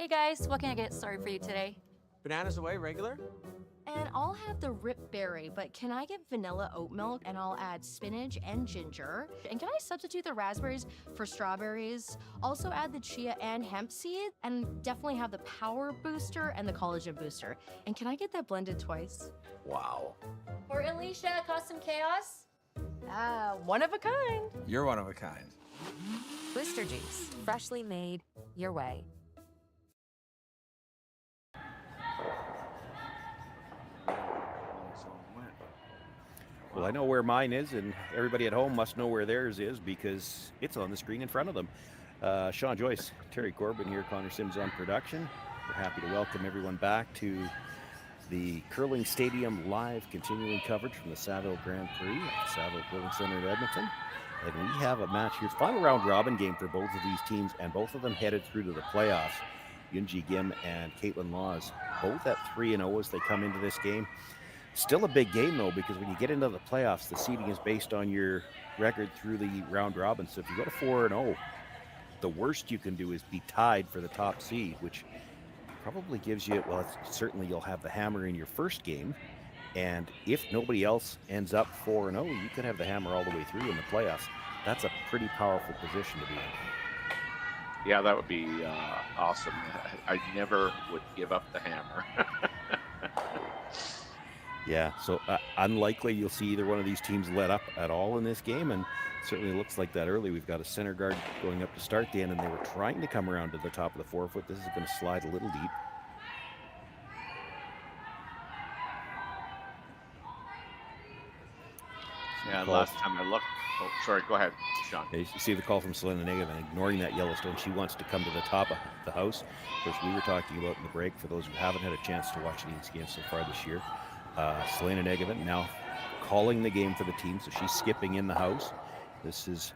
Hey guys, what can I get started for you today? Bananas away, regular? And I'll have the rip berry, but can I get vanilla oat milk and I'll add spinach and ginger? And can I substitute the raspberries for strawberries? Also add the chia and hemp seed and definitely have the power booster and the collagen booster. And can I get that blended twice? Wow. For Alicia, Custom Chaos? One of a kind. You're one of a kind. Booster juice, freshly made, your way. Well, I know where mine is, and everybody at home must know where theirs is because it's on the screen in front of them. Sean Joyce, Terry Corbin here, Connor Sims on production. We're happy to welcome everyone back to the Curling Stadium live continuing coverage from the Saville Grand Prix at the Saville Curling Center in Edmonton. And we have a match here, final round robin game for both of these teams, and both of them headed through to the playoffs. Uijeongbu and Kaitlyn Laws, both at 3-0 as they come into this game. Still a big game, though, because when you get into the playoffs, the seeding is based on your record through the round robin. So if you go to 4-0, the worst you can do is be tied for the top seed, which probably gives you, well, certainly you'll have the hammer in your first game. And if nobody else ends up 4-0, you could have the hammer all the way through in the playoffs. That's a pretty powerful position to be in. Yeah, that would be awesome. I never would give up the hammer. Yeah, so unlikely you'll see either one of these teams let up at all in this game, and certainly looks like that early. We've got a center guard going up to start the end, and they were trying to come around to the top of the forefoot. This is going to slide a little deep. Yeah, last time I looked. Oh, sorry, go ahead, Sean. You see the call from Selena Negative, and ignoring that Yellowstone, she wants to come to the top of the house. Of course, we were talking about in the break, for those who haven't had a chance to watch any of these games so far this year, Selena Negative now calling the game for the team, so she's skipping in the house. This is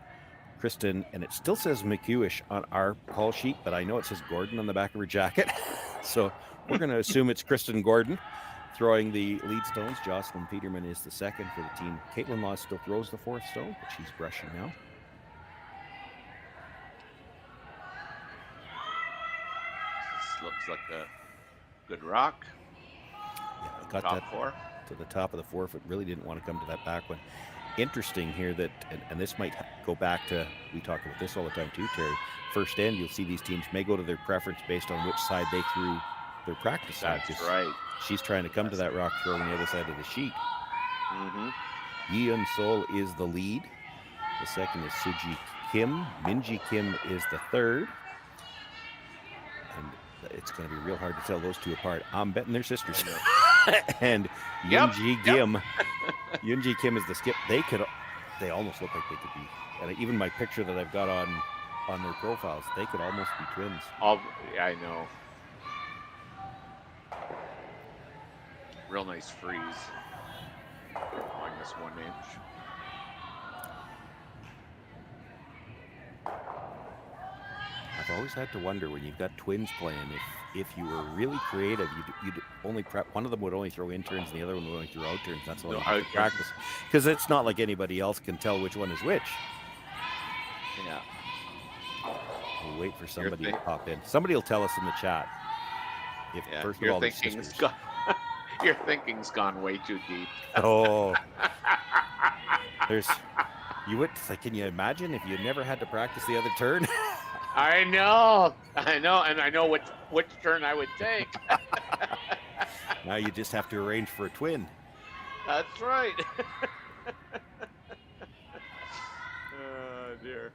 Kristen, and it still says McEwish on our call sheet, but I know it says Gordon on the back of her jacket. So we're going to assume it's Kristen Gordon throwing the lead stones. Jocelyn Peterman is the second for the team. Kaitlyn Laws still throws the fourth stone, but she's brushing now. This looks like a good rock. Yeah, got Top that four. to the top of the forefoot. Really didn't want to come to that back one. Interesting here that, and this might go back to, we talk about this all the time too, Terry. First end, you'll see these teams may go to their preference based on which side they threw their practice side. That's right. She's trying to come to that rock throw on the other side of the sheet. Mm-hmm. Yeon Sol is the lead. The second is Suji Kim. Minji Kim is the third. And it's going to be real hard to tell those two apart. I'm betting they're sisters. And Yoonji Kim. Yoonji Kim is the skip. They almost look like they could be. And even my picture that I've got on their profiles, they could almost be twins. Yeah, I know. Real nice freeze. Minus 1 inch. I've always had to wonder when you've got twins playing, if you were really creative, you'd only one of them would only throw in turns and the other one would only throw out turns. That's all you have to practice. Because it's not like anybody else can tell which one is which. Yeah. We'll wait for somebody to pop in. Somebody will tell us in the chat. If first of all, your thinking's gone way too deep. Oh, can you imagine if you never had to practice the other turn? I know, and I know which turn I would take. Now you just have to arrange for a twin. That's right. Oh dear.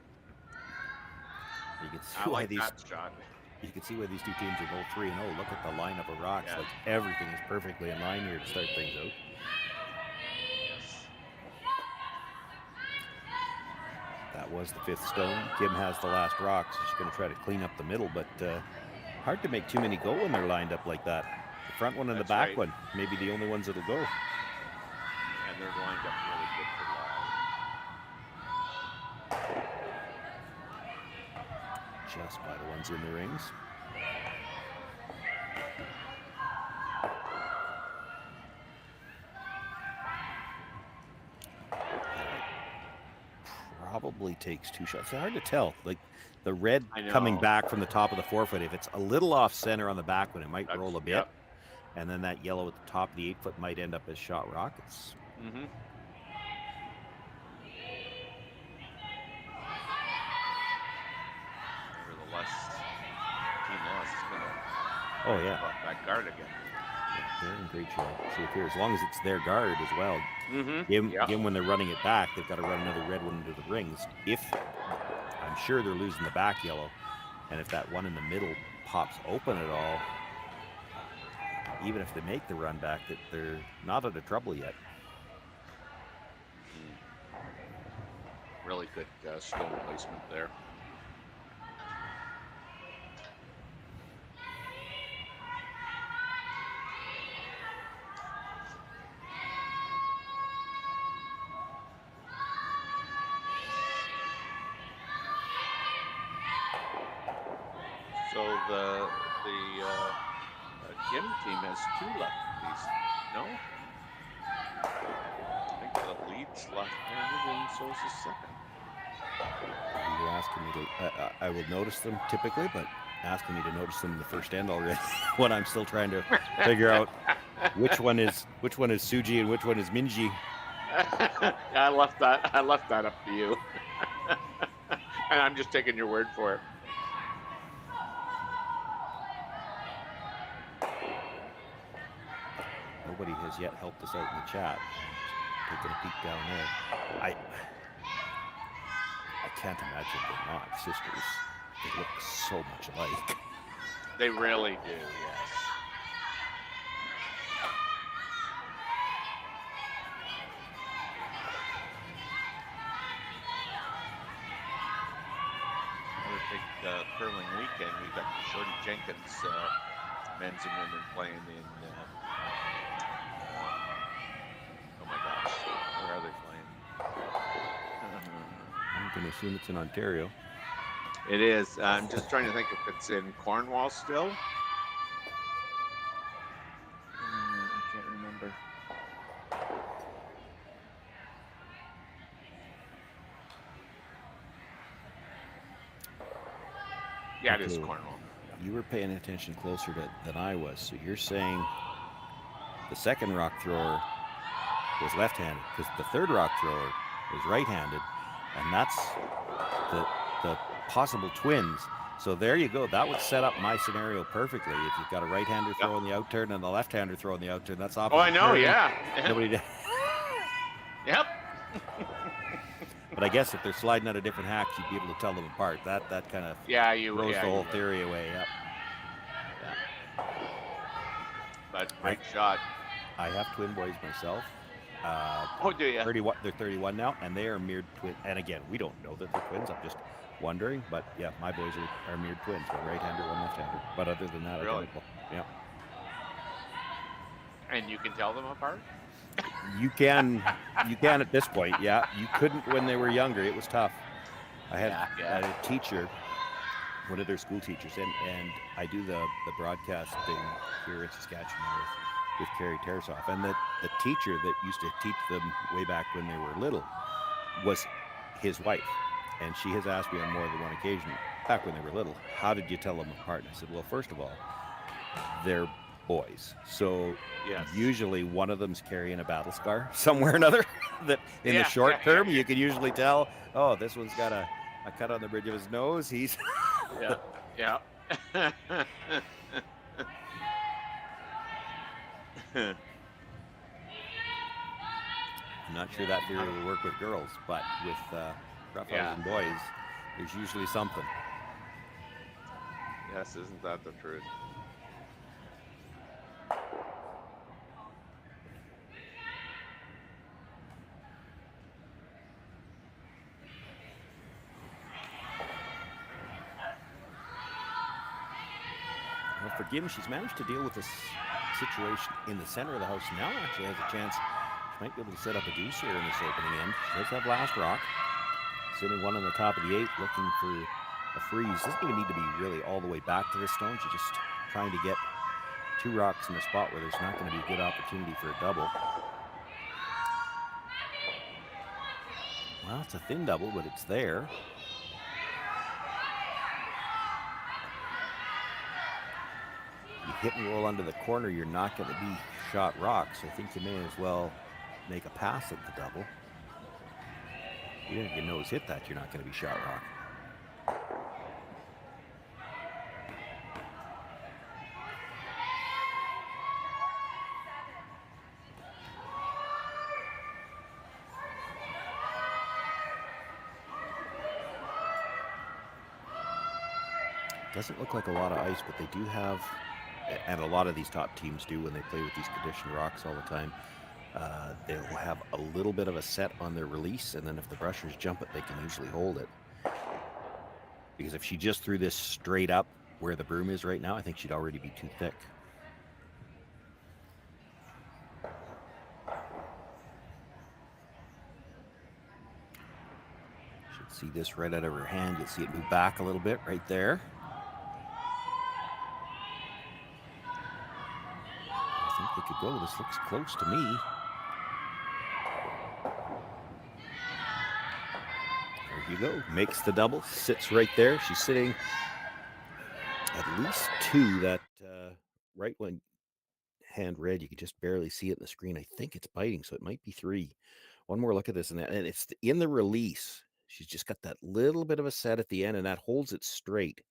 You can see I why like these. that shot. You can see why these two teams are both 3-0. Look at the lineup of rocks. Yeah. Like everything is perfectly in line here to start things out. Yes. That was the fifth stone. Kim has the last rock, so she's going to try to clean up the middle, but hard to make too many go when they're lined up like that. The front one and the back one, maybe the only ones that'll go. And they're lined up really good for live. Just by the ones in the rings. probably takes 2 shots. It's hard to tell. Like the red I know. coming back from the top of the forefoot, if it's a little off center on the back one, it might That's- roll a bit. yep. And then that yellow at the top of the 8-foot might end up as shot rockets. Mm-hmm. Nevertheless, team loss is going to Oh, yeah. that guard again. They're in great shape. See if here, as long as it's their guard as well. Mm-hmm. Again, when they're running it back, they've got to run another red one into the rings. If I'm sure they're losing the back yellow, and if that one in the middle pops open at all, even if they make the run back, that they're not out of trouble yet. Really good stone placement there. So the Kim team has 2 lefties. No? I think the lead's left-handed and so is the second. You're asking me to, I will notice them typically, but asking me to notice them in the first end already when I'm still trying to figure out which one is Suji and which one is Minji. I left that up to you. And I'm just taking your word for it. Nobody has yet helped us out in the chat. Taking a peek down there. I can't imagine they're not sisters. They look so much alike. They really do, yes. Another big curling weekend. We've got Shorty Jenkins, men's and women playing in. Oh my gosh, where are they playing? I'm going to assume it's in Ontario. It is. I'm just trying to think if it's in Cornwall still. I can't remember. Yeah, it is Okay. Cornwall. You were paying attention closer than I was. So you're saying the second rock thrower was left-handed because the third rock thrower was right-handed, and that's the possible twins. So there you go. That would set up my scenario perfectly. If you've got a right-hander throwing the out turn and the left-hander throwing the out turn, that's opposite. Oh, I know. turn. Yeah. Nobody did. Yep. But I guess if they're sliding out of different hacks, you'd be able to tell them apart. That kind of Yeah, throws the whole would. theory away. Yep. But great shot. I have twin boys myself. Oh, do you? 31, they're 31 now, and they are mirrored twins. And again, we don't know that they're twins. I'm just wondering. But yeah, my boys are mirrored twins. One right-hander, one left-hander. But other than that, Really? identical. Yeah. And you can tell them apart? You can at this point. Yeah, you couldn't when they were younger. It was tough. I had a teacher, one of their school teachers, and I do the broadcasting here in Saskatchewan with Carrie Tersoff, and the teacher that used to teach them way back when they were little was his wife, and she has asked me on more than one occasion, back when they were little, how did you tell them apart? And I said, well, first of all, they're boys, so Yes. usually one of them's carrying a battle scar somewhere or another that in the short term you can usually tell, oh, this one's got a cut on the bridge of his nose, he's Yeah. Yeah. I'm not sure that theory will work with girls, but with roughhousing boys, there's usually something. Yes, isn't that the truth? Well, for Gim, she's managed to deal with this situation in the center of the house. Now actually has a chance. She might be able to set up a deuce here in this opening end. She does have last rock. Sitting one on the top of the 8, looking for a freeze. Doesn't even need to be really all the way back to the stone. She's just trying to get 2 rocks in a spot where there's not going to be a good opportunity for a double. Well, it's a thin double, but it's there. You hit and roll under the corner, you're not going to be shot rock, so I think you may as well make a pass at the double. Even if your nose hit that, you're not going to be shot rock. Doesn't look like a lot of ice, but they do have, and a lot of these top teams do when they play with these conditioned rocks all the time, they'll have a little bit of a set on their release, and then if the brushers jump it, they can usually hold it. Because if she just threw this straight up where the broom is right now, I think she'd already be too thick. Should see this right out of her hand. You'll see it move back a little bit right there. I think they could go. This looks close to me. There you go. Makes the double. Sits right there. She's sitting at least 2. That right one hand red, you can just barely see it in the screen. I think it's biting, so it might be 3. One more look at this, and it's in the release. She's just got that little bit of a set at the end, and that holds it straight.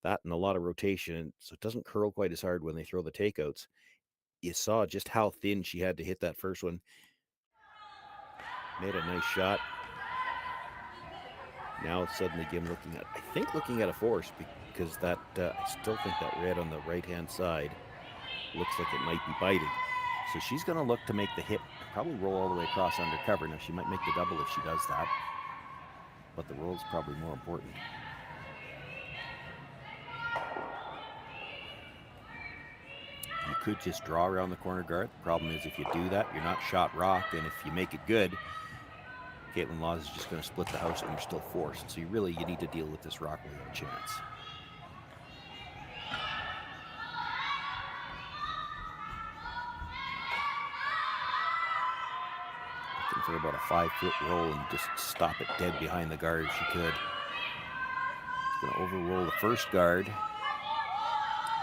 That and a lot of rotation, so it doesn't curl quite as hard when they throw the takeouts. You saw just how thin she had to hit that first one. Made a nice shot. Now suddenly Gim looking at a force, because that I still think that red on the right-hand side looks like it might be biting. So she's going to look to make the hit, probably roll all the way across under cover. Now she might make the double if she does that, but the roll is probably more important. You could just draw around the corner guard. The problem is if you do that, you're not shot rock, and if you make it good, Kaitlyn Laws is just going to split the house and you're still forced. So you need to deal with this rock where you have a chance. Looking for about a 5-foot roll and just stop it dead behind the guard if she could. She's going to overroll the first guard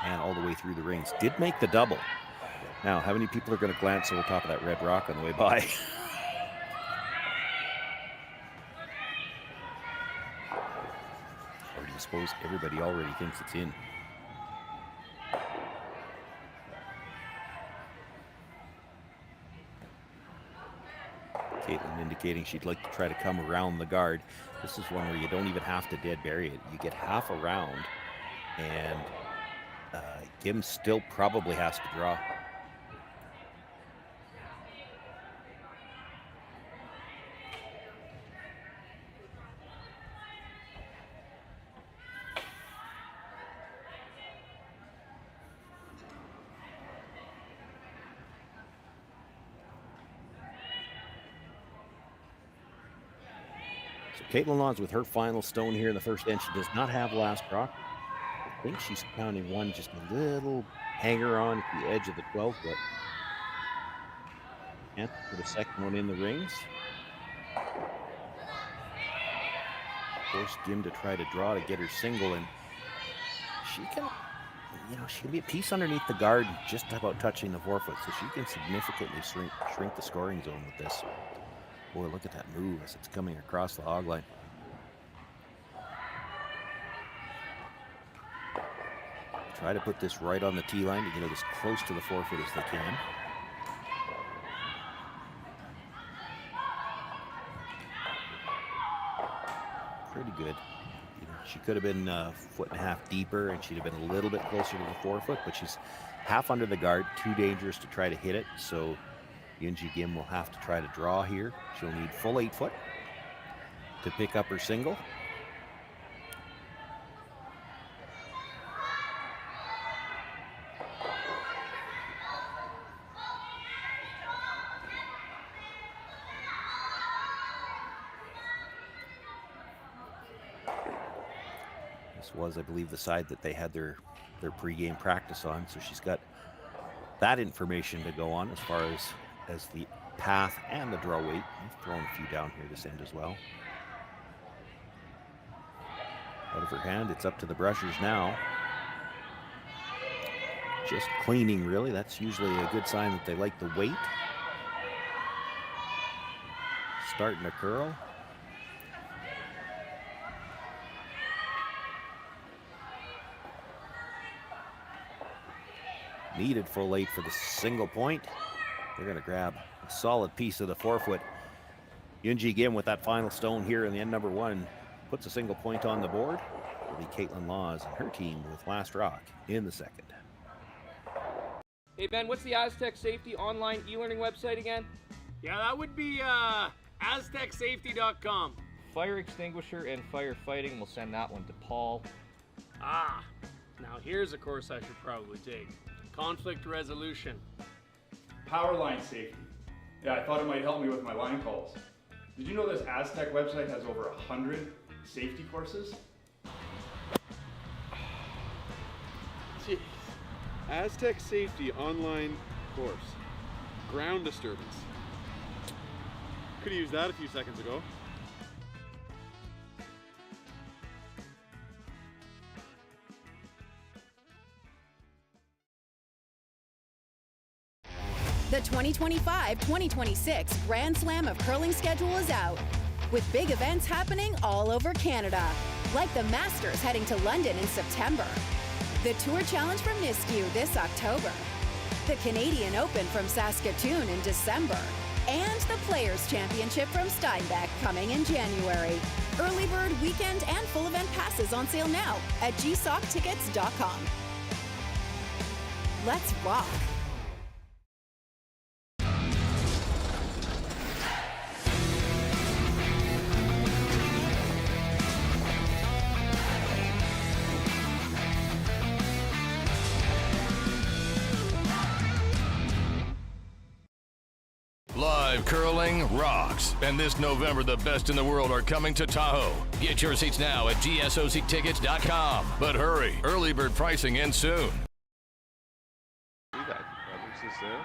and all the way through the rings. Did make the double. Now, how many people are going to glance over top of that red rock on the way by? Or do you suppose everybody already thinks it's in? Kaitlyn indicating she'd like to try to come around the guard. This is one where you don't even have to dead bury it. You get half around, and Gim still probably has to draw. So Kaitlyn Laws with her final stone here in the first end. She does not have last rock. I think she's counting one, just a little hanger on at the edge of the 12-foot. And for the second one in the rings. Force Gim to try to draw to get her single, and she can, she can be a piece underneath the guard, just about touching the 4-foot, so she can significantly shrink the scoring zone with this. Boy, look at that move as it's coming across the hog line. Try to put this right on the tee line to get it as close to the 4-foot as they can. Pretty good. She could have been a 1.5 feet deeper, and she'd have been a little bit closer to the 4-foot, but she's half under the guard, too dangerous to try to hit it. So Yunji Gim will have to try to draw here. She'll need full 8-foot to pick up her single. This was, I believe, the side that they had their pregame practice on, so she's got that information to go on as far as the path and the draw weight. He's thrown a few down here this end as well. Out of her hand, it's up to the brushers now. Just cleaning, really. That's usually a good sign that they like the weight. Starting to curl. Needed full 8 for the single point. They're going to grab a solid piece of the forefoot. Uijeongbu again with that final stone here in the end number 1. Puts a single point on the board. It'll be Kaitlyn Laws and her team with Last Rock in the second. Hey Ben, what's the Aztec Safety online e-learning website again? Yeah, that would be aztecsafety.com. Fire extinguisher and firefighting, we'll send that one to Paul. Ah, now here's a course I should probably take. Conflict resolution. Power line safety. Yeah, I thought it might help me with my line calls. Did you know this Aztec website has over 100 safety courses? Jeez. Aztec Safety online course. Ground disturbance. Could have used that a few seconds ago. The 2025-2026 Grand Slam of Curling schedule is out, with big events happening all over Canada, like the Masters heading to London in September, the Tour Challenge from Nisku this October, the Canadian Open from Saskatoon in December, and the Players' Championship from Steinbeck coming in January. Early bird weekend and full event passes on sale now at gsoctickets.com. Let's rock! Live curling rocks. And this November, the best in the world are coming to Tahoe. Get your seats now at gsoctickets.com. But hurry, early bird pricing ends soon. Brothers is there.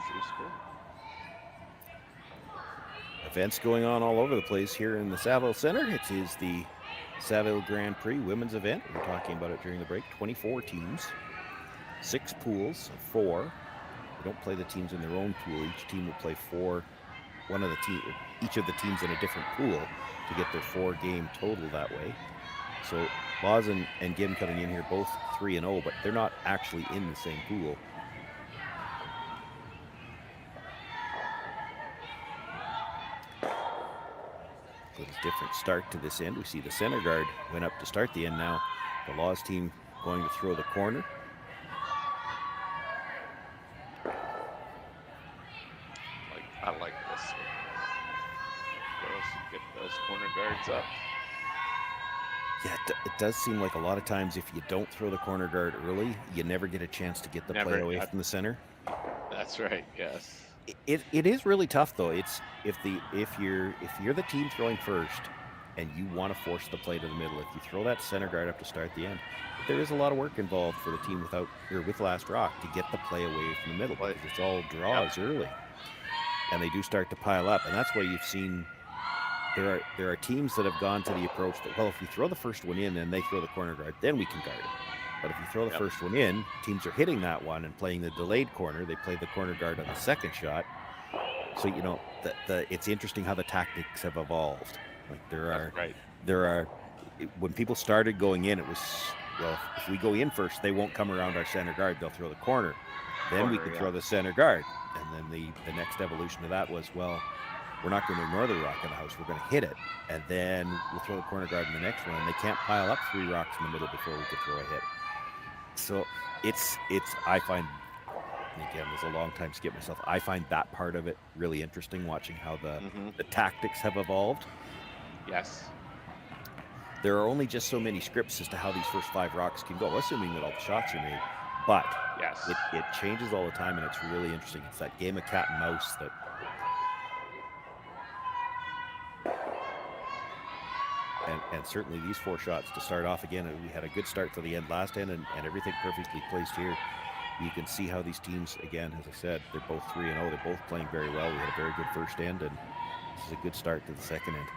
Shoe school. Events going on all over the place here in the Saville Center. It is the Saville Grand Prix women's event. We were talking about it during the break. 24 teams, 6 pools of 4. They don't play the teams in their own pool. Each team will play each of the teams in a different pool to get their 4-game total that way. So Laws and Gim coming in here both 3-0, but they're not actually in the same pool. A little different start to this end. We see the center guard went up to start the end now. The Laws team going to throw the corner. I like this. Get those corner guards up. Yeah, it does seem like a lot of times if you don't throw the corner guard early, you never get a chance to get the play away from the center. That's right. Yes. It is really tough though. It's if you're the team throwing first and you want to force the play to the middle, if you throw that center guard up to start the end, there is a lot of work involved for the team with Last Rock to get the play away from the middle because it's all draws early. And they do start to pile up, and that's why you've seen there are teams that have gone to the approach that, well, if we throw the first one in and they throw the corner guard, then we can guard it. But if you throw the first one in, teams are hitting that one and playing the delayed corner. They play the corner guard on the second shot. So you know it's interesting how the tactics have evolved. Like there are when people started going in, it was, well, if we go in first, they won't come around our center guard. They'll throw the corner. Then we can throw the center guard. And then the next evolution of that was, well, we're not going to ignore the rock in the house. We're going to hit it. And then we'll throw the corner guard in the next one. And they can't pile up 3 rocks in the middle before we can throw a hit. So I find, and again, there's a long time skip myself. I find that part of it really interesting, watching how the tactics have evolved. Yes. There are only just so many scripts as to how these first 5 rocks can go, assuming that all the shots are made. But yes, it changes all the time, and it's really interesting. It's that game of cat and mouse that. And certainly these 4 shots to start off again. We had a good start to the end last end, and everything perfectly placed here. you can see how these teams, again, as I said, they're both 3-0. They're both playing very well. We had a very good first end, and this is a good start to the second end.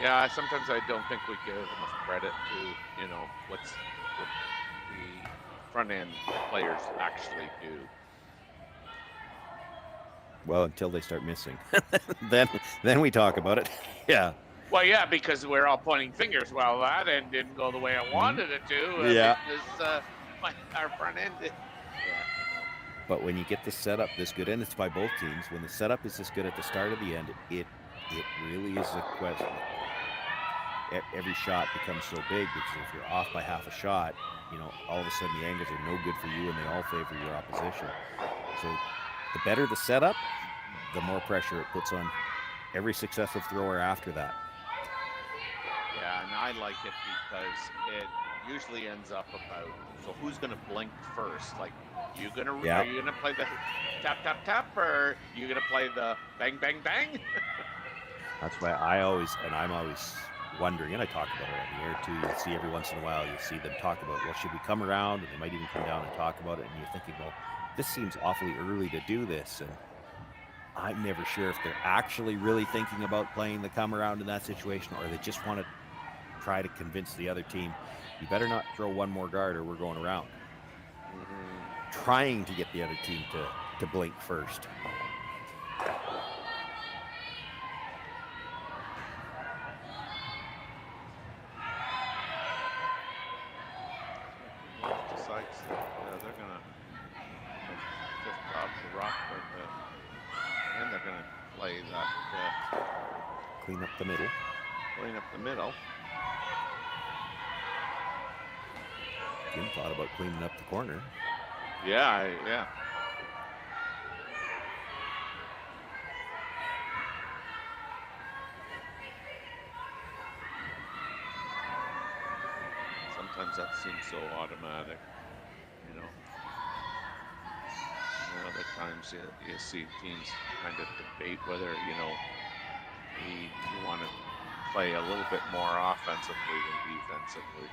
Yeah, sometimes I don't think we give enough credit to, you know, what the front end players actually do. Well, until they start missing, then we talk about it. Yeah. Well, yeah, because we're all pointing fingers. Well, that end didn't go the way I wanted it to. Yeah. Because our front end did. But when you get the setup this good, and it's by both teams, when the setup is this good at the start of the end, it really is a question. Every shot becomes so big because if you're off by half a shot, you know, all of a sudden the angles are no good for you and they all favor your opposition. So the better the setup, the more pressure it puts on every successive thrower after that. Yeah, and I like it because it usually ends up about, so who's going to blink first? Like, are you going to play the tap, tap, tap, or are you going to play the bang, bang, bang? That's why I'm always wondering, and I talk about it on the air too. You'll see every once in a while, you'll see them talk about, well, should we come around? And they might even come down and talk about it. And you're thinking, well, this seems awfully early to do this. And I'm never sure if they're actually really thinking about playing the come around in that situation, or they just want to try to convince the other team, you better not throw one more guard or we're going around. Trying to get the other team to blink first. Decides that they're gonna just drop the rock, and they're gonna play that Clean up the middle. Clean up the middle. Jim thought about cleaning up the corner. Yeah, yeah. Sometimes that seems so automatic, you know. And other times you see teams kind of debate whether, you know, you want to play a little bit more offensively than defensively.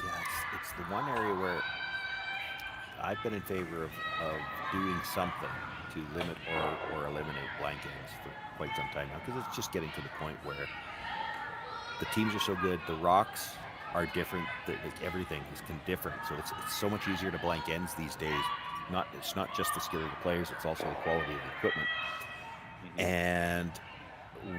Yeah, it's the one area where I've been in favor of doing something to limit or eliminate blank ends for quite some time now, because it's just getting to the point where the teams are so good, the rocks are different, everything is different, so it's so much easier to blank ends these days. It's not just the skill of the players, it's also the quality of the equipment. And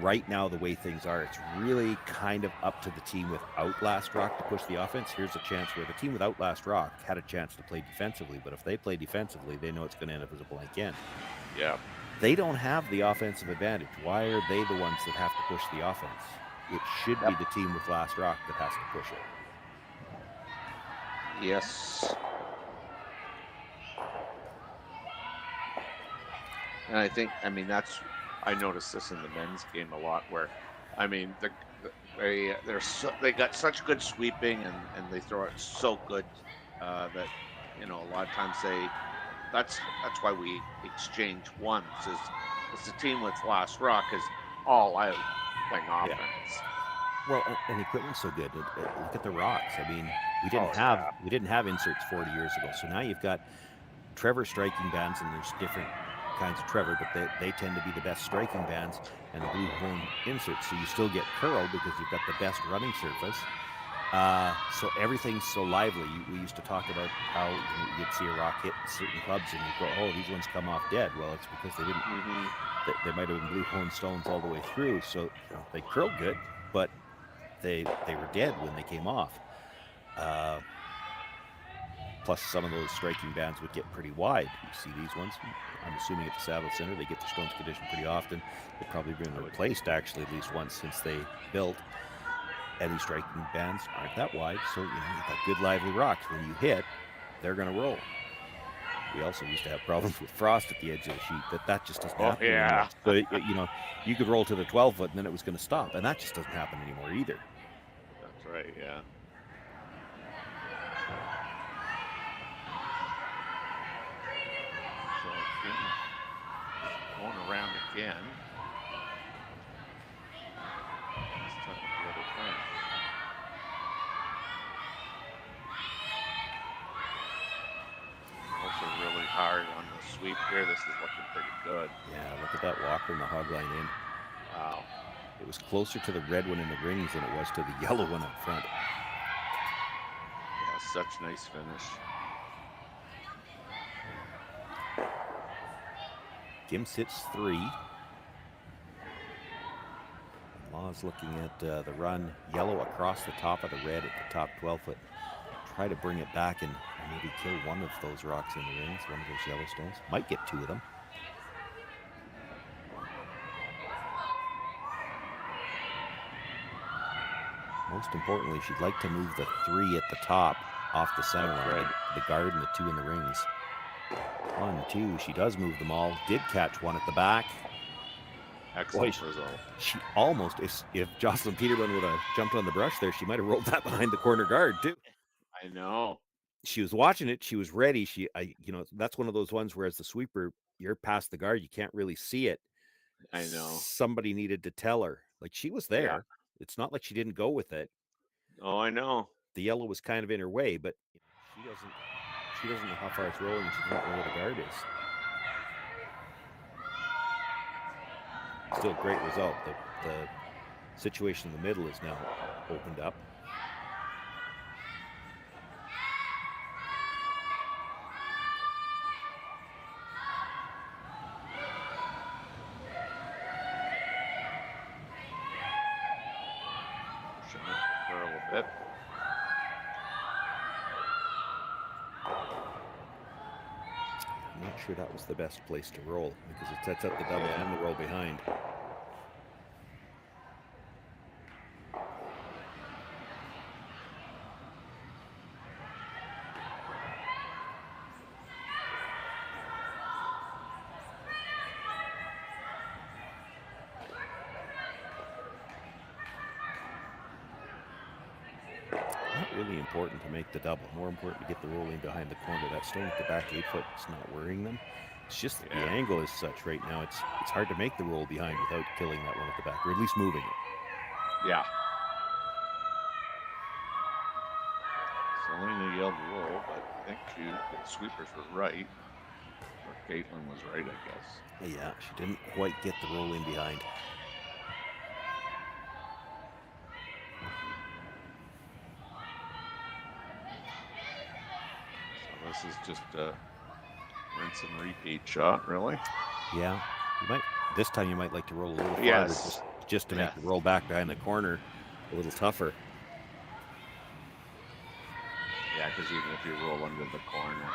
right now, the way things are, it's really kind of up to the team without last rock to push the offense. Here's a chance where the team without last rock had a chance to play defensively, but if they play defensively, they know it's going to end up as a blank end. Yeah. They don't have the offensive advantage. Why are they the ones that have to push the offense? It should be the team with last rock that has to push it. Yes. And I noticed this in the men's game a lot, where, I mean, they got such good sweeping and they throw it so good that, you know, a lot of times that's why we exchange ones is the team with last rock is all out playing offense. Well, and the equipment's so good. Look at the rocks. I mean, we didn't have inserts 40 years ago, so now you've got Trevor striking bands, and there's different kinds of Trevor, but they tend to be the best striking bands, and the blue hone inserts, so you still get curl because you've got the best running surface. So everything's so lively. We used to talk about how you'd see a rock hit certain clubs and you go, oh, these ones come off dead. Well, it's because they didn't. They might have been blue hone stones all the way through, so you know, they curled good, but they were dead when they came off. Plus, some of those striking bands would get pretty wide. You see these ones. I'm assuming at the Saville Center, they get their stones conditioned pretty often. They've probably been replaced actually at least once since they built. And these striking bands aren't that wide, so you know you've got good lively rocks. When you hit, they're going to roll. We also used to have problems with frost at the edge of the sheet. That just doesn't happen anymore. So you know, you could roll to the 12 foot and then it was going to stop, and that just doesn't happen anymore either. That's right. Yeah. Going around again. This time with the other hard on the sweep here. This is looking pretty good. Yeah, look at that walker and the hog line in. Wow. It was closer to the red one in the rings than it was to the yellow one up front. Yeah, such nice finish. Kim sits 3. Law's looking at the run. Yellow across the top of the red at the top 12-foot. Try to bring it back and maybe kill one of those rocks in the rings, one of those yellow stones. Might get 2 of them. Most importantly, she'd like to move the 3 at the top off the center line, the guard and the 2 in the rings. 1, 2, she does move them all. Did catch 1 at the back. Excellent result. She almost, if Jocelyn Peterman would have jumped on the brush there, she might have rolled that behind the corner guard too. I know. She was watching it. She was ready. That's one of those ones where as the sweeper, you're past the guard. You can't really see it. I know. Somebody needed to tell her. Like, she was there. Yeah. It's not like she didn't go with it. Oh, I know. The yellow was kind of in her way, but she doesn't know how far it's rolling. She doesn't know where the guard is. Still a great result. The situation in the middle is now opened up. Pushing it for a little bit. I'm not sure that was the best place to roll because it sets up the double and the roll behind. Not really important to make the double. More important to get the rolling behind the corner. That stone at the back 8-foot is not worrying them. It's just that the angle is such right now. It's hard to make the roll behind without killing that one at the back, or at least moving it. Yeah. Selena yelled roll, but I think the sweepers were right. Or Kaitlyn was right, I guess. Yeah, she didn't quite get the roll in behind. So this is just a rinse and repeat shot, really. Yeah, this time you might like to roll a little farther, Yes. just to make the roll back behind the corner a little tougher. Yeah, because even if you roll under the corner,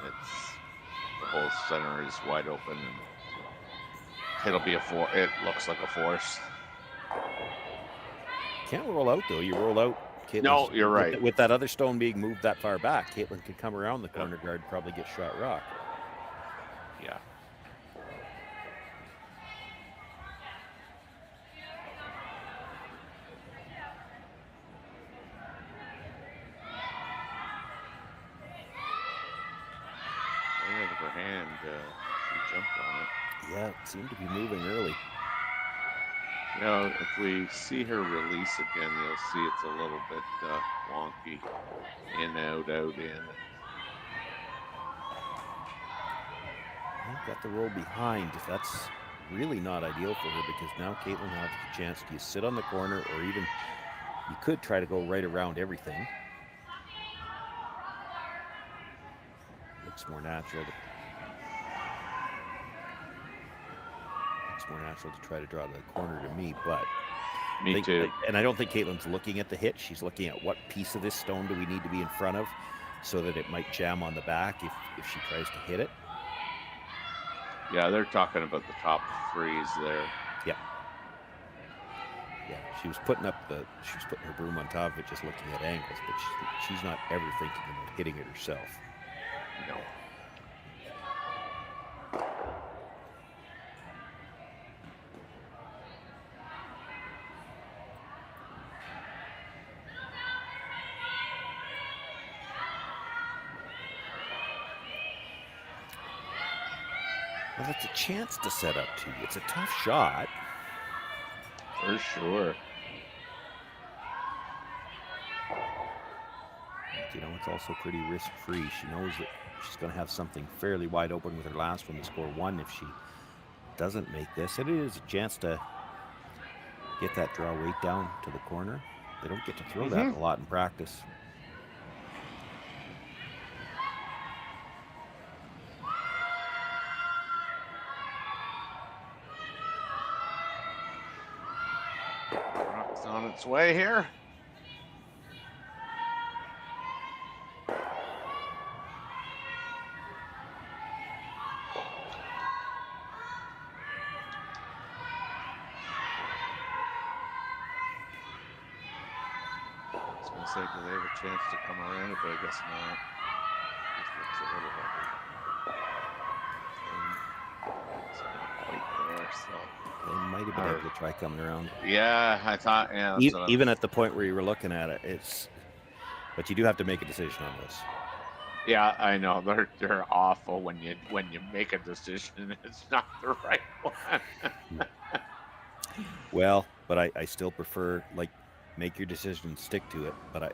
the whole center is wide open, and it'll be it looks like a force. Can't roll out though. You roll out. Kaitlyn's, No, you're right. With that other stone being moved that far back, Kaitlyn could come around the corner guard, probably get shot rock. Yeah. Of her hand, she jumped on it. Yeah, it seemed to be moving early. You know, if we see her release again, you'll see it's a little bit wonky. In, out, out, in. Got the roll behind. That's really not ideal for her because now Kaitlyn has the chance to sit on the corner, or even you could try to go right around everything. Looks more natural. It's more natural to try to draw the corner to me, but Me too. And I don't think Kaitlyn's looking at the hit. She's looking at what piece of this stone do we need to be in front of, so that it might jam on the back if she tries to hit it. Yeah, they're talking about the top threes there. Yeah. Yeah, she was putting her broom on top of it, just looking at angles, but she's not ever thinking about hitting it herself. No. Well, it's a chance to set up too. It's a tough shot. For sure. you know, it's also pretty risk-free. She knows that she's going to have something fairly wide open with her last one to score 1 if she doesn't make this. It is a chance to get that draw weight down to the corner. They don't get to throw that a lot in practice. Rock's on its way here. Say, do they have a chance to come around it? But I guess not. It's a little heavy. It's not quite there, so. They might have been able to try coming around. Yeah, I thought, yeah. Even at the point where you were looking at it, but you do have to make a decision on this. Yeah, I know. They're awful when you make a decision. It's not the right one. Well, but I still prefer, like, make your decision, stick to it. But I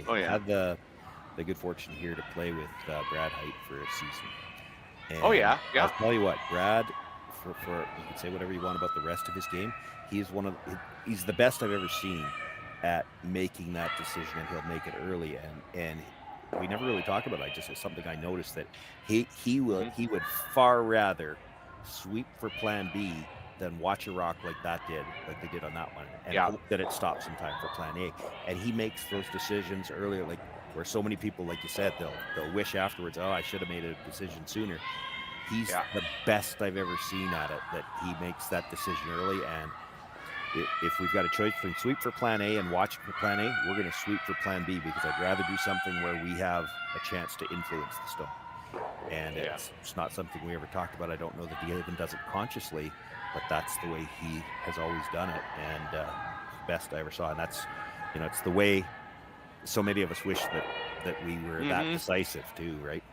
had the good fortune here to play with Brad Height for a season. And I'll tell you what, Brad, for you can say whatever you want about the rest of his game. He's the best I've ever seen at making that decision, and he'll make it early. And we never really talk about it. It's something I noticed that he would far rather sweep for plan B than watch a rock like they did on that one, and hope that it stops in time for plan A. And he makes those decisions earlier, like where so many people, like you said, they'll wish afterwards, oh, I should have made a decision sooner. He's the best I've ever seen at it, that he makes that decision early. And if we've got a choice between sweep for plan A and watch for plan A, we're going to sweep for plan B, because I'd rather do something where we have a chance to influence the stone. And it's not something we ever talked about. I don't know that he even does it consciously, but that's the way he has always done it, and best I ever saw. And that's, it's the way so many of us wish that we were that decisive too, right?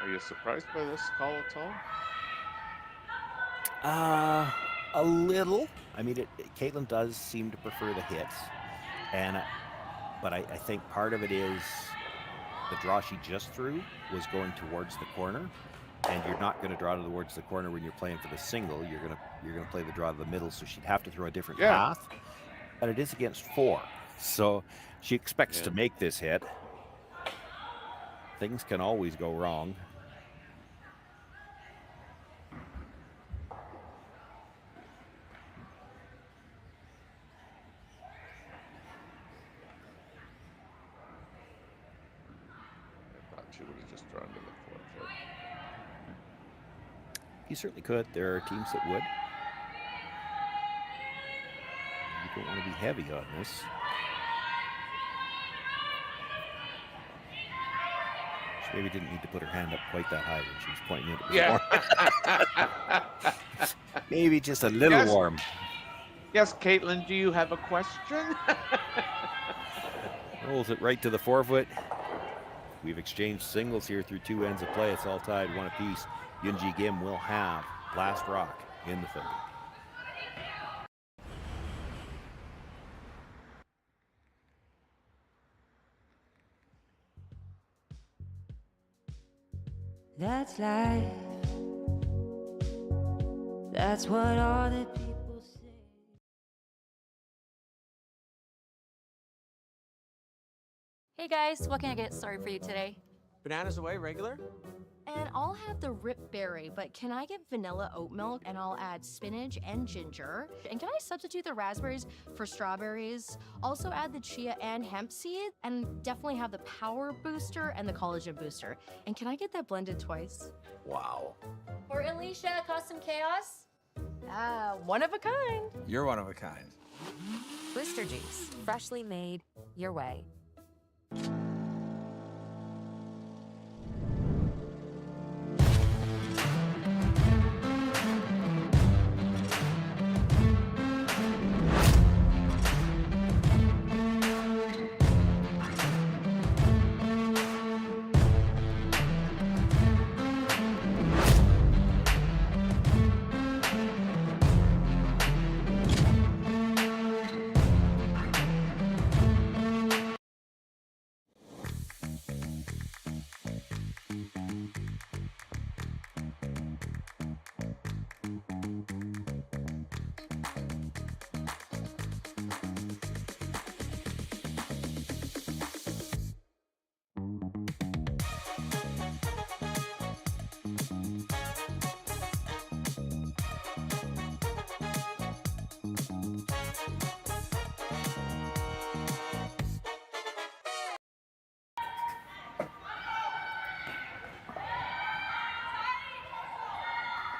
Are you surprised by this call at all? A little. I mean, Kaitlyn does seem to prefer the hits, but I think part of it is the draw she just threw was going towards the corner. And you're not going to draw towards the corner when you're playing for the single. You're going to play the draw to the middle, so she'd have to throw a different path. And it is against 4, so she expects to make this hit. Things can always go wrong. I thought she would have just drawn to the 4 foot. You certainly could. There are teams that would. You don't want to be heavy on this. She maybe didn't need to put her hand up quite that high when she was pointing it before. Maybe just a little warm. Yes, Kaitlyn, do you have a question? Rolls it right to the 4 foot. We've exchanged singles here through 2 ends of play. It's all tied 1 apiece. Uijeongbu will have last rock in the 30. That's life. That's what all the people say. Hey guys, what can I get started for you today? Bananas away, regular? And I'll have the rip berry, but can I get vanilla oat milk, and I'll add spinach and ginger? And can I substitute the raspberries for strawberries? Also add the chia and hemp seed, and definitely have the power booster and the collagen booster. And can I get that blended twice? Wow. For Alicia, Custom Chaos? One of a kind. You're one of a kind. Booster juice, freshly made your way.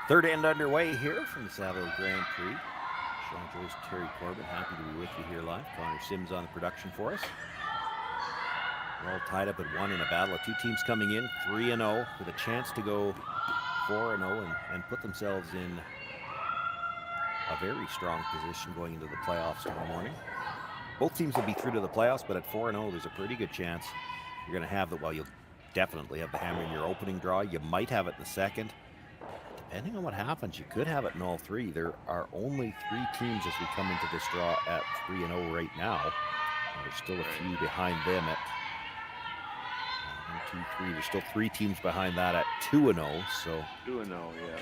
Third end underway here from the Saville Grand Prix. Sean Joyce, Terry Corbin, happy to be with you here live. Connor Sims on the production for us. We're all tied up at 1 in a battle of two teams coming in 3-0 with a chance to go 4-0 and put themselves in a very strong position going into the playoffs tomorrow morning. Both teams will be through to the playoffs, but at 4-0, there's a pretty good chance you're going to have that. Well, you'll definitely have the hammer in your opening draw. You might have it in the second. Depending on what happens, you could have it in all three. There are only 3 teams as we come into this draw at 3-0 right now. And there's still a few behind them at 1, 2, 3. There's still 3 teams behind that at 2-0. So 2-0, yeah.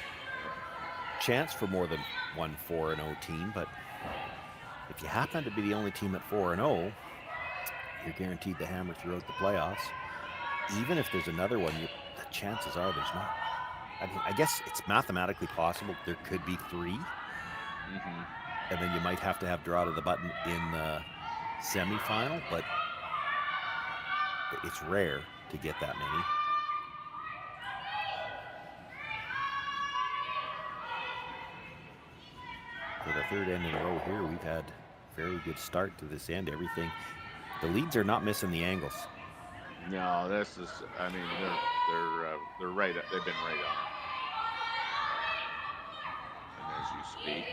Chance for more than one 4-0 team, but if you happen to be the only team at 4-0, you're guaranteed the hammer throughout the playoffs. Even if there's another one, the chances are there's not. I mean, I guess it's mathematically possible there could be 3, and then you might have to have draw to the button in the semifinal, but it's rare to get that many. For the third end in a row here, we've had a very good start to this end. Everything, the leads are not missing the angles. No, this is. I mean, they're right. They've been right on. And as you speak,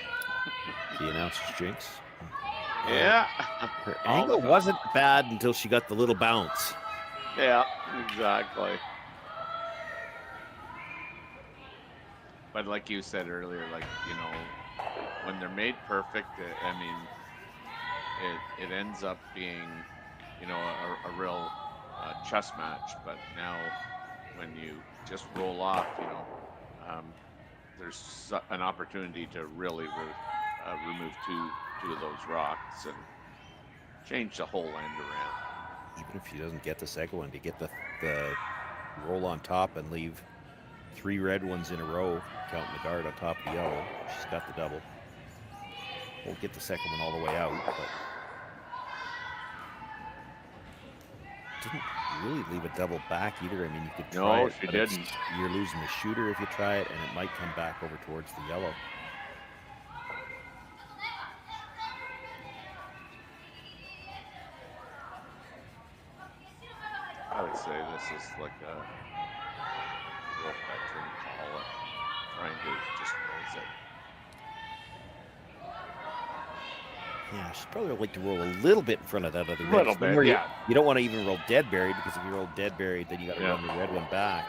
The announcer's jinx. yeah, Her angle wasn't bad until she got the little bounce. yeah, exactly. But like you said earlier, like, you know, when they're made perfect, I mean, it ends up being, you know, a real chess match. But now, when you just roll off, you know, there's an opportunity to really remove two of those rocks and change the whole end around. Even if she doesn't get the second one, to get the roll on top and leave 3 red ones in a row, counting the guard on top of the yellow. She's got the double. Won't get the second one all the way out, but didn't really leave a double back either. I mean, you could try it, she but didn't. You're losing the shooter if you try it, and it might come back over towards the yellow. I would say this is like a real veteran call, trying to just raise it. Yeah, she'd probably like to roll a little bit in front of that other red. Little bit, yeah. You don't want to even roll dead buried, because if you roll dead buried, then you got to Yeah. run the red one back.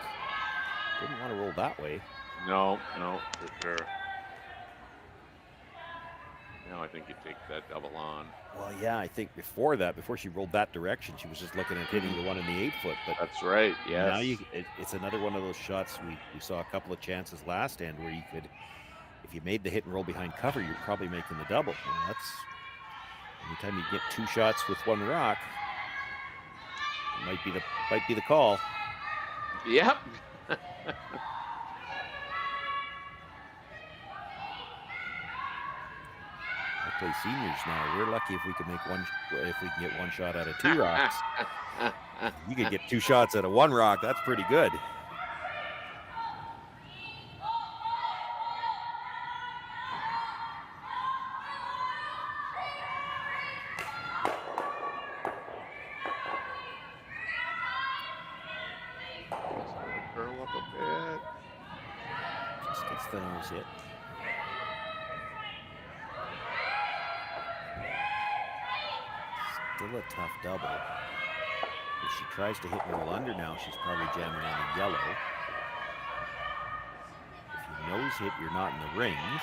Didn't want to roll that way. No, for sure. Now I think you take that double on. Well, yeah, I think before she rolled that direction, she was just looking at hitting the one in the 8-foot. But that's right. Yes. Now it's another one of those shots. We saw a couple of chances last end where you could, if you made the hit and roll behind cover, you're probably making the double. And that's anytime you get 2 shots with 1 rock, it might be the call. Yep. I play seniors now. We're lucky if we can get 1 shot out of 2 rocks. You could get 2 shots out of 1 rock. That's pretty good. Curl up a bit. Just gets the nose hit. Still a tough double. If she tries to hit and roll under now, she's probably jamming on the yellow. If you nose hit, you're not in the rings.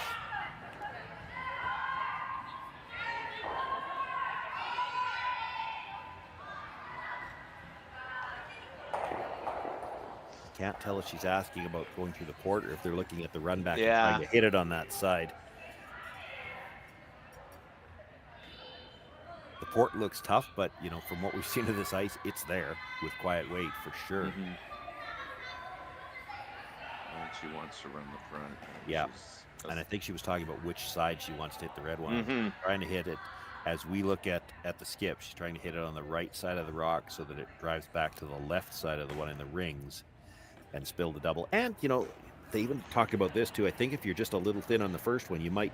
Can't tell if she's asking about going through the port or if they're looking at the run back and trying to hit it on that side. The port looks tough, but you know, from what we've seen of this ice, it's there with quiet weight for sure. And she wants to run the front. Yeah, and I think she was talking about which side she wants to hit the red one. Trying to hit it, as we look at the skip, she's trying to hit it on the right side of the rock so that it drives back to the left side of the one in the rings and spill the double. And, you know, they even talked about this too. I think if you're just a little thin on the first one, you might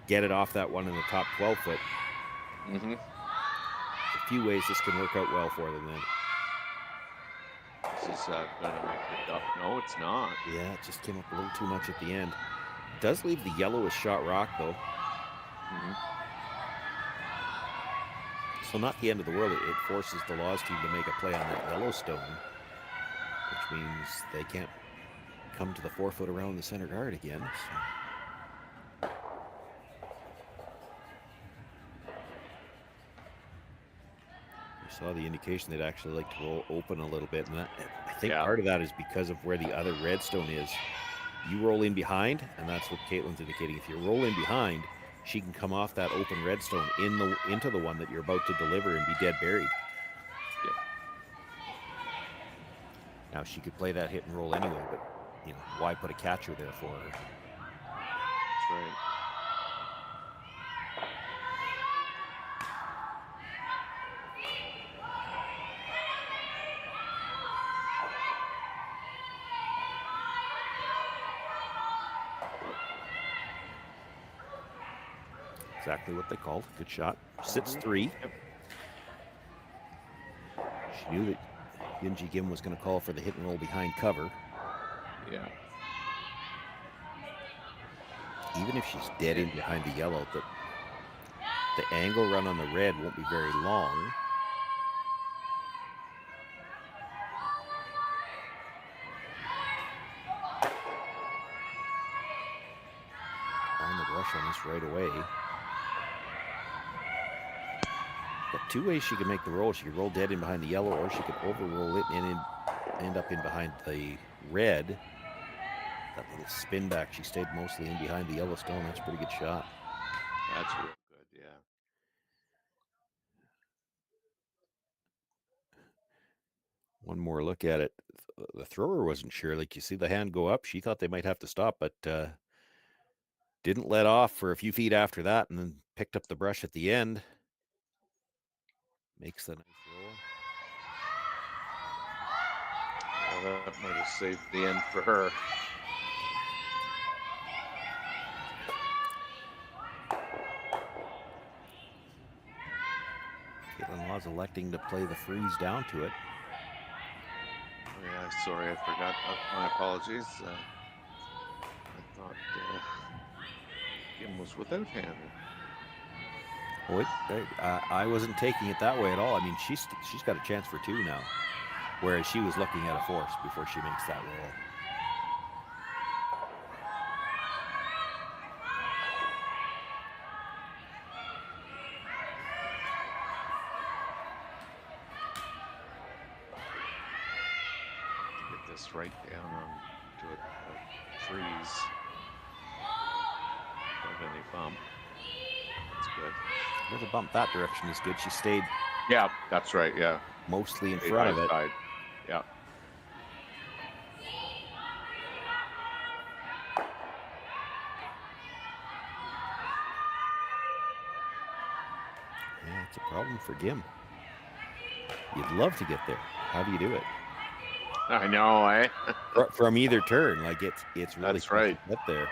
get it off that one in the top 12 foot. Mm-hmm. A few ways this can work out well for them then. This is going to make the duck. No, it's not. Yeah, it just came up a little too much at the end. It does leave the yellowish shot rock though. Mm-hmm. So not the end of the world. It forces the Laws team to make a play on that Yellowstone, which means they can't come to the 4 foot around the center guard again. So. You saw the indication they'd actually like to roll open a little bit, and that, I think part of that is because of where the other redstone is. You roll in behind, and that's what Kaitlyn's indicating. If you roll in behind, she can come off that open redstone into the one that you're about to deliver and be dead buried. Yep. Now she could play that hit and roll anyway, but you know, why put a catcher there for her? That's right. Exactly what they called. Good shot. Sits 3. Yep. She knew that Uijeongbu was going to call for the hit and roll behind cover. Yeah. Even if she's dead in behind the yellow, the angle run on the red won't be very long. On the brush on this right away. Got 2 ways she could make the roll. She could roll dead in behind the yellow, or she could over-roll it and end up in behind the red. That little spin back, she stayed mostly in behind the yellow stone. That's a pretty good shot. That's real good, yeah. One more look at it. The thrower wasn't sure. Like, you see the hand go up. She thought they might have to stop, but didn't let off for a few feet after that, and then picked up the brush at the end. Makes the nice roll. Well, that might have saved the end for her. Kaitlyn Law's electing to play the freeze down to it. Oh, yeah, sorry, I forgot. My apologies. I thought Kim was without hand. Oh, I wasn't taking it that way at all. I mean, she's got a chance for 2 now, whereas she was looking at a force before she makes that roll. Get this right down on to a freeze. Don't have any bump. That's good. There's a bump that direction is good. She stayed. Yeah, that's right. Yeah, mostly in front of it. Yeah. Yeah, it's a problem for Gim. You'd love to get there. How do you do it? I know, eh? From either turn, like it's really that's right. Get there.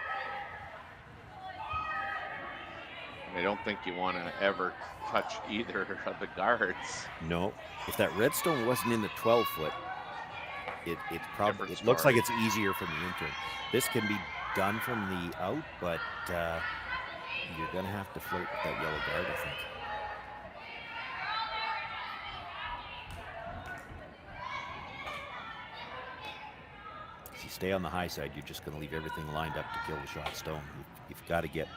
I don't think you want to ever touch either of the guards. No, if that redstone wasn't in the 12 foot, it's probably looks like it's easier from the intern. This can be done from the out, but you're gonna have to flirt with that yellow guard, I think. If you stay on the high side, you're just gonna leave everything lined up to kill the shot stone. You've got to get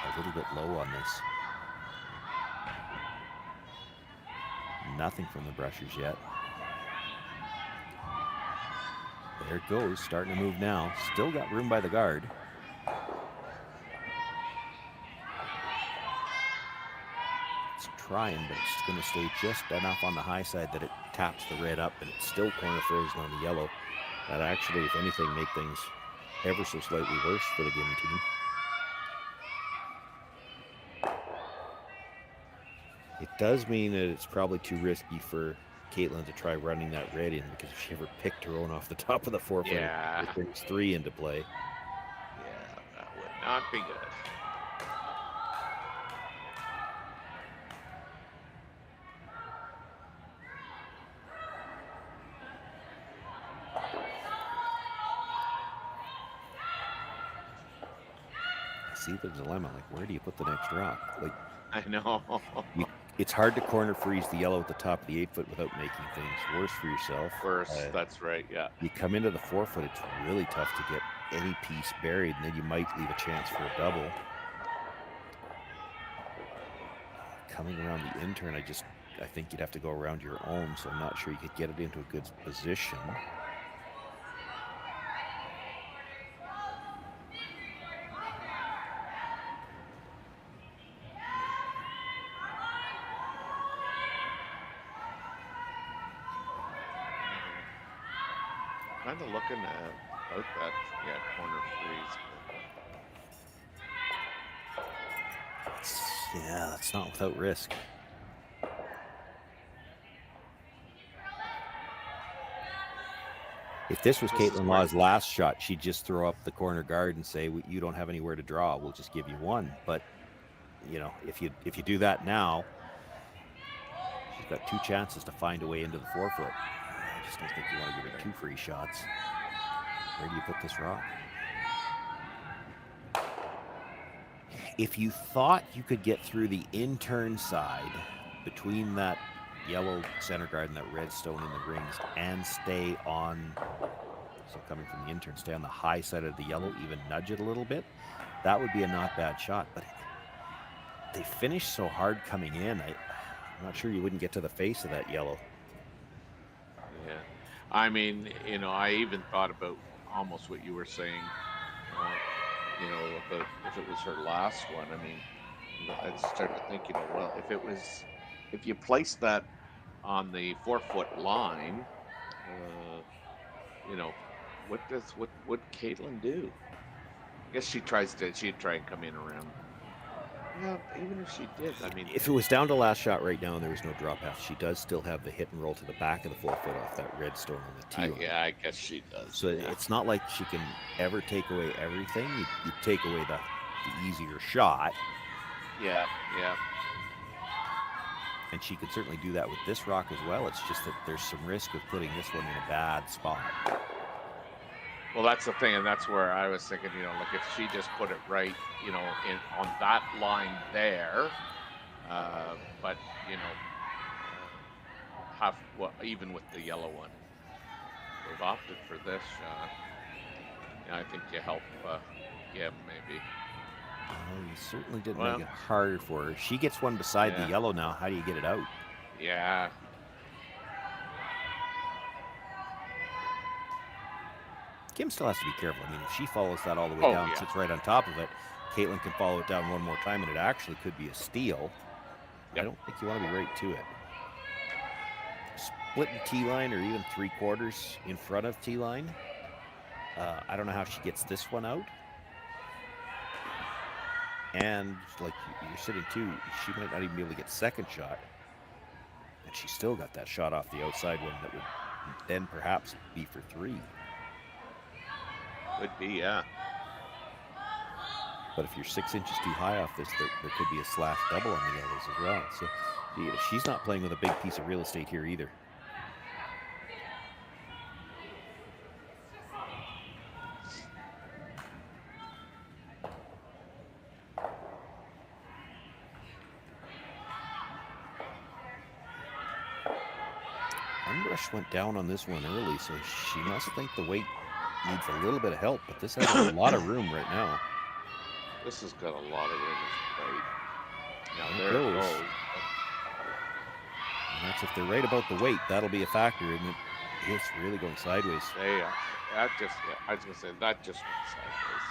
a little bit low on this. Nothing from the brushers yet. There it goes, starting to move now. Still got room by the guard. It's trying, but it's going to stay just enough on the high side that it taps the red up, and it's still corner frozen on the yellow. That actually, if anything, make things ever so slightly worse for the Gim team. It does mean that it's probably too risky for Kaitlyn to try running that red in, because if she ever picked her own off the top of the 4 foot, Yeah. it brings 3 into play. Yeah, that would not be good. See the dilemma, like where do you put the next rock? Like, I know. it's hard to corner freeze the yellow at the top of the 8 foot without making things worse for yourself. Worse, that's right, yeah. You come into the 4 foot, it's really tough to get any piece buried, and then you might leave a chance for a double. Coming around the intern, I think you'd have to go around your own, so I'm not sure you could get it into a good position. Kind of looking at out that corner freeze. Yeah, that's not without risk. If this was Kaitlyn Law's last shot, she'd just throw up the corner guard and say, "You don't have anywhere to draw. We'll just give you one." But you know, if you do that now, she's got 2 chances to find a way into the 4 foot. I just don't think you want to give her 2 free shots. Where do you put this rock? If you thought you could get through the intern side between that yellow center guard and that red stone in the rings and stay on, so coming from the intern, stay on the high side of the yellow, even nudge it a little bit, that would be a not bad shot. But they finished so hard coming in, I'm not sure you wouldn't get to the face of that yellow. Yeah. I mean, I even thought about almost what you were saying, about if it was her last one. I mean, I started thinking, well, if you place that on the 4 foot line, what would Kaitlyn do? I guess she'd try and come in around. Yeah, even if she did, I mean, if it was down to last shot right now and there was no drop path, she does still have the hit and roll to the back of the 4 foot off that red stone on the tee line. Yeah, I guess she does. So it's not like she can ever take away everything. You take away the easier shot. Yeah. And she could certainly do that with this rock as well. It's just that there's some risk of putting this one in a bad spot. Well, that's the thing, and that's where I was thinking, like if she just put it right, on that line there, but even with the yellow one, they've opted for this shot. I think you help Gib maybe. Oh, you certainly did make it harder for her. She gets one beside the yellow now. How do you get it out? Yeah. Kim still has to be careful. I mean, if she follows that all the way down, sits right on top of it, Kaitlyn can follow it down one more time, and it actually could be a steal. I don't think you want to be right to it. Splitting T-line or even 3/4 in front of T-line. I don't know how she gets this one out. And like you're sitting too, she might not even be able to get second shot. And she still got that shot off the outside one that would then perhaps be for 3. Would be, yeah. But if you're 6 inches too high off this, there could be a slash double on the yellows as well. So she's not playing with a big piece of real estate here either. Unrush went down on this one early, so she must think the weight needs a little bit of help, but this has a lot of room right now. This has got a lot of room, right? Now And there it it goes. goes. And that's if they're right about the weight, that'll be a factor, and it's really going sideways. Yeah, I was gonna say that just went sideways.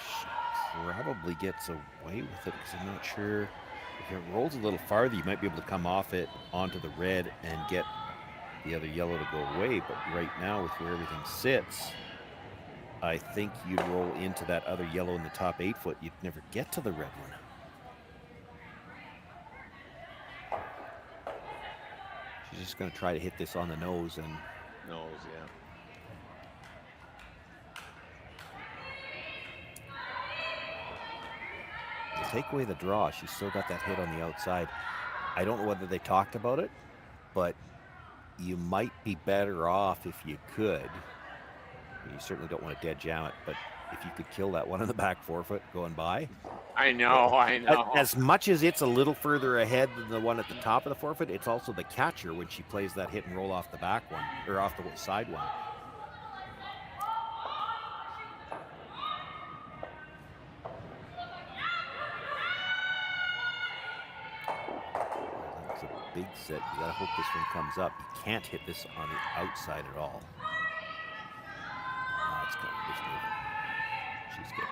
She probably gets away with it because I'm not sure. If it rolls a little farther, you might be able to come off it onto the red and get the other yellow to go away. But right now, with where everything sits, I think you'd roll into that other yellow in the top 8 foot. You'd never get to the red one. She's just going to try to hit this on the nose and Nose, yeah. to take away the draw. She's still got that hit on the outside. I don't know whether they talked about it, but you might be better off if you could. You certainly don't want to dead jam it, but if you could kill that one on the back forefoot going by. I know. As much as it's a little further ahead than the one at the top of the forefoot, it's also the catcher when she plays that hit and roll off the back one, or off the side one. That's a big set. You gotta hope this one comes up. You can't hit this on the outside at all. Oh, it's coming. It's moving. She's good.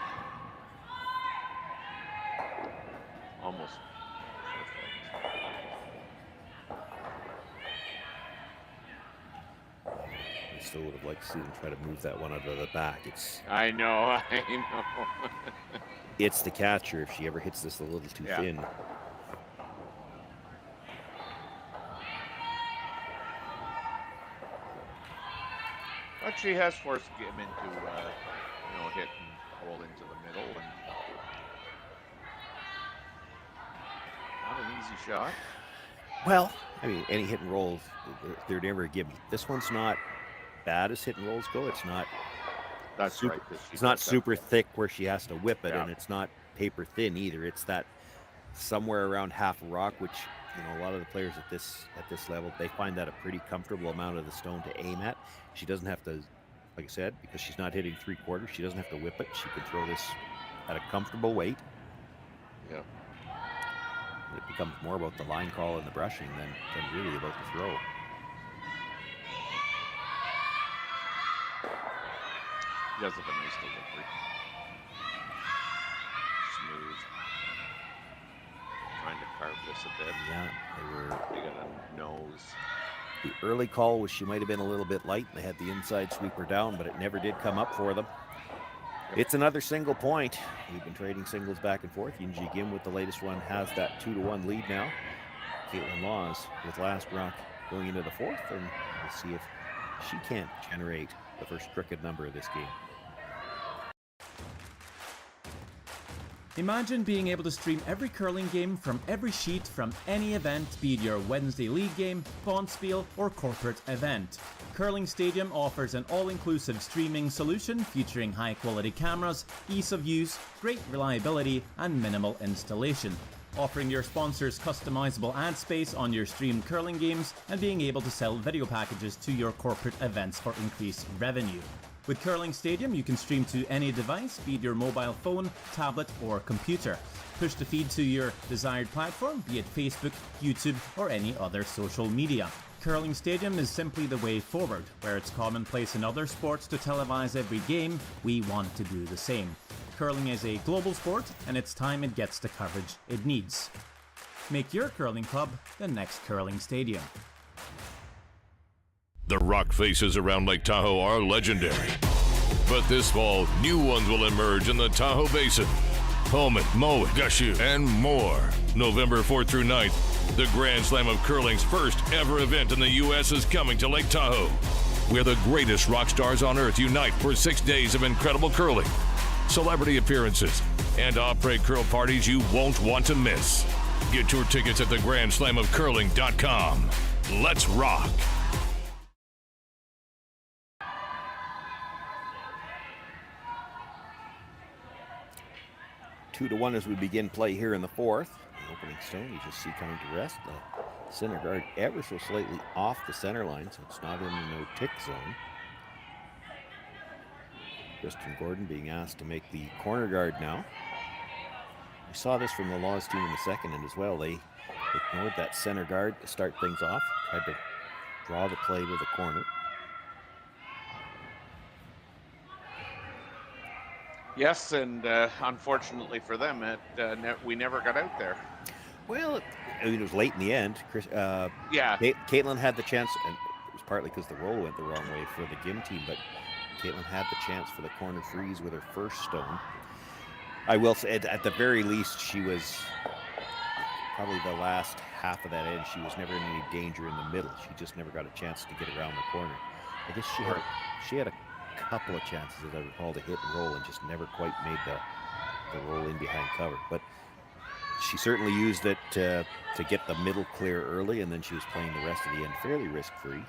Almost perfect. I still would have liked to see them try to move that one out of the back. I know. It's the catcher if she ever hits this a little too thin. But she has forced him into, hit and hold into the middle, and not an easy shot. Well, I mean, any hit and rolls, they're never a gimme. This one's not bad as hit and rolls go. It's not. That's super, right. It's not super thick where she has to whip it, and it's not paper thin either. It's that somewhere around half a rock, which a lot of the players at this level, they find that a pretty comfortable amount of the stone to aim at. She doesn't have to, like I said, because she's not hitting 3/4. She doesn't have to whip it. She can throw this at a comfortable weight. Yeah. It becomes more about the line call and the brushing than really about the throw. He does have a nice delivery. Smooth. Trying to carve this a bit. Yeah, they got a nose. The early call was she might have been a little bit light. They had the inside sweeper down, but it never did come up for them. It's another single point. We've been trading singles back and forth. Uijeongbu with the latest one has that 2-1 lead now. Kaitlyn Laws with last rock going into the fourth, and we'll see if she can't generate the first crooked number of this game. Imagine being able to stream every curling game from every sheet from any event, be it your Wednesday league game, bonspiel, or corporate event. Curling Stadium offers an all-inclusive streaming solution featuring high-quality cameras, ease of use, great reliability, and minimal installation. Offering your sponsors customizable ad space on your streamed curling games and being able to sell video packages to your corporate events for increased revenue. With Curling Stadium, you can stream to any device, be it your mobile phone, tablet, or computer. Push the feed to your desired platform, be it Facebook, YouTube, or any other social media. Curling Stadium is simply the way forward. Where it's commonplace in other sports to televise every game, we want to do the same. Curling is a global sport, and it's time it gets the coverage it needs. Make your curling club the next Curling Stadium. The rock faces around Lake Tahoe are legendary. But this fall, new ones will emerge in the Tahoe Basin. Pullman, Mowat, Gushu, and more. November 4th through 9th, the Grand Slam of Curling's first ever event in the U.S. is coming to Lake Tahoe, where the greatest rock stars on earth unite for 6 days of incredible curling, celebrity appearances, and après curl parties you won't want to miss. Get your tickets at thegrandslamofcurling.com. Let's rock! 2-1 as we begin play here in the fourth. The opening stone you just see coming to rest. The center guard ever so slightly off the center line, so it's not in the no-tick zone. Kristen Gordon being asked to make the corner guard now. We saw this from the Laws team in the second end as well. They ignored that center guard to start things off, tried to draw the play to the corner. Yes, and unfortunately for them, we never got out there. Well, I mean, it was late in the end. Kaitlyn had the chance, and it was partly because the roll went the wrong way for the Gim team, but Kaitlyn had the chance for the corner freeze with her first stone. I will say, at the very least, she was probably the last half of that end, she was never in any danger in the middle. She just never got a chance to get around the corner. I guess she had a couple of chances, as I recall, to hit and roll, and just never quite made the roll in behind cover. But she certainly used it to get the middle clear early, and then she was playing the rest of the end fairly risk-free.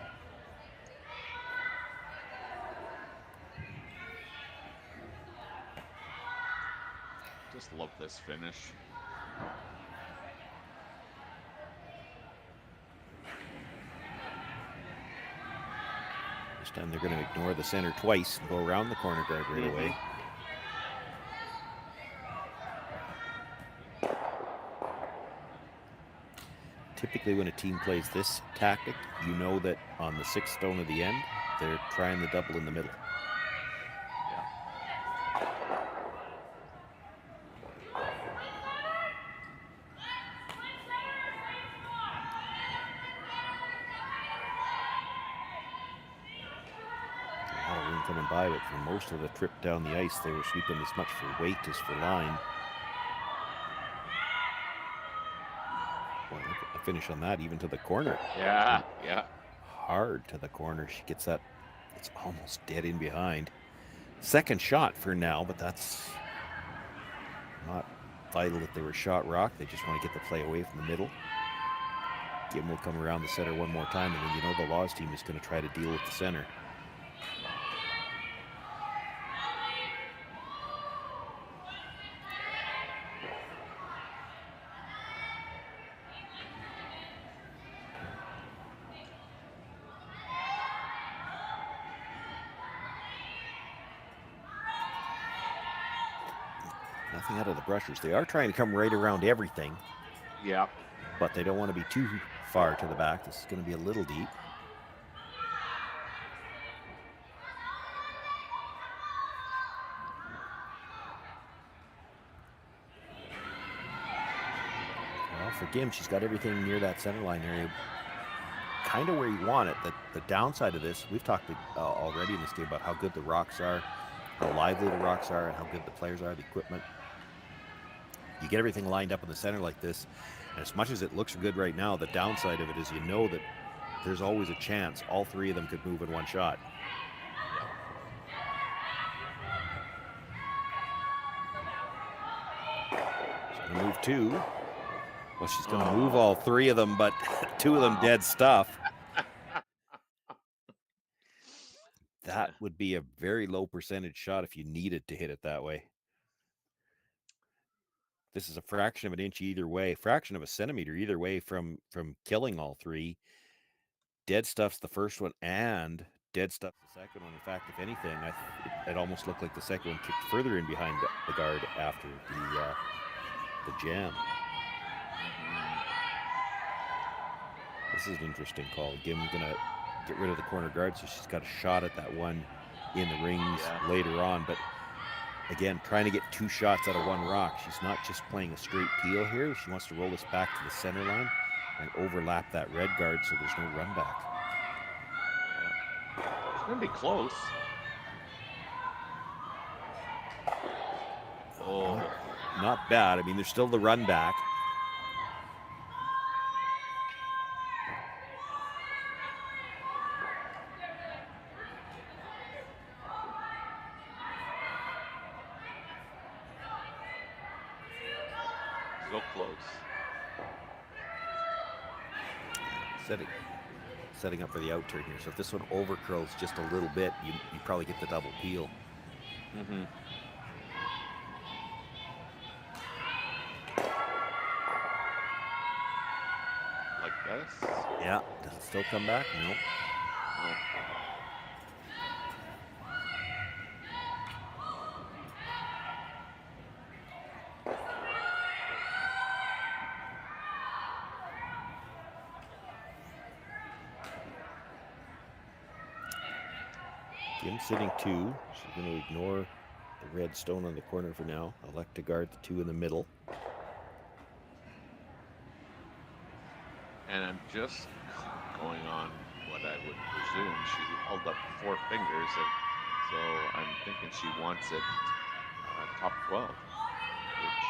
Just love this finish. This time they're going to ignore the center twice and go around the corner guard right away. Typically when a team plays this tactic, you know that on the 6th stone of the end, they're trying the double in the middle. Coming by, but for most of the trip down the ice, they were sweeping as much for weight as for line. Well, a finish on that, even to the corner. Yeah. Hard to the corner. She gets that. It's almost dead in behind. Second shot for now, but that's not vital that they were shot rock. They just want to get the play away from the middle. Kim will come around the center one more time, and then you know the Laws team is going to try to deal with the center. Nothing out of the brushers. They are trying to come right around everything. Yeah. But they don't want to be too far to the back. This is going to be a little deep. Well, for Gim, she's got everything near that center line area. Kind of where you want it. The downside of this, we've talked already in this game about how good the rocks are, how lively the rocks are, and how good the players are, the equipment. You get everything lined up in the center like this, and as much as it looks good right now, the downside of it is you know that there's always a chance all three of them could move in one shot. She's going to move two. Well, she's going to move all three of them, but two of them dead stuff. That would be a very low percentage shot if you needed to hit it that way. This is a fraction of an inch either way, fraction of a centimeter either way from killing all three. Dead stuff's the first one, and dead stuff's the second one. In fact, if anything, it almost looked like the second one kicked further in behind the guard after the jam. This is an interesting call. Gim's gonna get rid of the corner guard, so she's got a shot at that one in the rings later on, but again, trying to get two shots out of one rock. She's not just playing a straight peel here. She wants to roll this back to the center line and overlap that red guard so there's no run back. It's going to be close. Oh, not bad. I mean, there's still the run back. So close. Setting up for the out turn here. So if this one over curls just a little bit, you probably get the double peel. Mm-hmm. Like this? Yeah. Does it still come back? No. Kim sitting two. She's going to ignore the red stone on the corner for now. Elect to guard the two in the middle. And I'm just going on what I would presume. She held up 4 fingers, and so I'm thinking she wants it top 12, which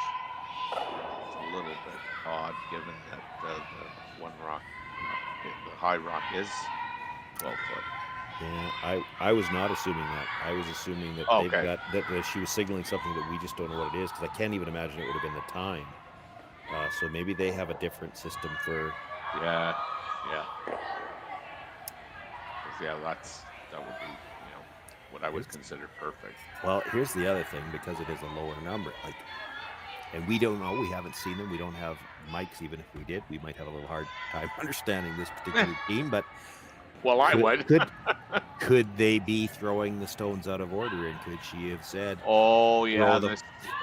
is a little bit odd, given that the one rock, the high rock, is 12 foot. Yeah, I was not assuming that. I was assuming that they've got that she was signaling something that we just don't know what it is, because I can't even imagine it would have been the time. So maybe they have a different system for. Yeah. That would be, what I would consider perfect. Well, here's the other thing, because it is a lower number, and we don't know, we haven't seen them, we don't have mics. Even if we did, we might have a little hard time understanding this particular team, but well, I would. could they be throwing the stones out of order, and could she have said, "Oh yeah,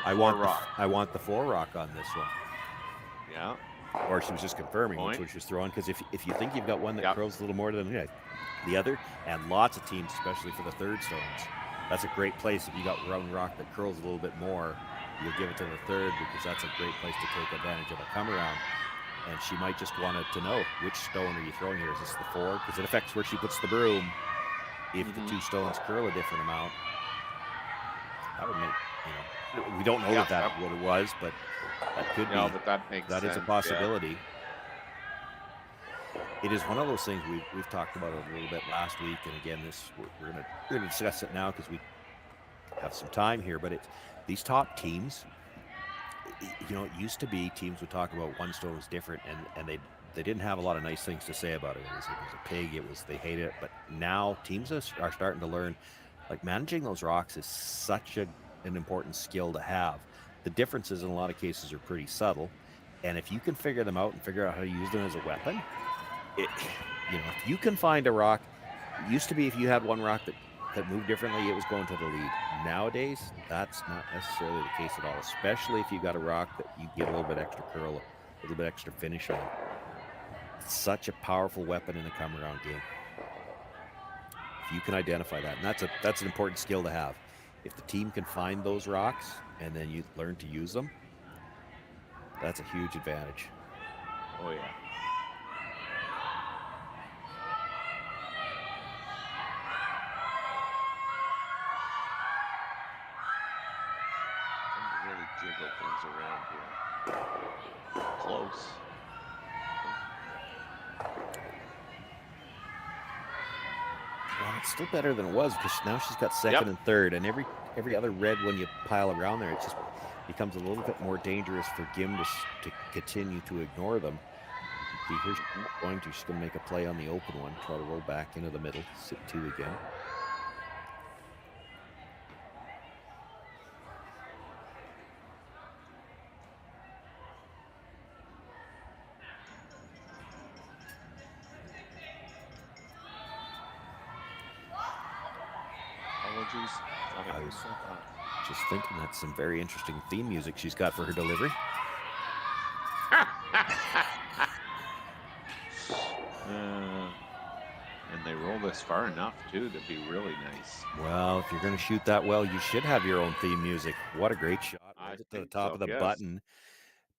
I want the 4 rock on this one"? Yeah. Or she was just confirming which one she was throwing, because if you think you've got one that curls a little more than the other, and lots of teams, especially for the third stones, that's a great place. If you got one rock that curls a little bit more, you'll give it to the third, because that's a great place to take advantage of a come around. And she might just want to know, which stone are you throwing here? Is this the 4? Because it affects where she puts the broom. If the 2 stones curl a different amount, that would make, we don't know that what it was, but that could be. But that makes sense. That is a possibility. It is one of those things we've talked about it a little bit last week, and again, we're gonna discuss it now because we have some time here. But these top teams, it used to be teams would talk about one stone was different, and they didn't have a lot of nice things to say about it. It was a pig. They hated it. But now teams are starting to learn, managing those rocks is such an important skill to have. The differences in a lot of cases are pretty subtle, and if you can figure them out and figure out how to use them as a weapon, if you can find a rock. It used to be if you had one rock that moved differently, it was going to the lead. Nowadays, that's not necessarily the case at all, especially if you got a rock that you get a little bit extra curl, a little bit extra finish on. It's such a powerful weapon in a come around game. If you can identify that, and that's an important skill to have. If the team can find those rocks and then you learn to use them, that's a huge advantage. Oh yeah. Really jiggle things around here. Close. Well, it's still better than it was, because now she's got second and third, and every other red one you pile around there, it just becomes a little bit more dangerous for Gim to continue to ignore them. See, here's she's going to make a play on the open one, try to roll back into the middle, sit 2 again. I was just thinking that's some very interesting theme music she's got for her delivery. And they roll this far enough too to be really nice. Well, if you're going to shoot that well, you should have your own theme music. What a great shot! Right at the top of the button,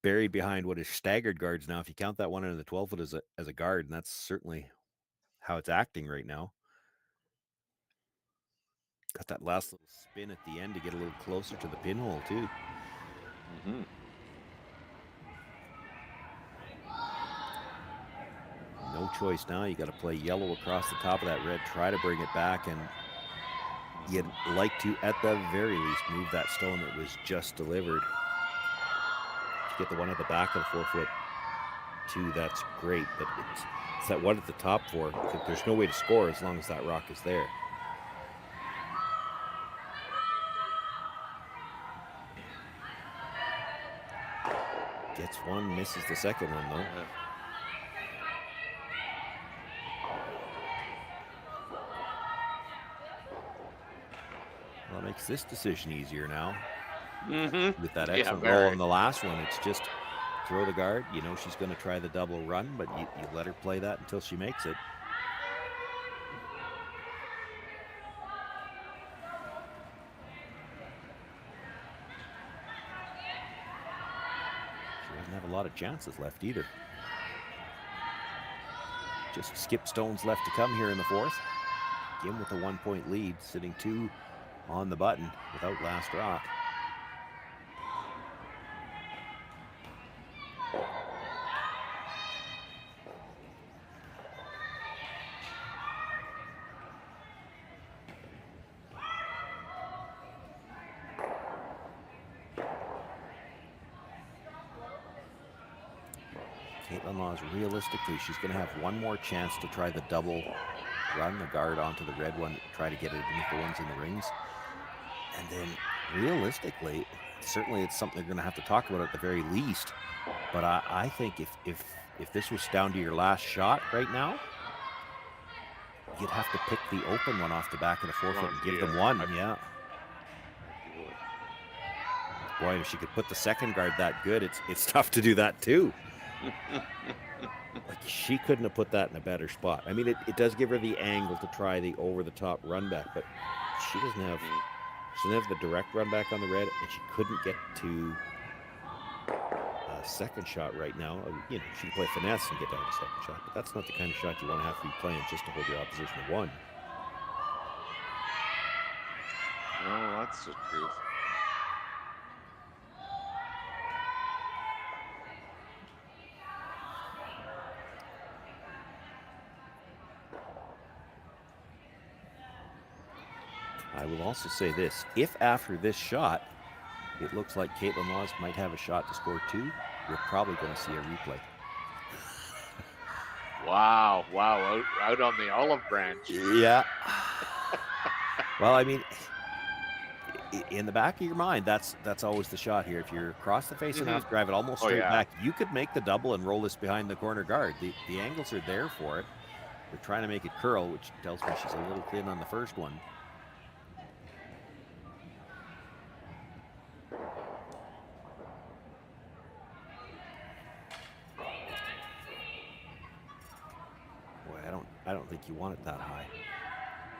buried behind what is staggered guards now. If you count that one in the 12 foot as a guard, and that's certainly how it's acting right now. Got that last little spin at the end to get a little closer to the pinhole too. No choice now. You got to play yellow across the top of that red. Try to bring it back, and you'd like to, at the very least, move that stone that was just delivered. If you get the one at the back of the 4 foot too, that's great. But it's that one at the top 4. There's no way to score as long as that rock is there. Gets one, misses the second one though. Well, it makes this decision easier now. With that excellent roll on the last one, it's just throw the guard. You know she's going to try the double run, but you let her play that until she makes it. Have a lot of chances left either. Just skip stones left to come here in the 4th. Gim with a 1 point lead, sitting 2 on the button without last rock. Kaitlyn Laws, realistically, she's going to have one more chance to try the double run the guard onto the red one, try to get it beneath the ones in the rings. And then realistically, certainly it's something they're going to have to talk about at the very least. But I think if this was down to your last shot right now, you'd have to pick the open one off the back of the forefoot and give them one. Yeah. Boy, if she could put the second guard that good, it's tough to do that too. Like, she couldn't have put that in a better spot. I mean, it does give her the angle to try the over-the-top run back, but she doesn't have the direct run back on the red, and she couldn't get to a second shot right now. You know, she can play finesse and get down to second shot, but that's not the kind of shot you want to have to be playing just to hold your opposition to one. No, that's the truth. I will also say this, if after this shot, it looks like Kaitlyn Laws might have a shot to score two, we're probably going to see a replay. Wow, out on the olive branch. Yeah. Well, I mean, in the back of your mind, that's always the shot here. If you're across the face enough, drive it almost straight back, you could make the double and roll this behind the corner guard. The angles are there for it. They're trying to make it curl, which tells me she's a little thin on the first one. I don't think you want it that high.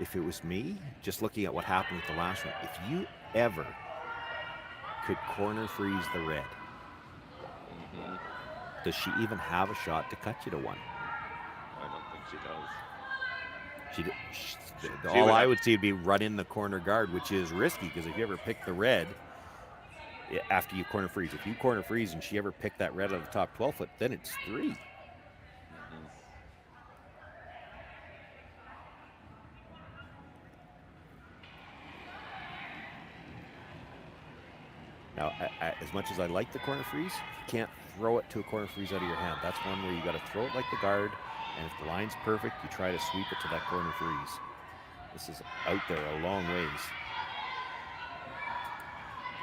If it was me, just looking at what happened with the last one, if you ever could corner freeze the red, does she even have a shot to cut you to one? I don't think she does. All I would see would be run in the corner guard, which is risky, because if you ever pick the red after you corner freeze, if you corner freeze and she ever picked that red out of the top 12 foot, then it's 3. Now, as much as I like the corner freeze, you can't throw it to a corner freeze out of your hand. That's one where you got to throw it like the guard, and if the line's perfect, you try to sweep it to that corner freeze. This is out there a long ways.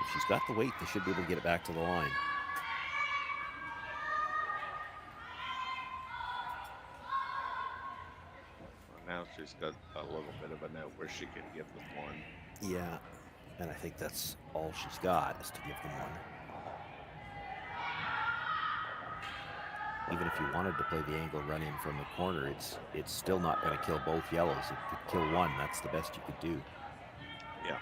If she's got the weight, they should be able to get it back to the line. Well, now she's got a little bit of a net where she can give them one. Yeah. And I think that's all she's got, is to give them one. Even if you wanted to play the angle run in from the corner, it's still not going to kill both yellows. It could kill one. That's the best you could do. Yeah.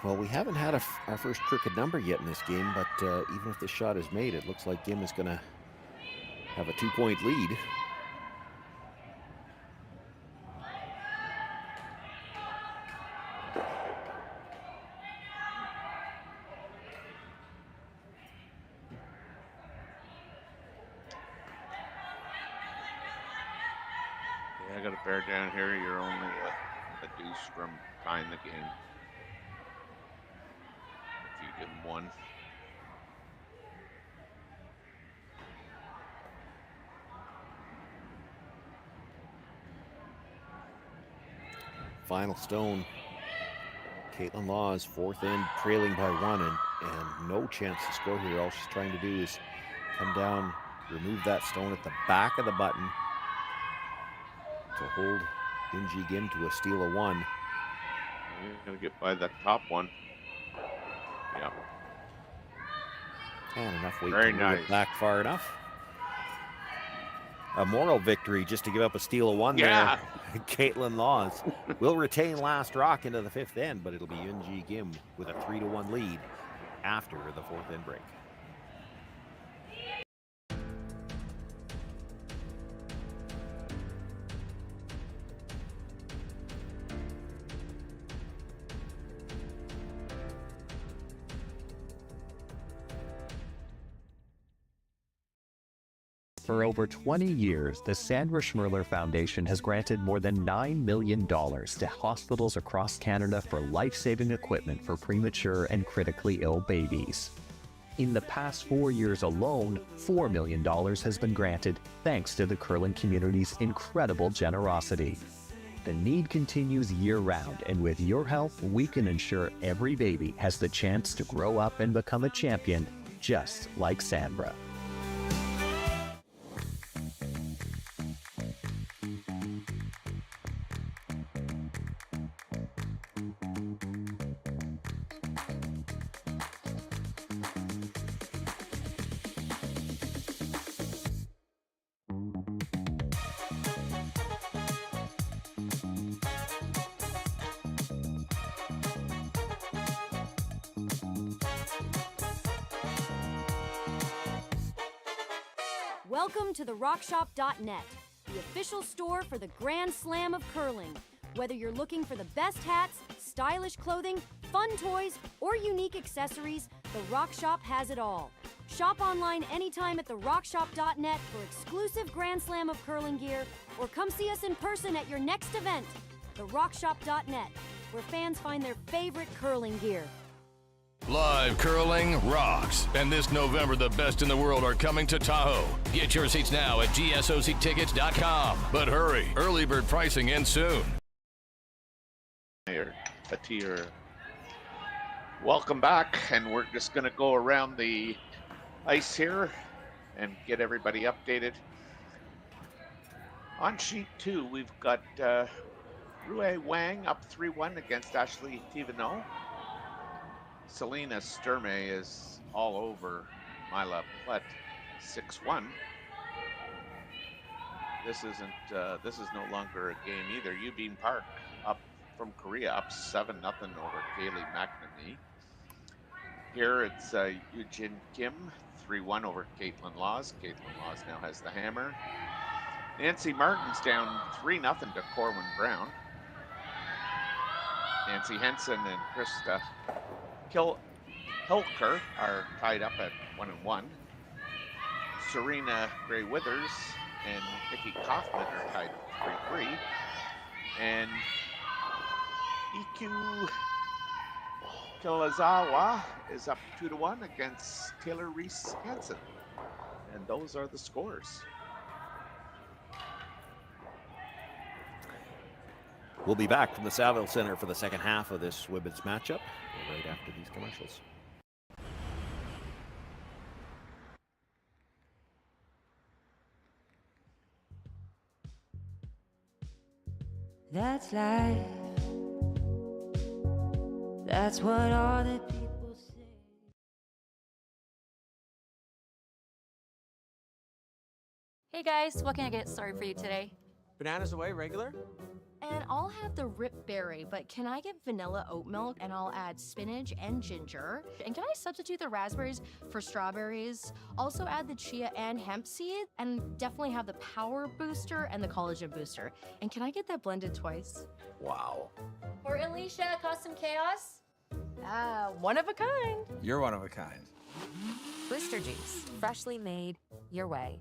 Well, we haven't had our first crooked number yet in this game, but even if this shot is made, it looks like Gim is going to have a 2-point lead. Yeah, I got to bear down here. You're only a deuce from tying the game. If you give them one. Final stone. Kaitlyn Laws, fourth end, trailing by 1, and no chance to score here. All she's trying to do is come down, remove that stone at the back of the button to hold Uijeongbu Gim to a steal of 1. You're going to get by that top one. Yeah. And enough weight Very to move nice. it back far enough. A moral victory just to give up a steal of 1 there. Kaitlyn Laws will retain last rock into the 5th end, but it'll be Uijeongbu Gim with a 3-1 lead after the 4th end break. For over 20 years, the Sandra Schmirler Foundation has granted more than $9 million to hospitals across Canada for life-saving equipment for premature and critically ill babies. In the past 4 years alone, $4 million has been granted thanks to the curling community's incredible generosity. The need continues year-round, and with your help, we can ensure every baby has the chance to grow up and become a champion, just like Sandra. Welcome to the RockShop.net, the official store for the Grand Slam of curling. Whether you're looking for the best hats, stylish clothing, fun toys, or unique accessories, the Rock Shop has it all. Shop online anytime at the RockShop.net for exclusive Grand Slam of curling gear, or come see us in person at your next event. The RockShop.net, where fans find their favorite curling gear. Live curling rocks. And this November, the best in the world are coming to Tahoe. Get your seats now at gsoctickets.com. But hurry, early bird pricing ends soon. Welcome back, and we're just going to go around the ice here and get everybody updated. On sheet 2, we've got Rui Wang up 3-1 against Ashley Thibodeau. Selena Sturmey is all over Myla Plett, 6-1. This is no longer a game either. Eubene Park up from Korea, up 7-0 over Kaylee McNamee. Here it's Eugene Kim, 3-1 over Kaitlyn Laws. Kaitlyn Laws now has the hammer. Nancy Martin's down 3-0 to Corwin Brown. Nancy Henson and Krista Hilker are tied up at 1-1. Serena Gray Withers and Nikki Kaufman are tied 3-3. And Iku Kilizawa is up 2-1 against Taylor Reese Hansen. And those are the scores. We'll be back from the Saville Center for the second half of this women's matchup right after these commercials. That's life. That's what all the people say. Hey guys, what can I get started for you today? Bananas away, regular? And I'll have the rip berry, but can I get vanilla oat milk and I'll add spinach and ginger? And can I substitute the raspberries for strawberries? Also add the chia and hemp seed, and definitely have the power booster and the collagen booster. And can I get that blended twice? Wow. For Alicia, Custom Chaos? One of a kind. You're one of a kind. Blister juice, freshly made your way.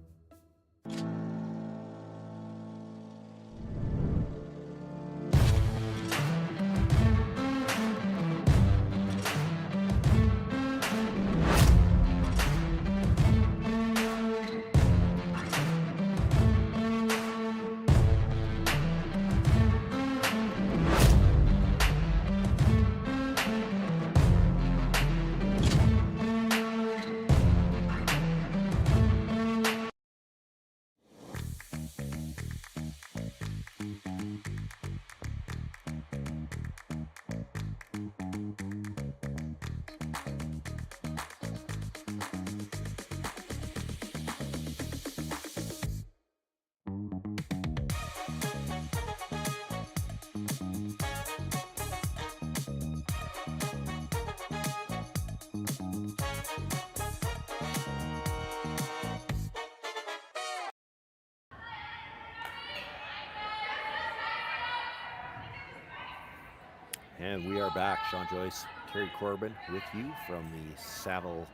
And we are back. Sean Joyce, Terry Corbin with you from the Saville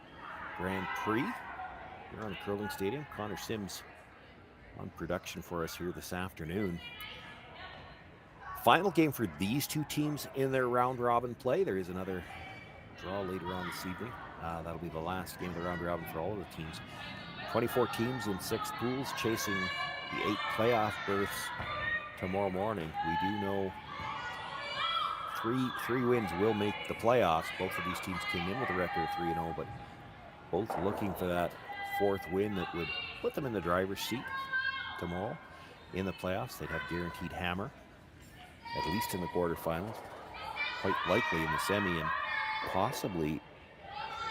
Grand Prix. We're on the curling stadium. Connor Sims on production for us here this afternoon. Final game for these two teams in their round robin play. There is another draw later on this evening. That'll be the last game of the round robin for all of the teams. 24 teams in 6 pools chasing the 8 playoff berths tomorrow morning. We do know three wins will make the playoffs. Both of these teams came in with a record of 3-0, but both looking for that 4th win that would put them in the driver's seat tomorrow in the playoffs. They'd have guaranteed hammer, at least in the quarterfinals, quite likely in the semi, and possibly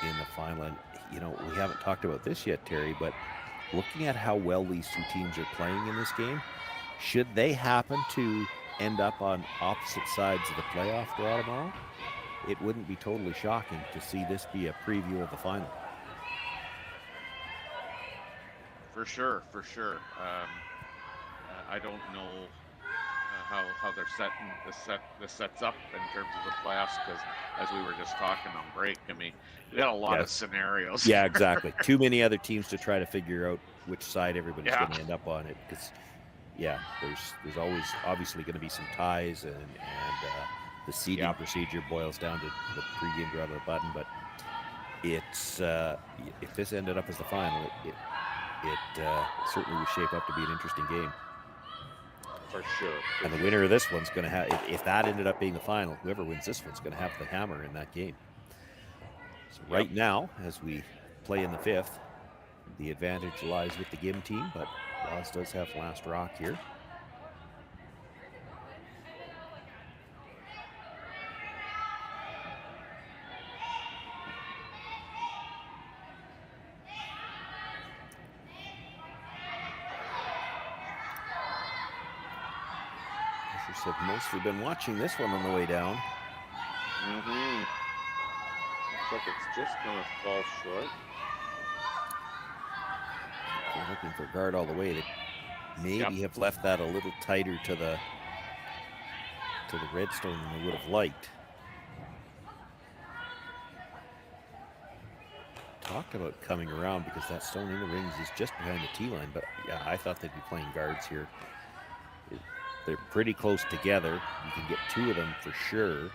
in the final. And, you know, we haven't talked about this yet, Terry, but looking at how well these two teams are playing in this game, should they happen to end up on opposite sides of the playoff draw tomorrow, it wouldn't be totally shocking to see this be a preview of the final. For sure, for sure. I don't know how they're setting the sets up in terms of the playoffs, because as we were just talking on break, I mean, we got a lot of scenarios. Yeah, exactly. Too many other teams to try to figure out which side everybody's going to end up on it, because there's always obviously going to be some ties, and the seeding procedure boils down to the pregame draw of the button. But it's if this ended up as the final, it certainly would shape up to be an interesting game. For sure. And the winner of this one's going to have, if that ended up being the final, whoever wins this one's going to have the hammer in that game. So right now, as we play in the 5th, the advantage lies with the Gim team, but Laws does have last rock here. Have mostly been watching this one on the way down. Looks like it's just going to fall short. They're looking for guard all the way. They maybe have left that a little tighter to the redstone than they would have liked. Talked about coming around because that stone in the rings is just behind the T line, but yeah, I thought they'd be playing guards here. They're pretty close together. You can get 2 of them for sure.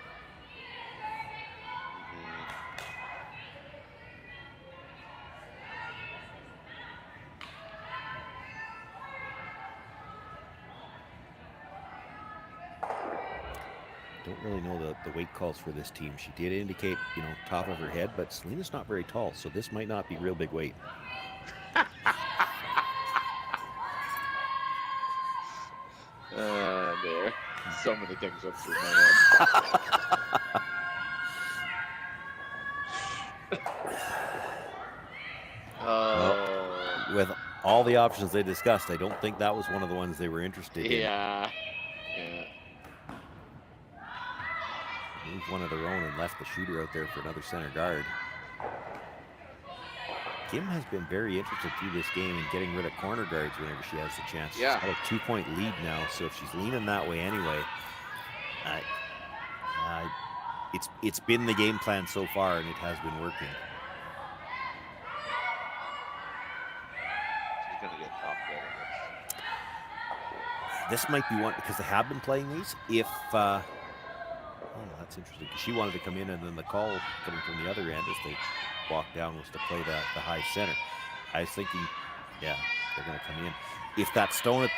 Don't really know the weight calls for this team. She did indicate, top of her head, but Selena's not very tall, so this might not be real big weight. There. So many things went through my head. With all the options they discussed, I don't think that was one of the ones they were interested in. Yeah. Moved one of their own and left the shooter out there for another center guard. Kim has been very interested through this game in getting rid of corner guards whenever she has the chance. Yeah. She's got a 2-point lead now, so if she's leaning that way anyway, it's been the game plan so far, and it has been working. She's going to get top there. This might be one, because they have been playing these. That's interesting, because she wanted to come in, and then the call coming from the other end as they walked down was to play the high center. I was thinking, they're going to come in. If that stone in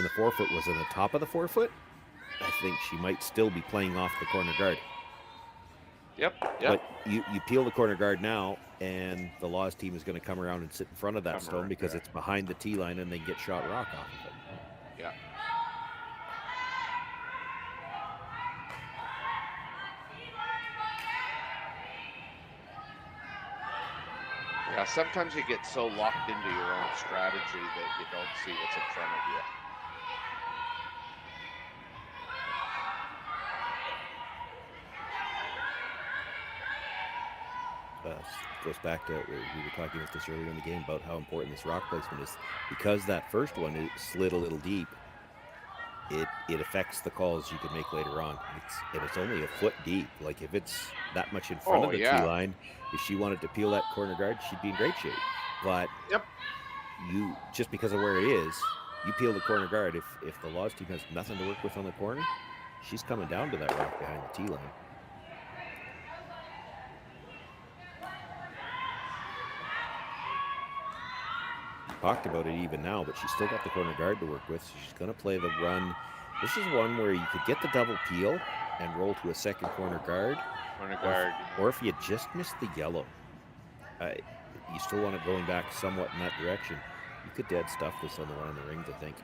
the 4-foot was in the top of the 4-foot, I think she might still be playing off the corner guard. Yep. But you peel the corner guard now, and the Laws team is going to come around and sit in front of that stone because it's behind the T line, and they get shot rock off of it. Yeah. Yeah, sometimes you get so locked into your own strategy that you don't see what's in front of you. Goes back to, we were talking about this earlier in the game about how important this rock placement is. Because that first one is slid a little deep, it affects the calls you can make later on. It's only a foot deep. Like, if it's that much in front of the T line, if she wanted to peel that corner guard, she'd be in great shape. But you just because of where it is, you peel the corner guard. If the Laws team has nothing to work with on the corner, she's coming down to that rock behind the tee line. Talked about it even now, but she's still got the corner guard to work with, so she's going to play the run. This is one where you could get the double peel and roll to a second corner guard. Corner guard. Or if you just missed the yellow, you still want it going back somewhat in that direction. You could dead stuff this on the line of the rings, I think.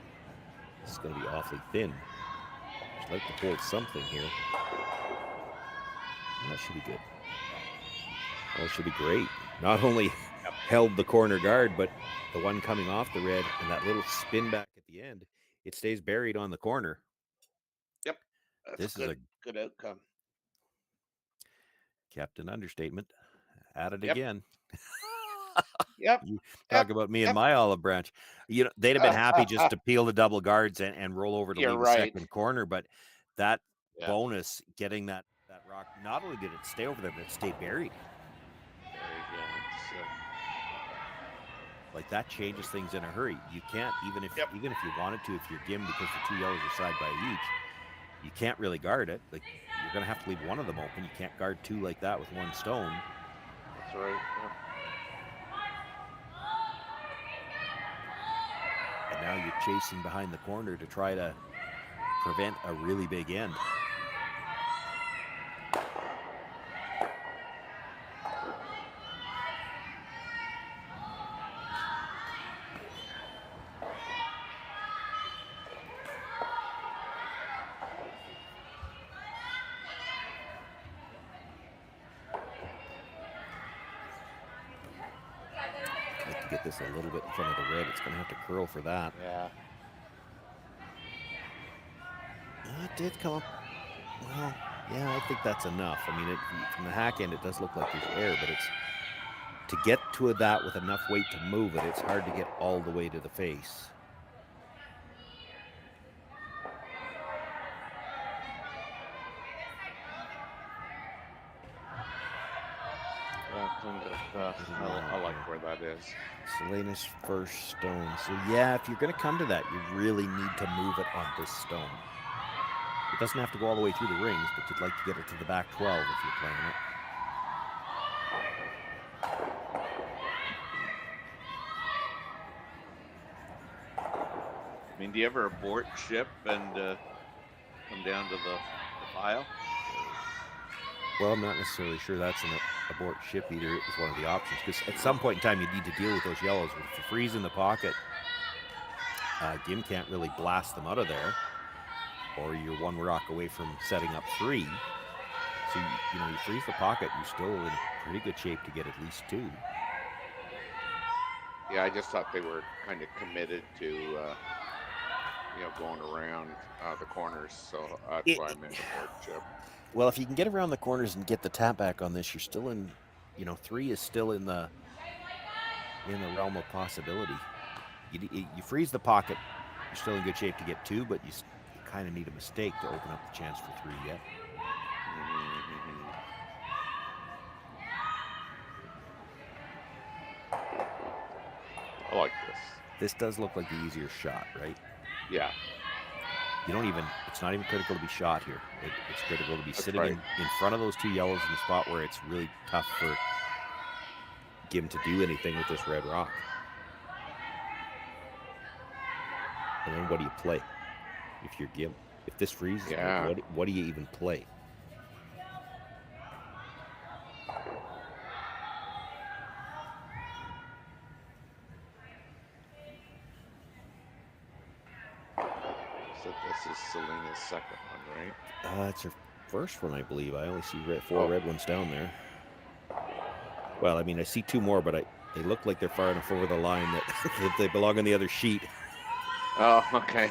This is going to be awfully thin. She'd like to hold something here. That should be good. Oh, it should be great. Not only held the corner guard, but the one coming off the red and that little spin back at the end, it stays buried on the corner. Yep. This is a good outcome. Captain understatement. At it again. Yep. You talk about me and my olive branch. You know, they'd have been happy just to peel the double guards and roll over to leave the second corner, but that bonus, getting that rock, not only did it stay over there, but it stayed buried. Like that changes things in a hurry. You can't, even if you wanted to, if you're Gim, because the two yellows are side by each, you can't really guard it. Like you're gonna have to leave one of them open. You can't guard two like that with one stone. That's right. Yeah. And now you're chasing behind the corner to try to prevent a really big end. Get this a little bit in front of the red. It's going to have to curl for that. Yeah. It did come up. Well, yeah, I think that's enough. I mean, from the hack end, it does look like there's air, but it's to get to that with enough weight to move it. It's hard to get all the way to the face. I like where that is. Selena's first stone. So yeah, if you're going to come to that, you really need to move it on this stone. It doesn't have to go all the way through the rings, but you'd like to get it to the back 12 if you're playing it. I mean, do you ever abort ship and come down to the pile? Well, I'm not necessarily sure that's an abort ship either. It was one of the options, because at some point in time you need to deal with those yellows. If you freeze in the pocket, Gim can't really blast them out of there, or you're one rock away from setting up 3. So you freeze the pocket, you're still in pretty good shape to get at least 2. Yeah, I just thought they were kind of committed to going around the corners, so that's why I meant abort ship. Well, if you can get around the corners and get the tap back on this, you're still in, 3 is still in the realm of possibility. You freeze the pocket, you're still in good shape to get 2, but you kind of need a mistake to open up the chance for 3 yet. I like this. This does look like the easier shot, right? Yeah. It's not even critical to be shot here. It's critical to be sitting in front of those 2 yellows in the spot where it's really tough for Gim to do anything with this red rock. And then what do you play? If you're Gim, if this freezes, what do you even play? So this is Selena's second one, right? It's her first one, I believe. I only see 4 red ones down there. Well, I mean, I see 2 more, but they look like they're far enough over the line that they belong on the other sheet. Oh, okay.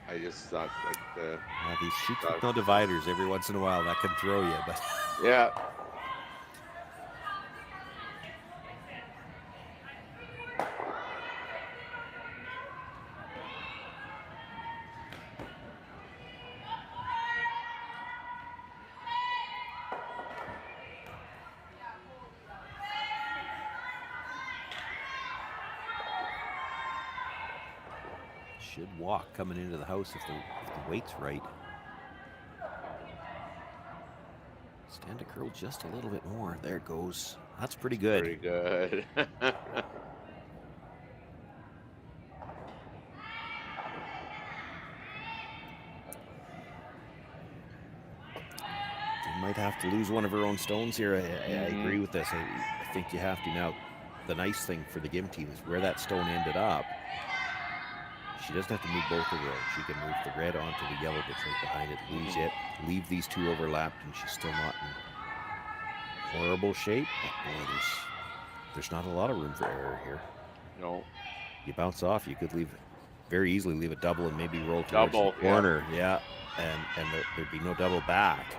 I just thought like these sheets with no dividers, every once in a while that can throw you, but yeah. Should walk coming into the house if the weight's right. Stand to curl just a little bit more. There it goes. That's pretty good. Pretty good. Might have to lose one of her own stones here. I agree with this. I think you have to. Now, the nice thing for the Gim team is where that stone ended up, she doesn't have to move both of those. She can move the red onto the yellow that's right behind it, lose it, leave these two overlapped, and she's still not in horrible shape. But boy, there's not a lot of room for error here. No. You bounce off, you could very easily leave a double and maybe roll towards the corner. Yeah, and there'd be no double back.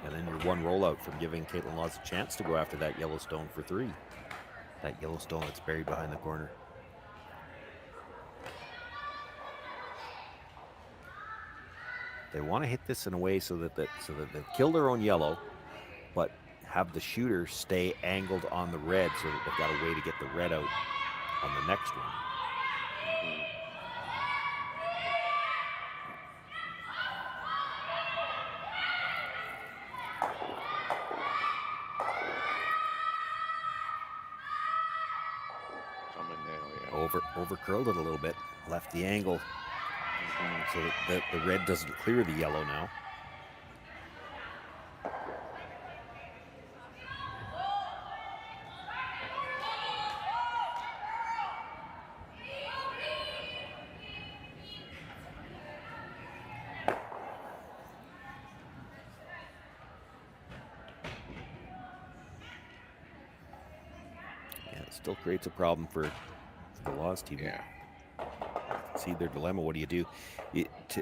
And then you're one rollout from giving Kaitlyn Laws a chance to go after that yellow stone for 3. That yellow stone that's buried behind the corner. They want to hit this in a way so that they kill their own yellow, but have the shooter stay angled on the red so that they've got a way to get the red out on the next one. Over curled it a little bit, left the angle so that the red doesn't clear the yellow now. Yeah, it still creates a problem for the Laws team. Yeah. See their dilemma. What do you do?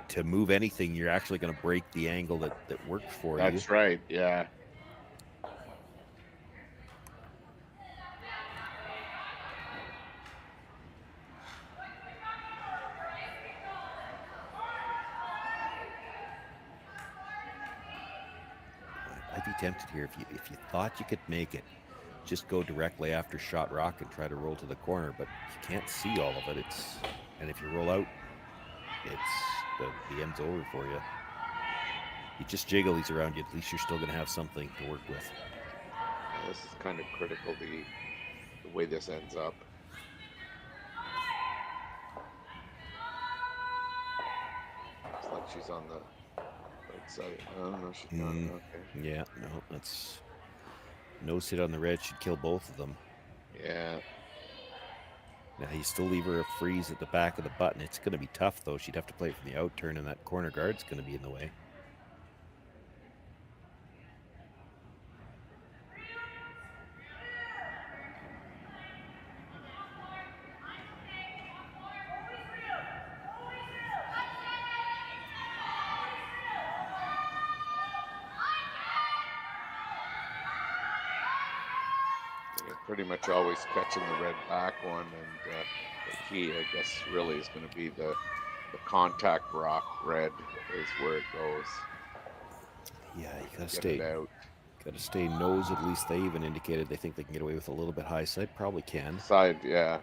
To move anything, you're actually going to break the angle that works for you. That's right. Yeah. I'd be tempted here if you thought you could make it. Just go directly after shot rock and try to roll to the corner, but you can't see all of it. And if you roll out, the end's over for you. You just jiggle these around you, at least you're still going to have something to work with. Yeah, this is kind of critical, the way this ends up. Looks like she's on the right side. Oh, no, she's not. Okay. Yeah, no, that's... No sit on the red should kill both of them. Yeah. Now you still leave her a freeze at the back of the button. It's going to be tough, though. She'd have to play from the out turn, and that corner guard's going to be in the way. Pretty much always catching the red back one, and the key, I guess, really is going to be the contact rock red is where it goes. Yeah, you gotta stay nose. At least they even indicated they think they can get away with a little bit high side. Probably can. Side, yeah.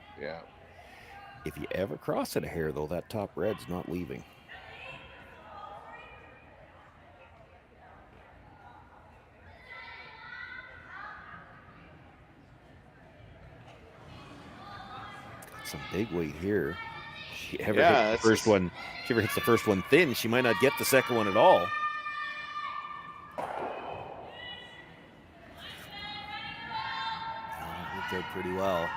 If you ever cross it a hair, though, that top red's not leaving. Some big weight here. She ever hits the first one? She ever hits the first one thin, she might not get the second one at all. It did pretty well. It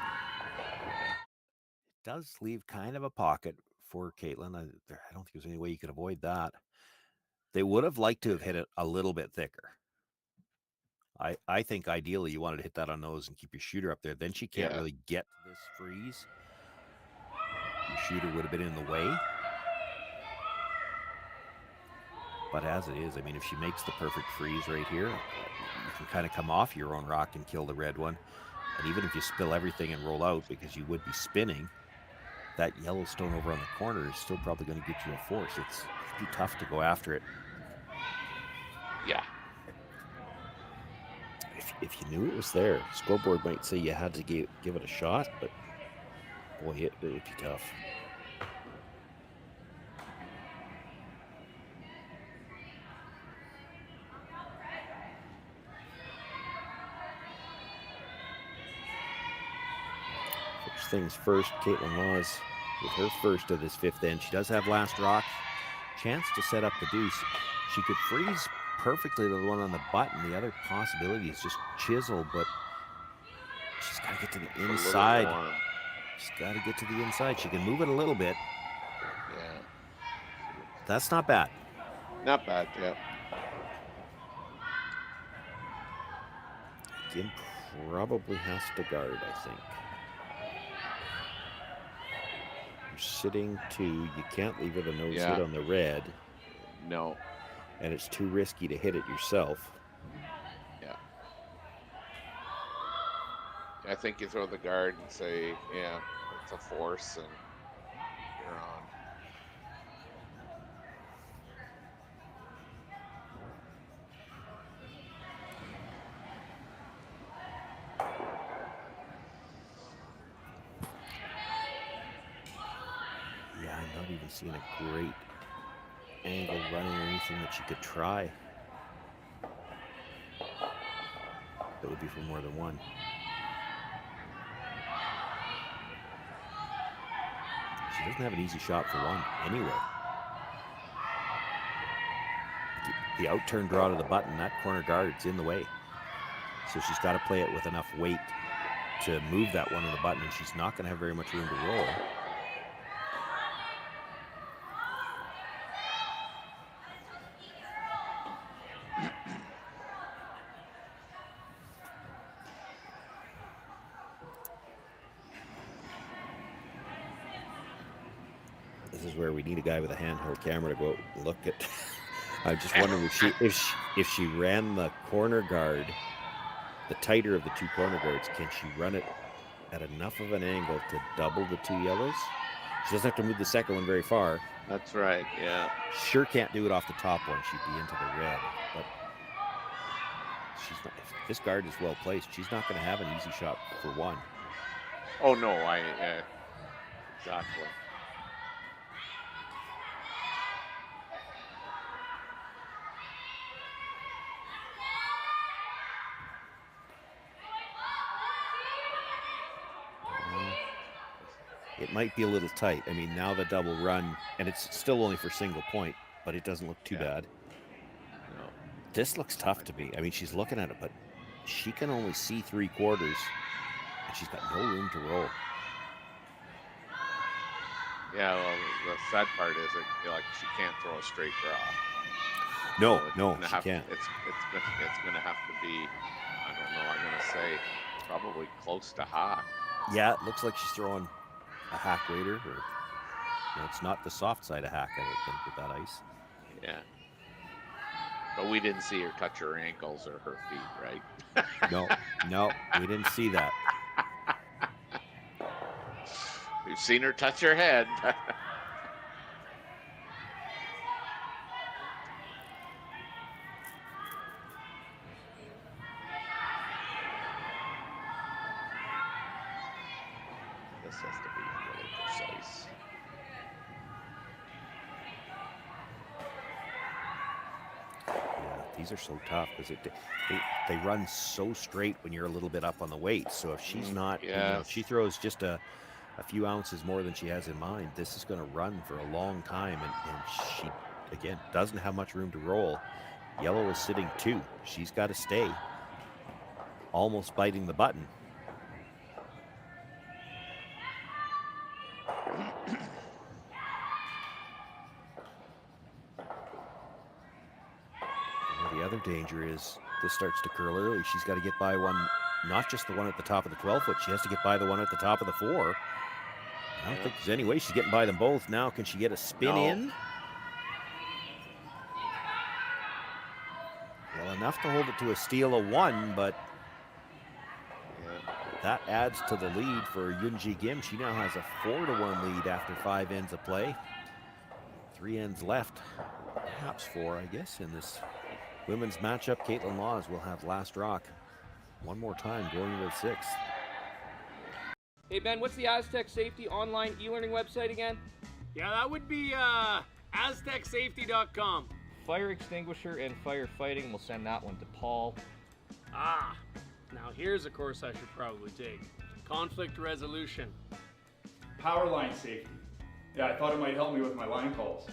does leave kind of a pocket for Kaitlyn. I don't think there's any way you could avoid that. They would have liked to have hit it a little bit thicker. I think ideally you wanted to hit that on nose and keep your shooter up there. Then she can't really get to this freeze. Your shooter would have been in the way. But as it is, I mean, if she makes the perfect freeze right here, you can kind of come off your own rock and kill the red one. And even if you spill everything and roll out, because you would be spinning, that yellow stone over on the corner is still probably going to get you a force. It's too tough to go after it. Yeah. If you knew it was there, Scoreboard might say you had to give it a shot, but boy, it would be tough. things first, Kaitlyn Laws with her first of this fifth end. She does have last rock. Chance to set up the deuce. She could freeze perfectly the one on the button. The other possibility is just chisel, but she's got to get to the inside. She's got to get to the inside. She can move it a little bit. Yeah. That's not bad. Not bad, yeah. Gim probably has to guard, I think. You're sitting 2. You can't leave it a nose hit on the red. No. And it's too risky to hit it yourself. Yeah. I think you throw the guard and say, yeah, it's a force, and you're on. Yeah, I'm not even seeing a great angle running or anything that she could try. That would be for more than one. She doesn't have an easy shot for one anyway. The out-turn draw to the button, that corner guard's in the way. So she's got to play it with enough weight to move that one on the button, and she's not going to have very much room to roll. This is where we need a guy with a handheld camera to go look at. I'm just wondering if she ran the corner guard, the tighter of the 2 corner guards, can she run it at enough of an angle to double the 2 yellows? She doesn't have to move the second one very far. That's right, yeah. Sure can't do it off the top one. She'd be into the red. But she's not, if this guard is well placed, she's not going to have an easy shot for one. Oh, no, exactly. It might be a little tight. I mean, now the double run, and it's still only for single point, but it doesn't look too bad. No. This looks tough to me. I mean, she's looking at it, but she can only see 3/4, and she's got no room to roll. Yeah, well, the sad part is that like she can't throw a straight draw. No, So she can't. It's gonna have to be, I don't know, I'm gonna say probably close to hack. Yeah, it looks like she's throwing a hack waiter, or it's not the soft side of hack, I don't think, with that ice. Yeah. But we didn't see her touch her ankles or her feet, right? No, we didn't see that. We've seen her touch her head. This has to be really precise. Yeah, these are so tough because they run so straight when you're a little bit up on the weight. So if she's not, if she throws just a few ounces more than she has in mind, this is going to run for a long time, and she, again, doesn't have much room to roll. Yellow is sitting 2. She's got to stay almost biting the button. The other danger is this starts to curl early. She's got to get by one, not just the one at the top of the 12-foot. She has to get by the one at the top of the 4. I don't think there's any way she's getting by them both. Now, can she get a spin in? Well, enough to hold it to a steal of 1, but that adds to the lead for Uijeongbu. She now has a 4-1 lead after 5 ends of play. 3 ends left, perhaps 4, I guess, in this women's matchup. Kaitlyn Laws will have last rock one more time going into the 6th. Hey, Ben, what's the Aztec Safety online e-learning website again? Yeah, that would be aztecsafety.com. Fire extinguisher and firefighting. We'll send that one to Paul. Now here's a course I should probably take. Conflict resolution. Power line safety. Yeah, I thought it might help me with my line calls.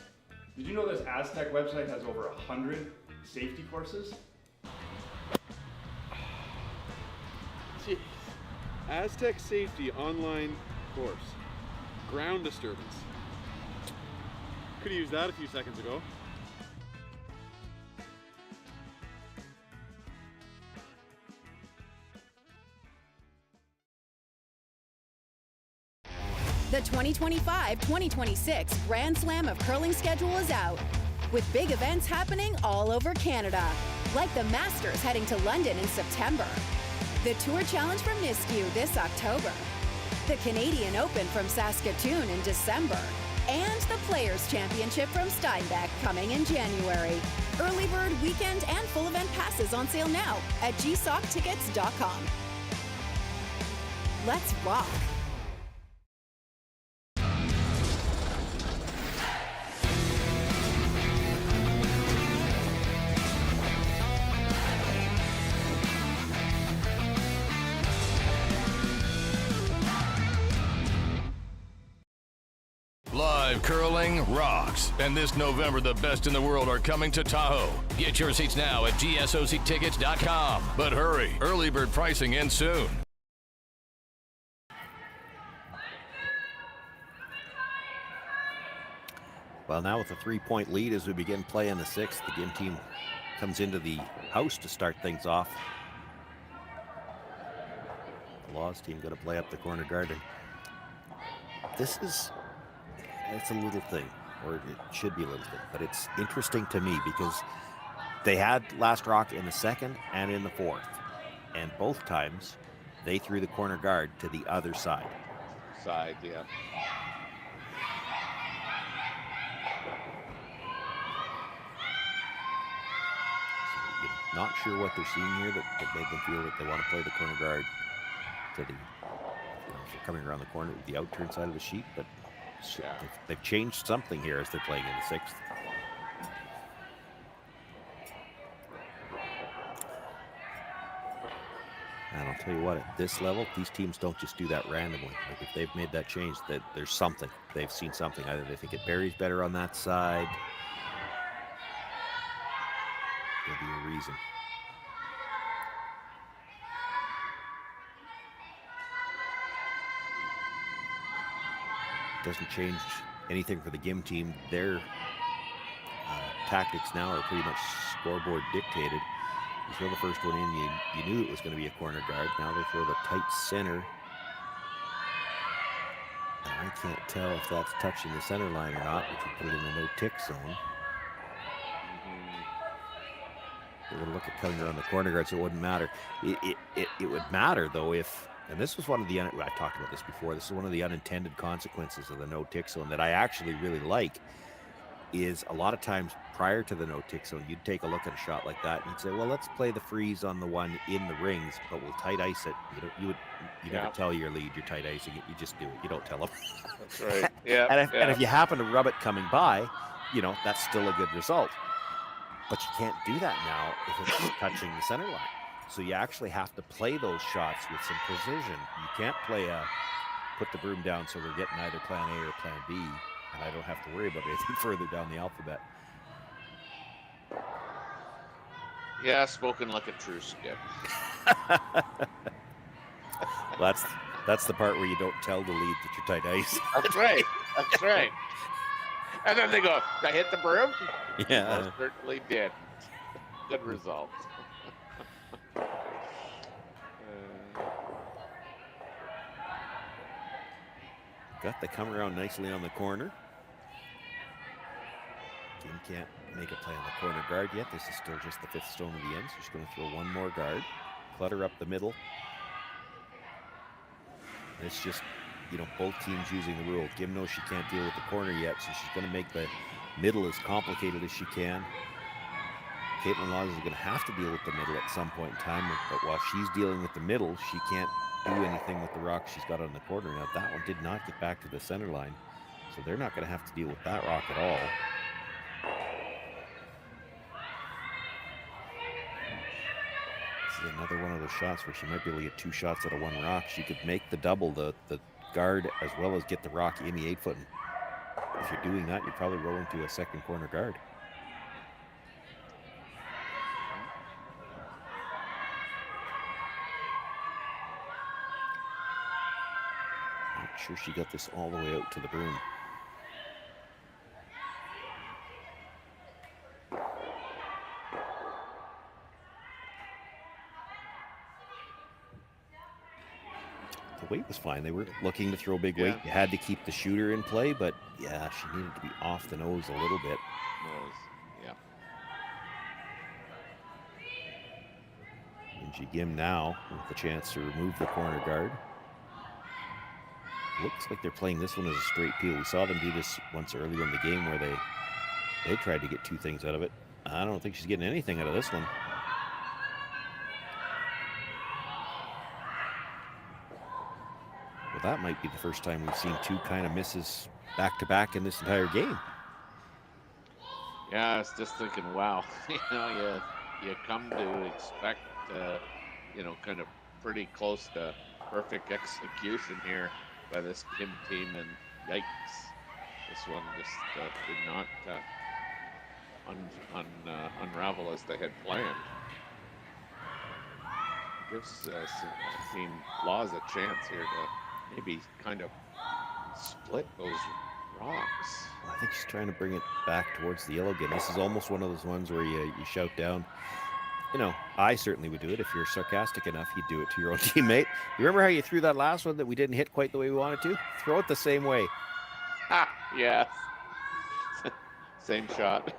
Did you know this Aztec website has over 100 safety courses? Jeez. Aztec Safety online course. Ground disturbance. Could have used that a few seconds ago. The 2025-2026 Grand Slam of Curling schedule is out, with big events happening all over Canada, like the Masters heading to London in September, the Tour Challenge from Nisku this October, the Canadian Open from Saskatoon in December, and the Players' Championship from Steinbeck coming in January. Early bird weekend and full event passes on sale now at gsoctickets.com. Let's rock! Live curling rocks. And this November, the best in the world are coming to Tahoe. Get your seats now at gsoctickets.com. But hurry, early bird pricing ends soon. Well, now with a 3-point lead as we begin play in the sixth, the GIM team comes into the house to start things off. The Laws team going to play up the corner garden. This is, it's a little thing, or it should be a little thing, but it's interesting to me because they had last rock in the second and in the fourth, and both times they threw the corner guard to the other side. Yeah. Not sure what they're seeing here that made them feel that they want to play the corner guard to the, if they're coming around the corner with the out-turn side of the sheet, but they've changed something here as they're playing in the sixth. And I'll tell you what, at this level, these teams don't just do that randomly. Like if they've made that change, that there's something. They've seen something. Either they think it buries better on that side. There'll be a reason. Doesn't change anything for the GIM team. Their tactics now are pretty much scoreboard dictated. You throw the first one in, you knew it was going to be a corner guard. Now they throw the tight center. And I can't tell if that's touching the center line or not, which would put it in the no-tick zone. They're going to look at cutting around the corner guard, so it wouldn't matter. It would matter, though, if, and this was one of the, I talked about this before, this is one of the unintended consequences of the no-tick zone that I actually really like, is a lot of times prior to the no-tick zone, you'd take a look at a shot like that and you'd say, well, let's play the freeze on the one in the rings, but we'll tight ice it. You never tell your lead you're tight icing it. You just do it. You don't tell them. That's right. Yeah. And if you happen to rub it coming by, that's still a good result. But you can't do that now if it's touching the center line. So you actually have to play those shots with some precision. You can't play put the broom down so we're getting either plan A or plan B, and I don't have to worry about anything further down the alphabet. Yeah, spoken like a true skip. That's the part where you don't tell the lead that you're tight ice. That's right. That's right. And then they go, "Did I hit the broom?" Yeah. I certainly did. Good result. Got the come around nicely on the corner. Team can't make a play on the corner guard yet. This is still just the fifth stone of the end, so she's going to throw one more guard. Clutter up the middle. And it's just, both teams using the rule. Gim knows she can't deal with the corner yet, so she's going to make the middle as complicated as she can. Kaitlyn Laws is going to have to deal with the middle at some point in time, but while she's dealing with the middle, she can't do anything with the rock she's got on the corner. Now, that one did not get back to the center line, so they're not going to have to deal with that rock at all. This is another one of those shots where she might be able to get 2 shots out of 1 rock. She could make the double, the guard, as well as get the rock in the 8-foot. If you're doing that, you're probably rolling to a second corner guard. Not sure she got this all the way out to the broom. The weight was fine. They were looking to throw big weight. You had to keep the shooter in play, but yeah, she needed to be off the nose a little bit. Yeah. And Uijeongbu now with the chance to remove the corner guard. Looks like they're playing this one as a straight peel. We saw them do this once earlier in the game where they tried to get 2 things out of it. I don't think she's getting anything out of this one. Well, that might be the first time we've seen 2 kind of misses back to back in this entire game. Yeah, I was just thinking, wow, you come to expect, kind of pretty close to perfect execution here by this Kim team, and yikes, this one just did not unravel as they had planned. Gives Team Laws a chance here to maybe kind of split those rocks. I think she's trying to bring it back towards the yellow again. This is almost one of those ones where you shout down. I certainly would do it. If you're sarcastic enough, you'd do it to your own teammate. You remember how you threw that last one that we didn't hit quite the way we wanted to? Throw it the same way. Ha! Yes. Same shot.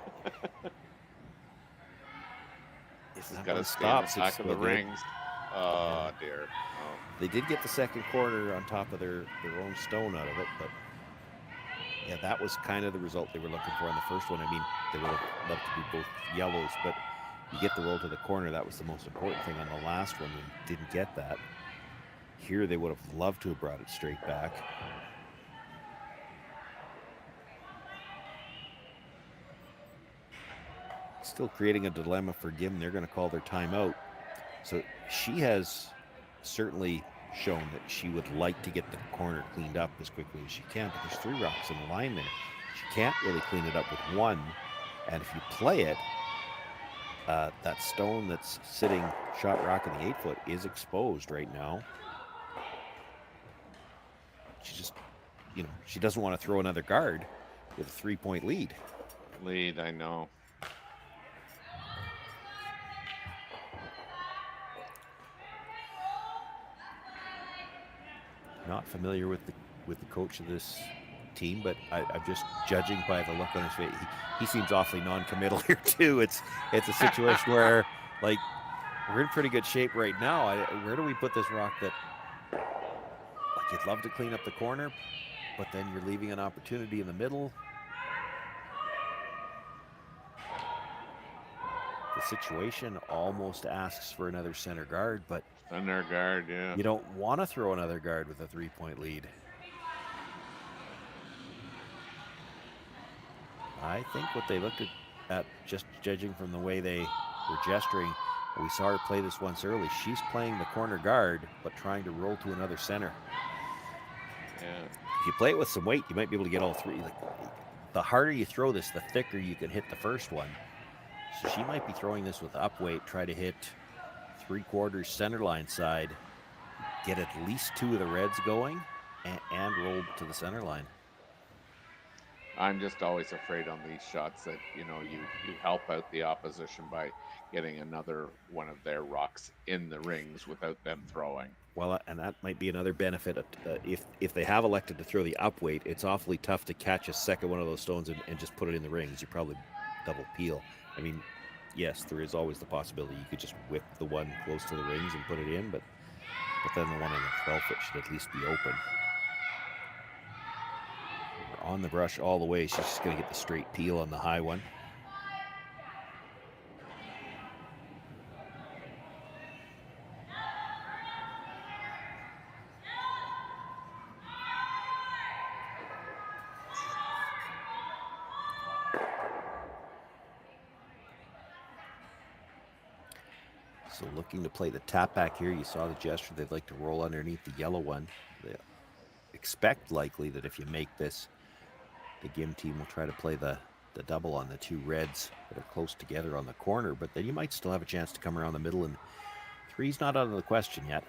If got to stop back of the rings. Oh dear. Oh. They did get the second corner on top of their own stone out of it, but yeah, that was kind of the result they were looking for on the first one. I mean, they would have loved to do both yellows, but you get the roll to the corner. That was the most important thing on the last one. We didn't get that. Here, they would have loved to have brought it straight back. Still creating a dilemma for Gim. They're going to call their timeout. So she has certainly shown that she would like to get the corner cleaned up as quickly as she can, but there's 3 rocks in the line there. She can't really clean it up with 1, and if you play it, that stone that's sitting shot rock in the 8-foot is exposed right now. She just, she doesn't want to throw another guard with a 3-point lead. I know. Not familiar with the coach of this team, but I'm just judging by the look on his face. He seems awfully non-committal here too. It's a situation where we're in pretty good shape right now. Where do we put this rock that you'd love to clean up the corner, but then you're leaving an opportunity in the middle? The situation almost asks for another center guard, but center guard, yeah. You don't want to throw another guard with a 3-point lead. I think what they looked at, just judging from the way they were gesturing, we saw her play this once early. She's playing the corner guard, but trying to roll to another center. Yeah. If you play it with some weight, you might be able to get all 3. The harder you throw this, the thicker you can hit the first one. So she might be throwing this with up weight, try to hit 3/4 center line side, get at least 2 of the reds going, and roll to the center line. I'm just always afraid on these shots that, you help out the opposition by getting another one of their rocks in the rings without them throwing. Well, and that might be another benefit. If they have elected to throw the up weight, it's awfully tough to catch a second one of those stones and just put it in the rings. You probably double peel. I mean, yes, there is always the possibility you could just whip the one close to the rings and put it in, but then the one on the 12-foot should at least be open. We're on the brush all the way. She's just going to get the straight peel on the high one. So looking to play the tap back here. You saw the gesture. They'd like to roll underneath the yellow one. They expect likely that if you make this, the Gim team will try to play the double on the two reds that are close together on the corner, but then you might still have a chance to come around the middle, and three's not out of the question yet.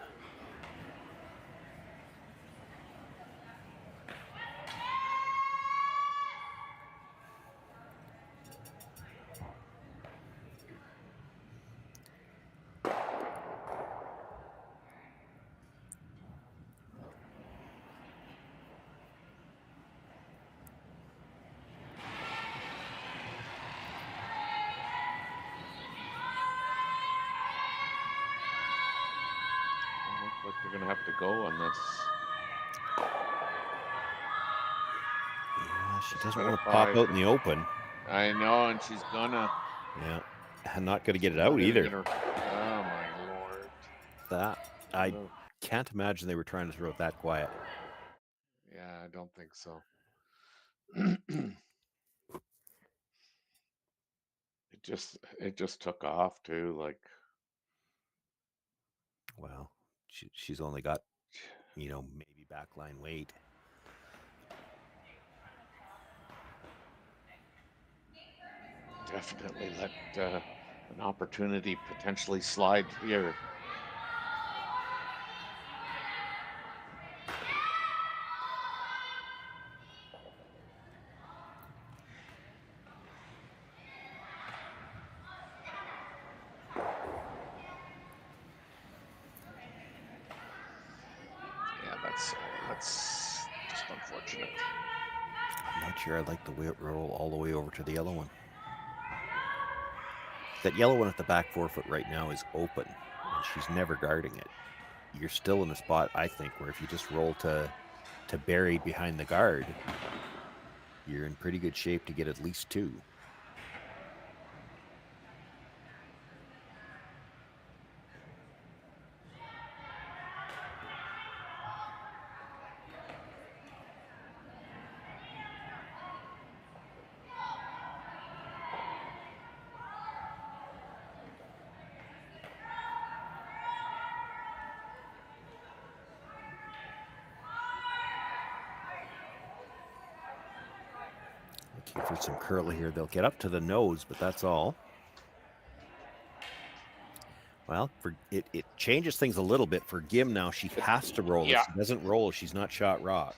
Like they're gonna have to go on this. Yeah, she doesn't want to pop out in the open. I know, and she's gonna. Yeah, and not going to get it out either. Oh my lord! That I can't imagine they were trying to throw it that quiet. Yeah, I don't think so. It just took off too. Like, well, she's only got, maybe backline weight. definitely let an opportunity potentially slide here. That's just unfortunate. I'm not sure I like the way it roll all the way over to the yellow one. That yellow one at the back forefoot right now is open, and she's never guarding it. You're still in a spot, I think, where if you just roll to bury behind the guard, you're in pretty good shape to get at least two. Looking for some curly here. They'll get up to the nose, but that's all. Well, it changes things a little bit for Gim now. She has to roll. Yeah. If she doesn't roll, she's not shot rock.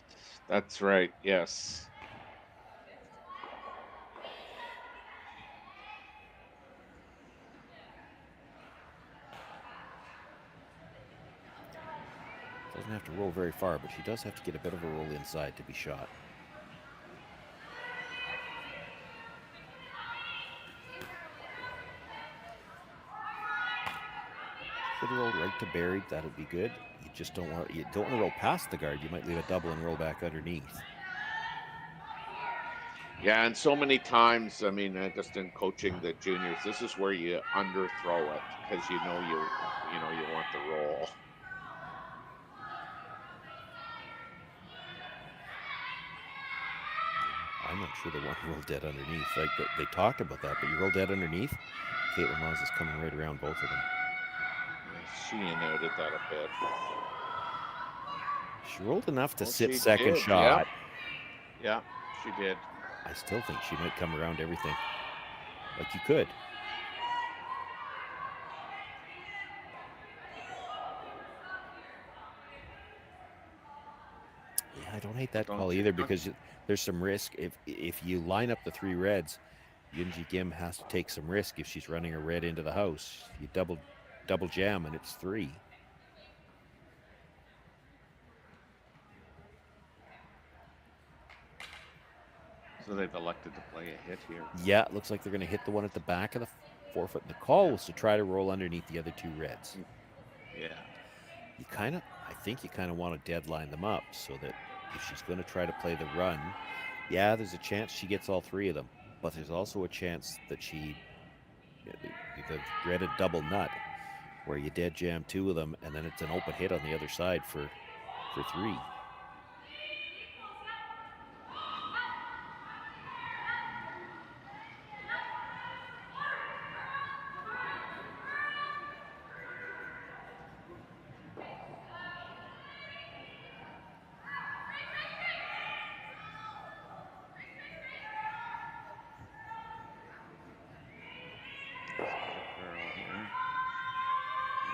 That's right, yes. Doesn't have to roll very far, but she does have to get a bit of a roll inside to be shot. Could roll right to buried. That would be good. You just don't want to roll past the guard. You might leave a double and roll back underneath. Yeah, and so many times, I mean, just in coaching the juniors, this is where you underthrow it because you want the roll. I'm not sure they want to roll dead underneath. Like they talked about that, but you roll dead underneath. Kaitlyn Laws is coming right around both of them. She noted that a bit. She rolled enough to sit She second did, shot. Yeah, she did. I still think she might come around everything. Like you could. Yeah, I don't hate that call either because there's some risk. If you line up the three reds, Yunji Gim has to take some risk if she's running a red into the house. You double jam and it's three. So they've elected to play a hit here. Yeah, it looks like they're going to hit the one at the back of the forefoot. The call was to try to roll underneath the other two reds. Yeah. I think you kind of want to deadline them up so that if she's going to try to play the run, yeah, there's a chance she gets all three of them, but there's also a chance that the dreaded double nut, where you dead jam two of them and then it's an open hit on the other side for three.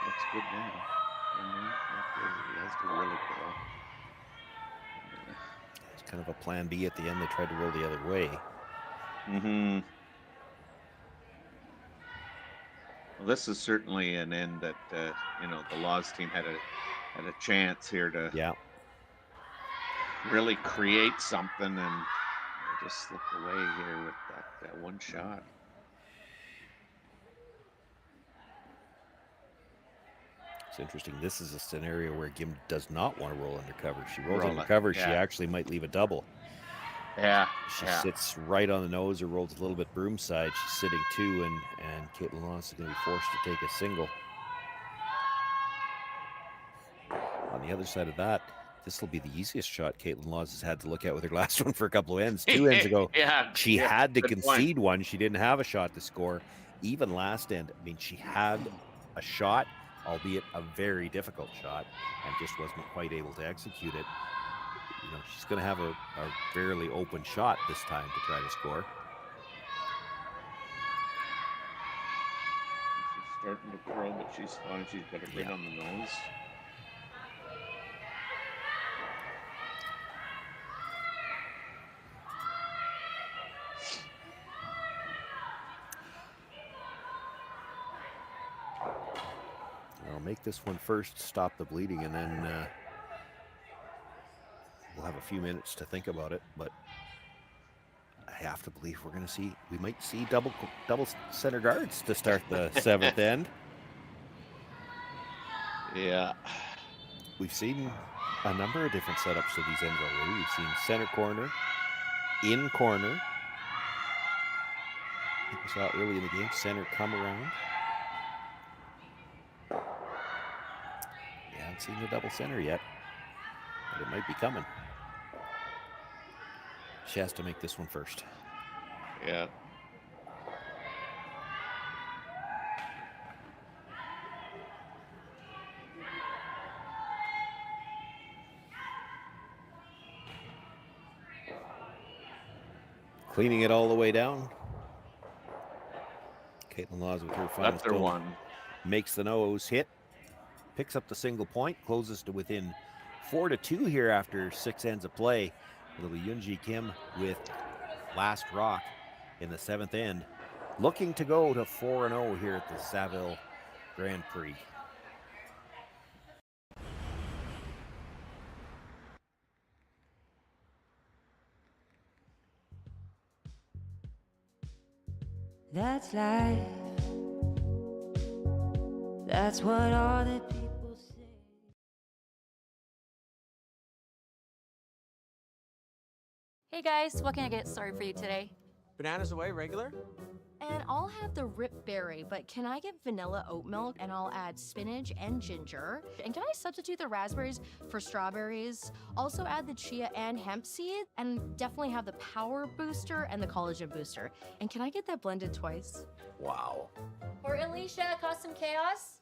Looks good now. He has to really curl. It's kind of a plan B at the end. They tried to roll the other way. Mm-hmm. Well, this is certainly an end that the Laws team had a chance here to really create something, and they just slipped away here with that one shot. It's interesting. This is a scenario where Gim does not want to roll under cover. She rolls Roll under it, cover. She yeah. actually might leave a double. Yeah. She sits right on the nose or rolls a little bit broom side. She's sitting 2, and Kaitlyn Laws is going to be forced to take a single. On the other side of that, this will be the easiest shot Kaitlyn Laws has had to look at with her last one for a couple of ends. 2 ends ago, she had to concede one. She didn't have a shot to score. Even last end, I mean, she had a shot, albeit a very difficult shot, and just wasn't quite able to execute it. You know, she's going to have a fairly open shot this time to try to score. She's starting to curl, but she's fine. She's got her right on the nose. I'll make this one first, stop the bleeding, and then we'll have a few minutes to think about it. But I have to believe we might see double center guards to start the 7th end. Yeah. We've seen a number of different setups to these ends already. We've seen center corner, in corner. I think we saw it early in the game, center come around. We haven't seen the double center yet, but it might be coming. She has to make this one first. Yeah. Cleaning it all the way down. Kaitlyn Laws with her final That's her one. Makes the nose hit. Picks up the single point. Closes to within 4-2 here after 6 ends of play. It'll be Uijeongbu Kim with last rock in the 7th end. Looking to go to 4-0 here at the Saville Grand Prix. That's life. That's what all the people say. Hey guys, what can I get started for you today? Bananas away, regular? And I'll have the rip berry, but can I get vanilla oat milk and I'll add spinach and ginger? And can I substitute the raspberries for strawberries? Also add the chia and hemp seed, and definitely have the power booster and the collagen booster. And can I get that blended twice? Wow. For Alicia, custom chaos?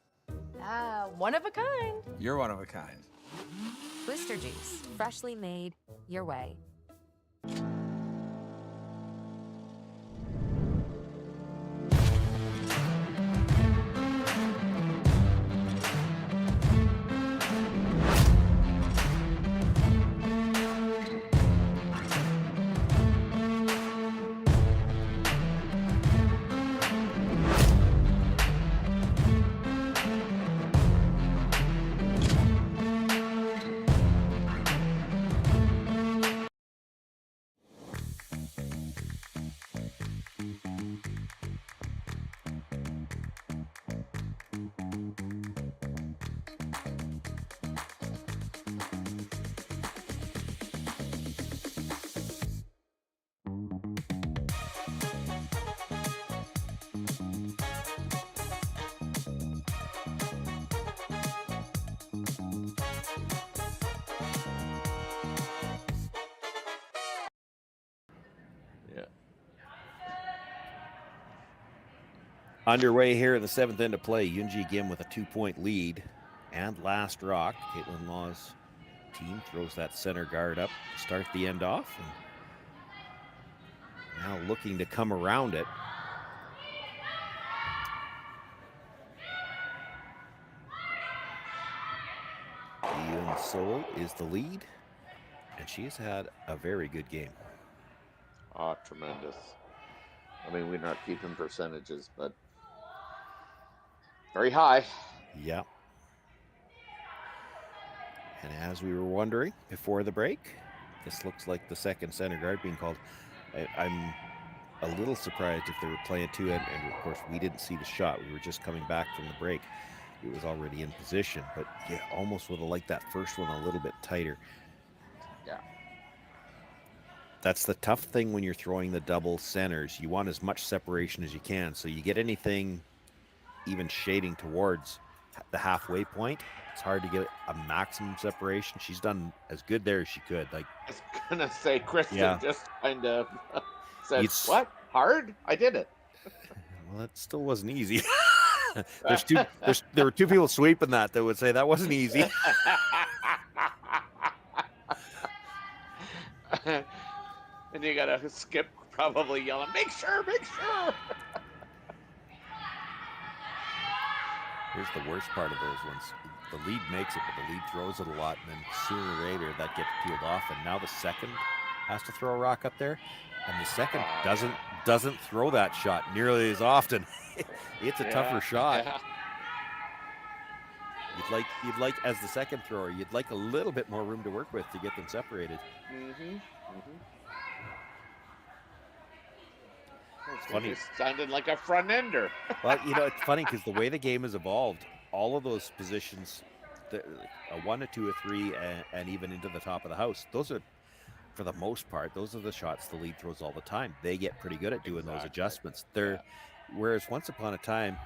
One of a kind. You're one of a kind. Booster juice, freshly made, your way. Underway here in the 7th end of play. Uijeongbu Kim with a 2-point lead. And last rock, Kaitlyn Laws' team throws that center guard up to start the end off. And now looking to come around it. And Seoul is the lead, and she has had a very good game. Oh, tremendous. I mean, we're not keeping percentages, but very high. Yeah. And as we were wondering before the break, this looks like the second center guard being called. I'm a little surprised if they were playing two, and of course we didn't see the shot. We were just coming back from the break. It was already in position, but yeah, almost would have liked that first one a little bit tighter. Yeah. That's the tough thing when you're throwing the double centers. You want as much separation as you can. So you get anything even shading towards the halfway point, it's hard to get a maximum separation. She's done as good there as she could. Like, I was gonna say, Kristen just kind of said, It's- "What? Hard? I did it." well, that still wasn't easy. There were two people sweeping that would say that wasn't easy. And you gotta skip, probably yelling, "Make sure, make sure." Here's the worst part of those ones. The lead makes it, but the lead throws it a lot, and then sooner or later that gets peeled off, and now the second has to throw a rock up there, and the second doesn't throw that shot nearly as often. It's a tougher shot. Yeah. You'd like as the second thrower, you'd like a little bit more room to work with to get them separated. It's funny. It sounded like a front ender. Well, it's funny because the way the game has evolved, all of those positions, a 1, a 2, a 3, and even into the top of the house, those are, for the most part, those are the shots the lead throws all the time. They get pretty good at doing those adjustments. Whereas once upon a time,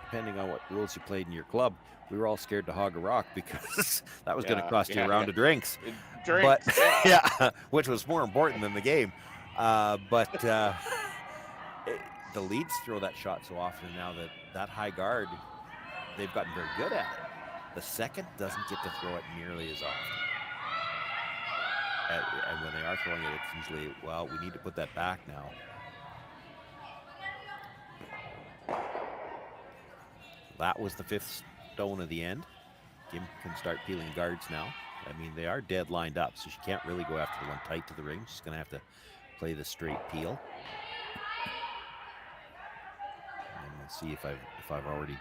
depending on what rules you played in your club, we were all scared to hog a rock because that was going to cost you a round of drinks. But which was more important than the game. The leads throw that shot so often now that high guard, they've gotten very good at it. The second doesn't get to throw it nearly as often. And when they are throwing it, it's usually, well, we need to put that back now. That was the fifth stone of the end. Kim can start peeling guards now. I mean, they are dead lined up, so she can't really go after the one tight to the ring. She's going to have to play the straight peel. And we'll see if I've already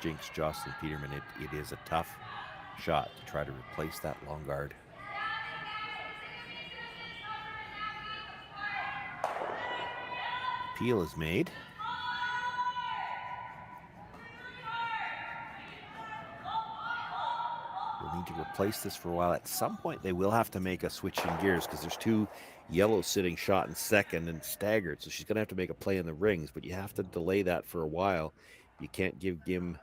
jinxed Jocelyn Peterman. It is a tough shot to try to replace that long guard. Peel is made. We'll need to replace this for a while. At some point, they will have to make a switch in gears because there's two yellows sitting shot in second and staggered. So she's going to have to make a play in the rings, but you have to delay that for a while. You can't give Gim,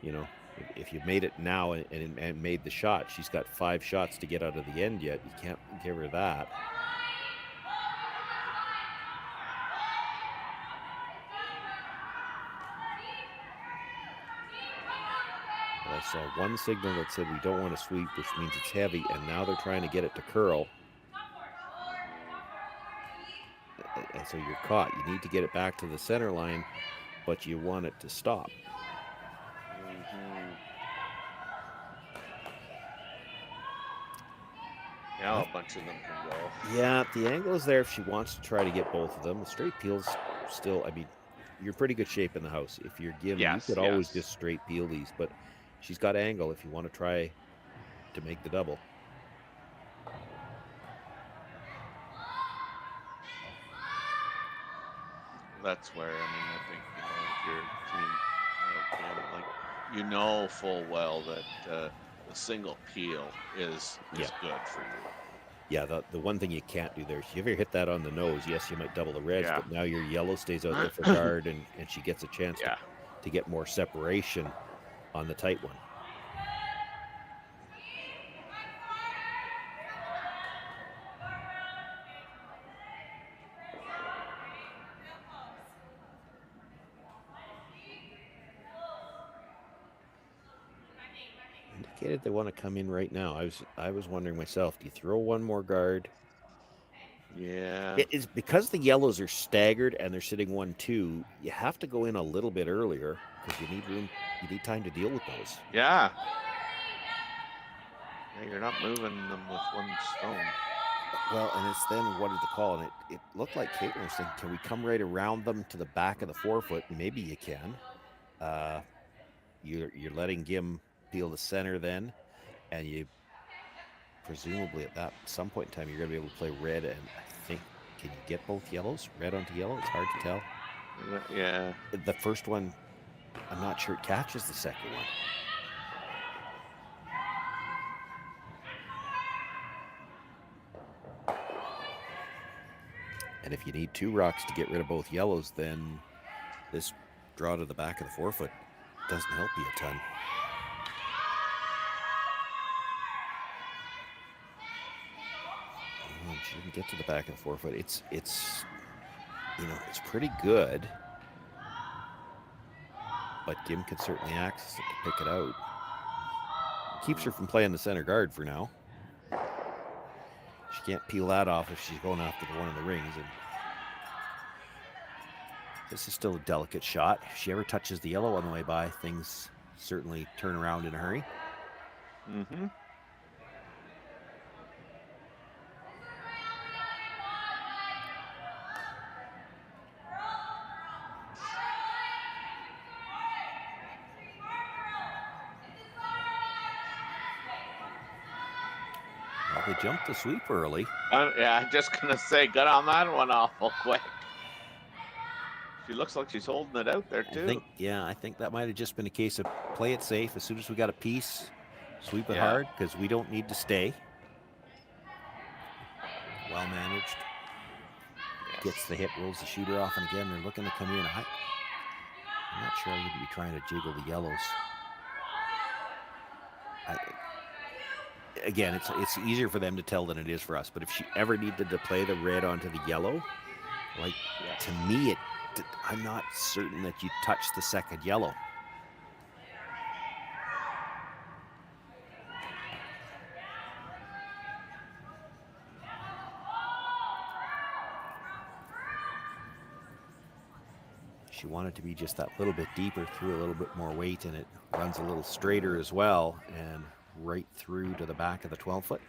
if you made it now and made the shot, she's got 5 shots to get out of the end yet. You can't give her that. I saw one signal that said we don't want to sweep, which means it's heavy, and now they're trying to get it to curl. And so you're caught. You need to get it back to the center line, but you want it to stop. Now a bunch of them can go. Yeah, the angle is there if she wants to try to get both of them. The straight peel's still, you're in pretty good shape in the house. If you're Gim, you could always just straight peel these, but she's got angle if you want to try to make the double. That's where, I think, if your team, full well that a single peel is good for you. Yeah, the one thing you can't do there is if you ever hit that on the nose, yes, you might double the reds, but now your yellow stays out there for guard, and she gets a chance to get more separation on the tight one. Indicated they want to come in right now. I was wondering myself, do you throw one more guard? Yeah. It is because the yellows are staggered and they're sitting 1-2. You have to go in a little bit earlier because you need room. You need time to deal with those. Yeah. Yeah, you're not moving them with one stone. Well, and it's then what did the call? And it looked like Kaitlyn was saying, can we come right around them to the back of the forefoot? Maybe you can. You're letting Gim peel the center then, and you presumably at that some point in time you're going to be able to play red, and I think, can you get both yellows? Red onto yellow? It's hard to tell. Yeah. The first one, I'm not sure it catches the second one. And if you need 2 rocks to get rid of both yellows, then this draw to the back of the forefoot doesn't help you a ton. Oh, she didn't get to the back of the forefoot. It's you know, it's pretty good, but Gim could certainly access it to pick it out. Keeps her from playing the center guard for now. She can't peel that off if she's going after the one in the rings. And this is still a delicate shot. If she ever touches the yellow on the way by, things certainly turn around in a hurry. Mm-hmm. Well, they jumped the sweep early. Yeah, I'm just gonna say, got on that one awful quick. She looks like she's holding it out there too. I think that might have just been a case of play it safe. As soon as we got a piece, sweep it hard, because we don't need to stay. Well managed. Yes. Gets the hit, rolls the shooter off, and again they're looking to come in. I'm not sure I would be trying to jiggle the yellows. Again, it's easier for them to tell than it is for us. But if she ever needed to play the red onto the yellow, like to me, I'm not certain that you touch the second yellow. She wanted to be just that little bit deeper, threw a little bit more weight, and it runs a little straighter as well, and right through to the back of the 12-foot.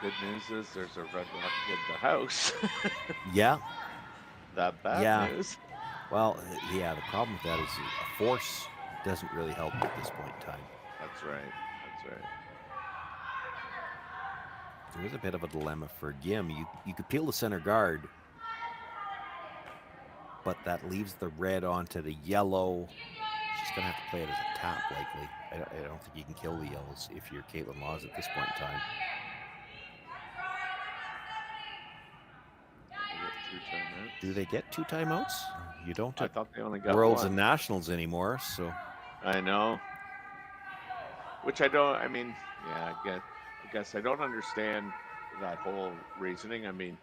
The good news is there's a red rock in the house. Yeah. The bad news. Well, yeah, the problem with that is a force doesn't really help at this point in time. That's right. That's right. There is a bit of a dilemma for Gim. You could peel the center guard, but that leaves the red onto the yellow. She's going to have to play it as a tap, likely. I don't think you can kill the yellows if you're Kaitlyn Laws at this point in time. Do they get 2 timeouts? You don't I at thought they only got Worlds 1. and Nationals anymore, so. I know. Which I don't, I mean, yeah, I guess I don't understand that whole reasoning. I mean,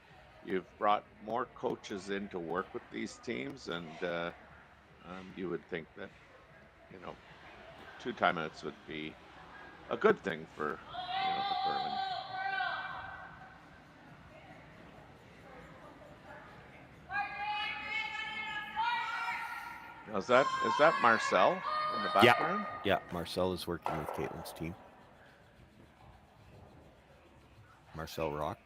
you've brought more coaches in to work with these teams, and you would think that, 2 timeouts would be a good thing for, the curling. Now, is that Marcel in the background? Yeah, Marcel is working with Kaitlyn's team. Marcel Rock.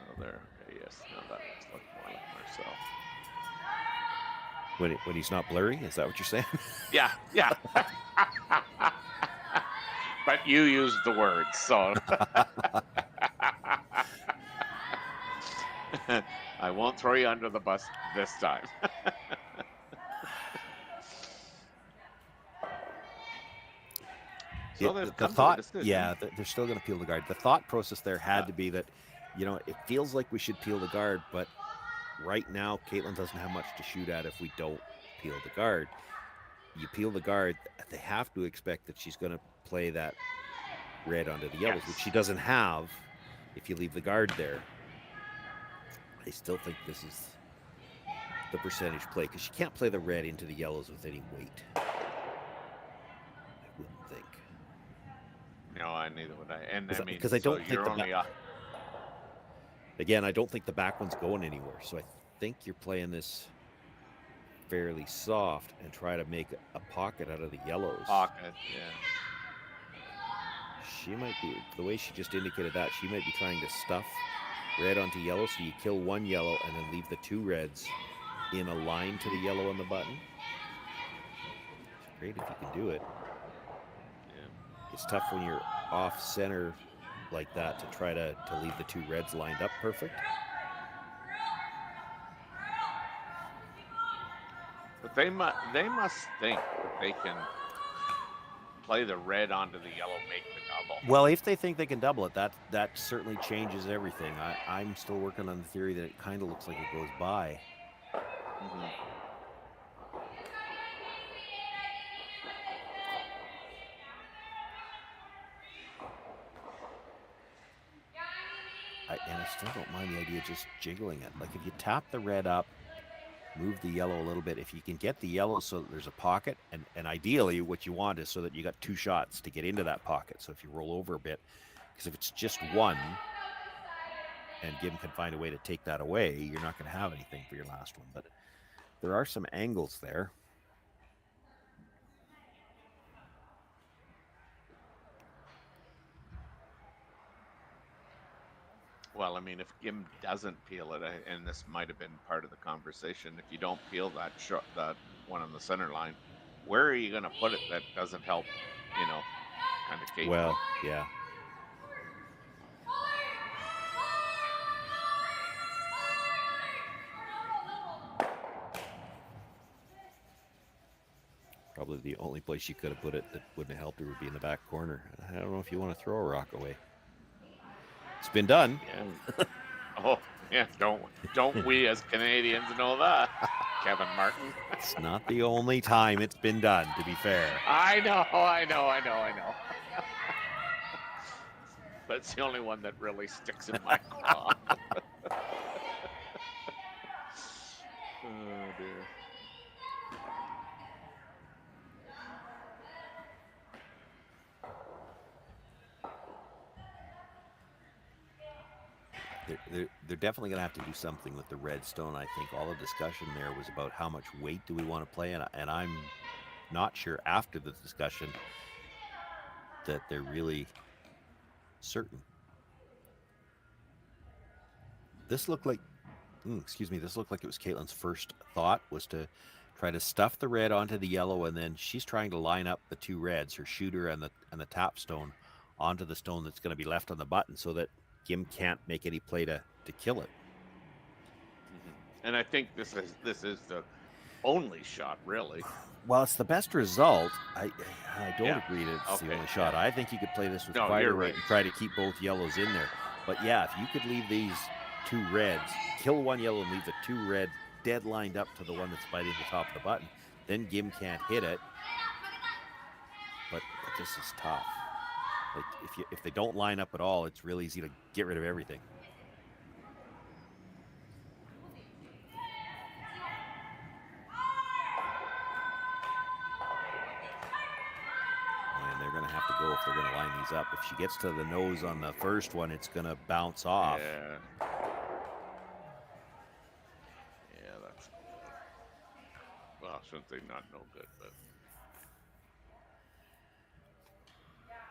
Oh, there. Okay, yes. No, that looks like more like Marcel. When he's not blurry, is that what you're saying? Yeah. But you used the words, so. I won't throw you under the bus this time. So the thought, they're still going to peel the guard. The thought process there had to be that, it feels like we should peel the guard, but right now Kaitlyn doesn't have much to shoot at if we don't peel the guard. You peel the guard, they have to expect that she's going to play that red onto the yellows, which she doesn't have if you leave the guard there. I still think this is the percentage play, because she can't play the red into the yellows with any weight. I wouldn't think. No, I neither would I. And I mean, because I don't think you're the only again, I don't think the back one's going anywhere. So I think you're playing this fairly soft and try to make a pocket out of the yellows. pocket. Yeah. She might be, the way she just indicated that, she might be trying to stuff red onto yellow, so you kill one yellow and then leave the two reds in a line to the yellow on the button. It's great if you can do it. Yeah. It's tough when you're off center like that to try to leave the two reds lined up perfect. But they must think that they can play the red onto the yellow, make the double. Well, if they think they can double it, that certainly changes everything. I'm still working on the theory that it kind of looks like it goes by. Mm-hmm. And I still don't mind the idea of just jiggling it. Like if you tap the red up, move the yellow a little bit. If you can get the yellow so that there's a pocket, and ideally what you want is so that you got two shots to get into that pocket. So if you roll over a bit, because if it's just one, and Gim can find a way to take that away, you're not going to have anything for your last one. But there are some angles there. Well, I mean, if Gim doesn't peel it, and this might have been part of the conversation, if you don't peel that shot, that one on the center line, where are you going to put it that doesn't help, kind of Kaitlyn? Well, yeah. Probably the only place you could have put it that wouldn't have helped her would be in the back corner. I don't know if you want to throw a rock away. It's been done. Yeah. Oh, yeah. Don't we as Canadians know that, Kevin Martin? It's not the only time it's been done, to be fair. I know. But it's the only one that really sticks in my craw. Oh, dear. They're definitely going to have to do something with the redstone. I think all the discussion there was about how much weight do we want to play, and I'm not sure after the discussion that they're really certain. This looked like, this looked like it was Kaitlyn's first thought was to try to stuff the red onto the yellow, and then she's trying to line up the two reds, her shooter and the tap stone, onto the stone that's going to be left on the button, so that Gim can't make any play to kill it. Mm-hmm. And I think this is the only shot, really. Well, it's the best result. I don't agree that it's the only shot. Yeah. I think you could play this with No, fire you're rate right. and try to keep both yellows in there. But yeah, if you could leave these two reds, kill one yellow and leave the two red dead lined up to the one that's biting the top of the button, then Gim can't hit it. But this is tough. Like if they don't line up at all, it's really easy to get rid of everything. And they're going to have to go if they're going to line these up. If she gets to the nose on the first one, it's going to bounce off. Yeah. Yeah, that's well, shouldn't say not no good, but.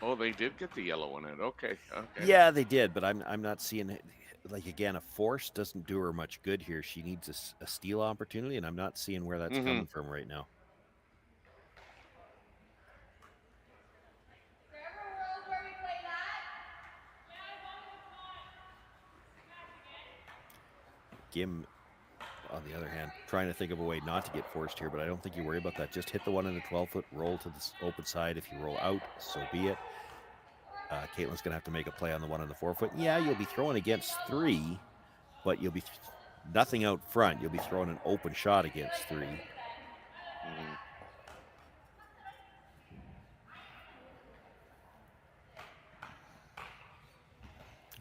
Oh, they did get the yellow one in. Okay. Yeah, they did, but I'm not seeing it. Like, again, a force doesn't do her much good here. She needs a steal opportunity, and I'm not seeing where that's coming from right now. Gim, on the other hand, trying to think of a way not to get forced here, but I don't think you worry about that. Just hit the one in the 12-foot, roll to the open side. If you roll out, so be it. Kaitlyn's going to have to make a play on the one in the 4-foot. Yeah, you'll be throwing against 3, but you'll be nothing out front. You'll be throwing an open shot against 3.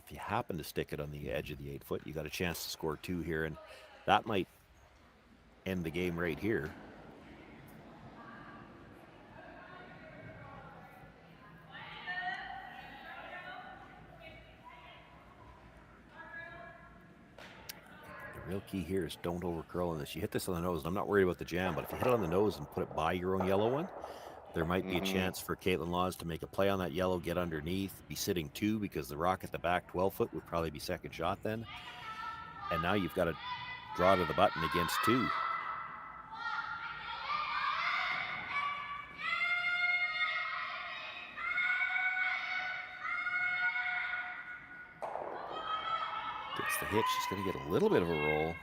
If you happen to stick it on the edge of the 8-foot, you got a chance to score 2 here, and that might end the game right here. Real key here is don't overcurl in this. You hit this on the nose, and I'm not worried about the jam, but if you hit it on the nose and put it by your own yellow one, there might be a chance for Kaitlyn Laws to make a play on that yellow, get underneath, be sitting 2 because the rock at the back 12-foot would probably be second shot then. And now you've got to draw to the button against 2. Gets the hit. She's going to get a little bit of a roll.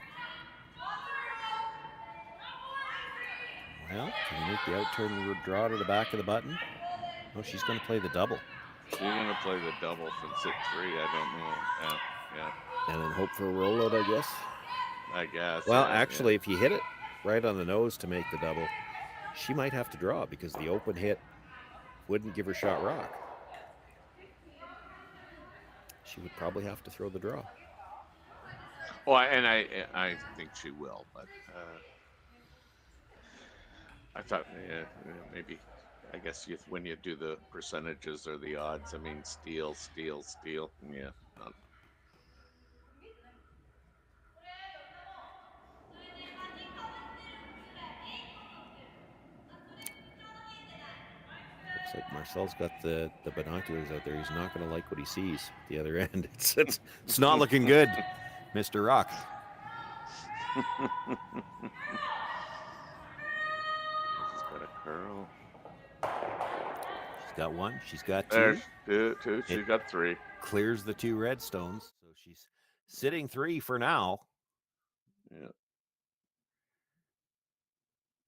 Well, can you make the out turn draw to the back of the button? No, she's going to play the double. She's going to play the double from sit 3. I don't know. Yeah. And then hope for a rollout, I guess. I guess. Well, actually, if you hit it right on the nose to make the double, she might have to draw because the open hit wouldn't give her shot rock. She would probably have to throw the draw. Well, and I think she will, but I thought maybe, I guess when you do the percentages or the odds, I mean, steal. Yeah. Looks like Marcel's got the binoculars out there. He's not going to like what he sees at the other end. It's not looking good, Mr. Rock. She's got a curl. She's got 1. She's got 2. There's 2. She's got 3. Clears the 2 red stones. So she's sitting 3 for now. Yeah.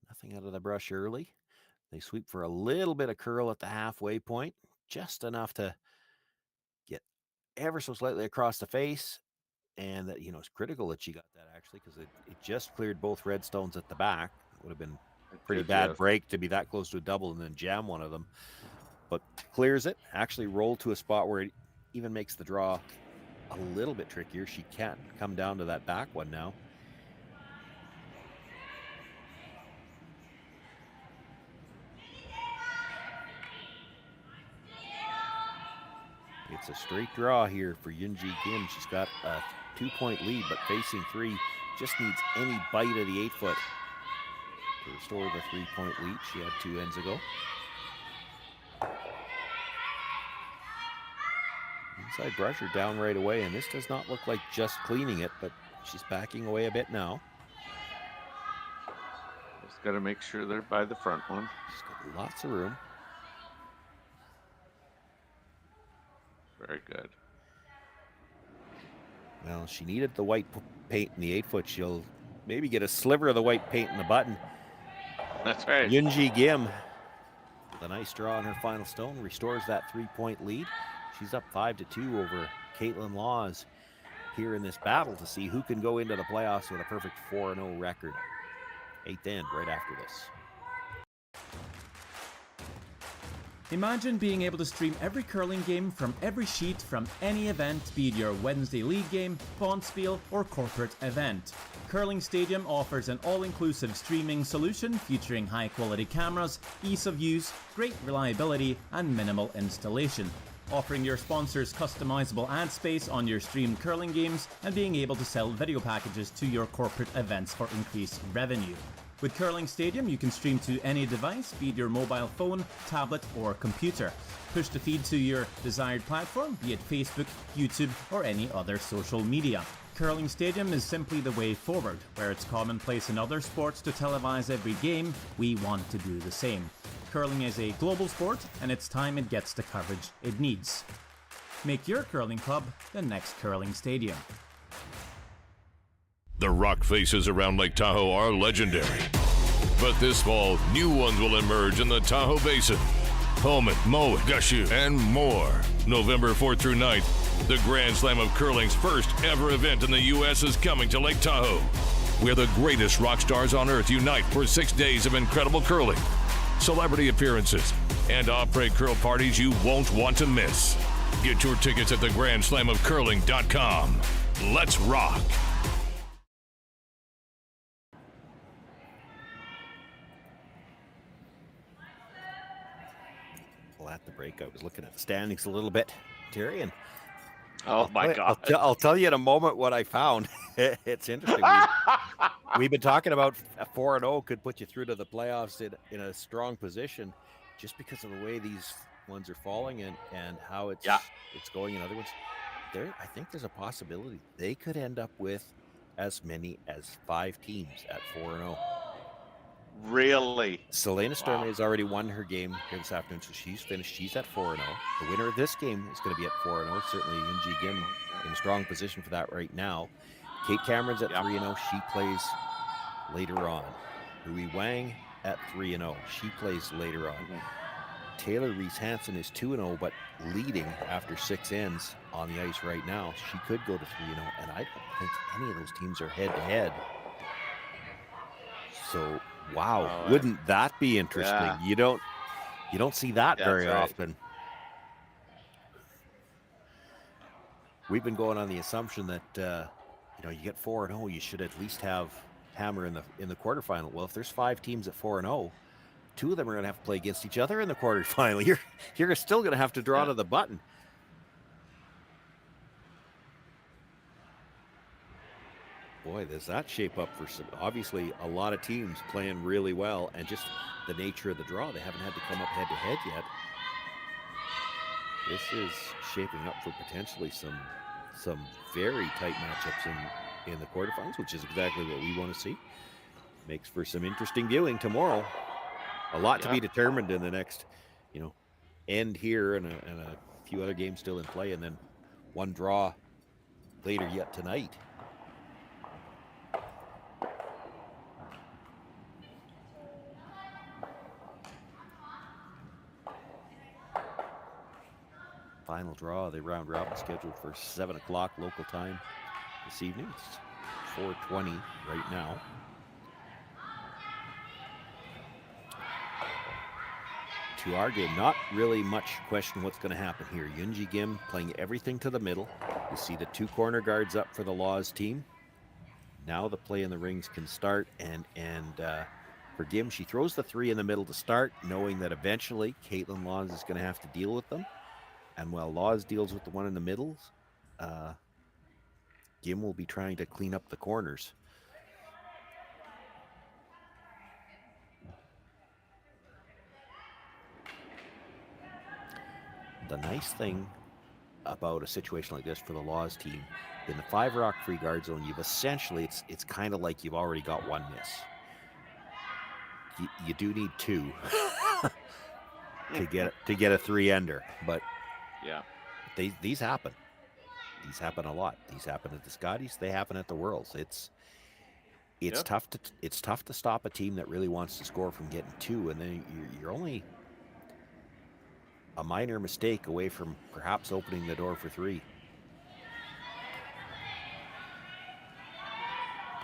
Nothing out of the brush early. They sweep for a little bit of curl at the halfway point, just enough to get ever so slightly across the face. And that, it's critical that she got that actually, because it just cleared both red stones at the back. It would have been a pretty bad break to be that close to a double and then jam one of them. But clears it, actually rolled to a spot where it even makes the draw a little bit trickier. She can't come down to that back one now. It's a straight draw here for Uijeongbu. She's got a 2-point lead, but facing 3, just needs any bite of the 8-foot to restore the 3-point lead she had 2 ends ago. Inside brusher down right away, and this does not look like just cleaning it, but she's backing away a bit now. Just got to make sure they're by the front one. She's got lots of room. Very good. Well, she needed the white paint in the 8-foot. She'll maybe get a sliver of the white paint in the button. That's right. Uijeongbu with a nice draw on her final stone, restores that 3-point lead. She's up 5-2 over Kaitlyn Laws here in this battle to see who can go into the playoffs with a perfect 4-0 record. 8th end right after this. Imagine being able to stream every curling game from every sheet from any event, be it your Wednesday league game, bonspiel, or corporate event. Curling Stadium offers an all-inclusive streaming solution featuring high-quality cameras, ease of use, great reliability, and minimal installation. Offering your sponsors customizable ad space on your streamed curling games and being able to sell video packages to your corporate events for increased revenue. With Curling Stadium, you can stream to any device, be it your mobile phone, tablet, or computer. Push the feed to your desired platform, be it Facebook, YouTube, or any other social media. Curling Stadium is simply the way forward. Where it's commonplace in other sports to televise every game, we want to do the same. Curling is a global sport, and it's time it gets the coverage it needs. Make your curling club the next Curling Stadium. The rock faces around Lake Tahoe are legendary. But this fall, new ones will emerge in the Tahoe Basin. Pullman, Moe, Gushu, and more. November 4th through 9th, the Grand Slam of Curling's first ever event in the U.S. is coming to Lake Tahoe, where the greatest rock stars on earth unite for 6 days of incredible curling, celebrity appearances, and après curl parties you won't want to miss. Get your tickets at thegrandslamofcurling.com. Let's rock! At the break, I was looking at the standings a little bit, Terry, and oh my God, I'll tell you in a moment what I found. It's interesting. We've been talking about a 4-0 could put you through to the playoffs in a strong position, just because of the way these ones are falling and how it's going in other ones. I think there's a possibility they could end up with as many as 5 teams at 4-0. Really? Selena Stormy has already won her game here this afternoon, so she's finished. She's at 4-0. The winner of this game is going to be at 4-0. Certainly Yunji Kim in a strong position for that right now. Kate Cameron's at 3-0. She plays later on. Hui Wang at 3-0. She plays later on. Taylor Reese Hansen is 2-0, but leading after 6 ends on the ice right now. She could go to 3-0, and I don't think any of those teams are head-to-head. So, wow, wouldn't that be interesting? Yeah. You don't see that very often. We've been going on the assumption that you get 4-0, you should at least have Hammer in the quarterfinal. Well, if there's 5 teams at 4-0, 2 of them are going to have to play against each other in the quarterfinal. You're still going to have to draw to the button. Boy, does that shape up for some, obviously a lot of teams playing really well, and just the nature of the draw. They haven't had to come up head-to-head yet. This is shaping up for potentially some very tight matchups in the quarterfinals, which is exactly what we want to see. Makes for some interesting viewing tomorrow. A lot to be determined in the next, end here, and a few other games still in play, and then one draw later yet tonight. Final draw, the round robin scheduled for 7 o'clock local time this evening. It's 4:20 right now. To our game, not really much question what's going to happen here. Yunji Kim playing everything to the middle. You see the 2 corner guards up for the Laws team. Now the play in the rings can start, and for Kim, she throws the 3 in the middle to start, knowing that eventually Kaitlyn Laws is going to have to deal with them. And while Laws deals with the one in the middle, Kim will be trying to clean up the corners. The nice thing about a situation like this for the Laws team, in the 5 rock free guard zone, you've essentially, it's kind of like you've already got 1 miss. You do need 2 to get a 3-ender, but these happen. These happen a lot. These happen at the Scotties. They happen at the Worlds. It's tough to stop a team that really wants to score from getting 2, and then you're only a minor mistake away from perhaps opening the door for 3.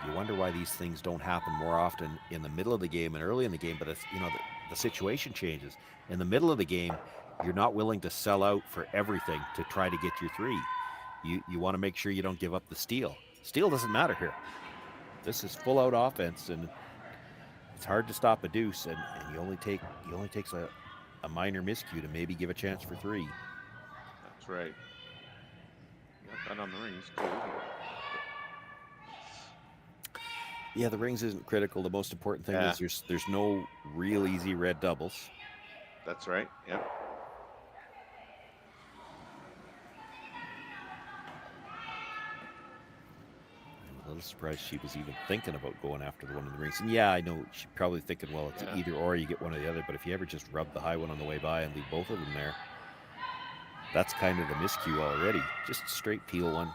You wonder why these things don't happen more often in the middle of the game and early in the game, but it's, the situation changes. In the middle of the game, you're not willing to sell out for everything to try to get your 3. You want to make sure you don't give up the steal. Steal doesn't matter here. This is full out offense, and it's hard to stop a deuce, and you only takes a minor miscue to maybe give a chance for 3. That's right. You got that on the rings too. Yeah, the rings isn't critical. The most important thing is there's no real easy red doubles. That's right. Yep. I'm a little surprised she was even thinking about going after the one in the rings. And yeah, I know she's probably thinking, well, it's either or, you get one or the other. But if you ever just rub the high one on the way by and leave both of them there, that's kind of the miscue already. Just straight peel one.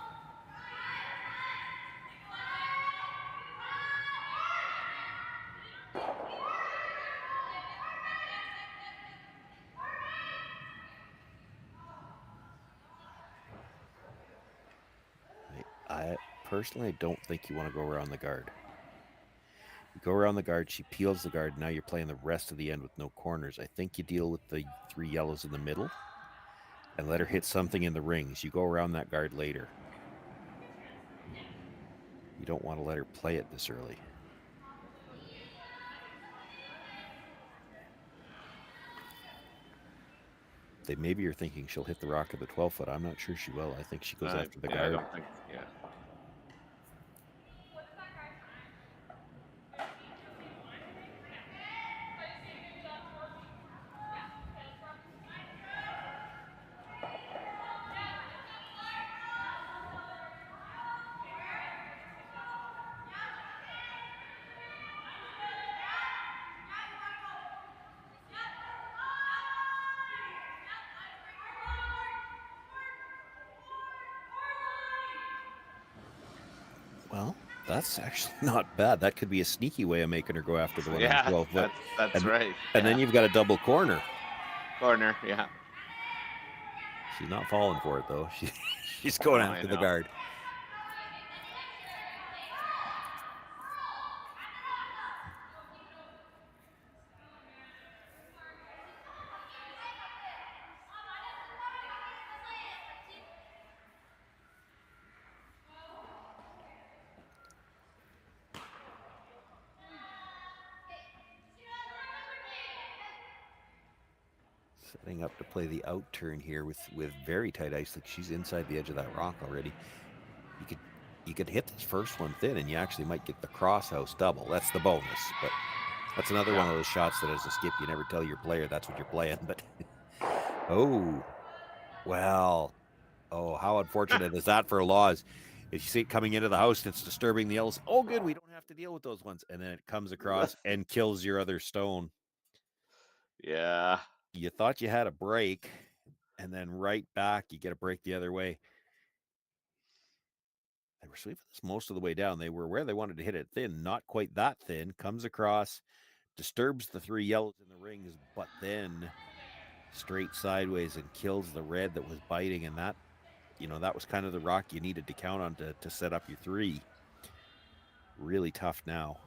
I personally don't think you want to go around the guard. You go around the guard, she peels the guard, now you're playing the rest of the end with no corners. I think you deal with the 3 yellows in the middle and let her hit something in the rings. You go around that guard later. You don't want to let her play it this early. Maybe you're thinking she'll hit the rock of the 12-foot. I'm not sure she will. I think she goes after the guard. I don't think, Well, that's actually not bad. That could be a sneaky way of making her go after the one Yeah, on 12 foot. that's right. And then you've got a double corner. Corner, yeah. She's not falling for it, though. She's going Oh, I after the know. guard. Setting up to play the out turn here with very tight ice. Like she's inside the edge of that rock already. You could hit this first one thin, and you actually might get the cross house double. That's the bonus. But that's another one of those shots that as a skip, you never tell your player that's what you're playing. But oh, well, oh, how unfortunate is that for Laws? If you see it coming into the house, it's disturbing the L's. Oh, good, we don't have to deal with those ones. And then it comes across and kills your other stone. Yeah. You thought you had a break, and then right back, you get a break the other way. They were sweeping this most of the way down. They were where they wanted to hit it thin, not quite that thin. Comes across, disturbs the 3 yellows in the rings, but then straight sideways and kills the red that was biting. And that, that was kind of the rock you needed to count on to set up your 3. Really tough now.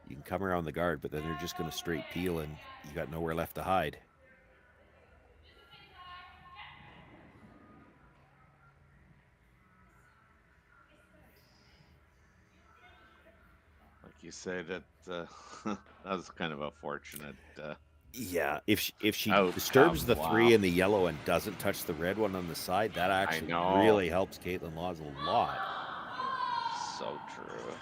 You can come around the guard, but then they're just going to straight peel, and you got nowhere left to hide. Like you say, that that was kind of unfortunate. Yeah, if she Outcome, disturbs the 3 wow. and the yellow and doesn't touch the red one on the side, that actually really helps Kaitlyn Laws a lot. So true.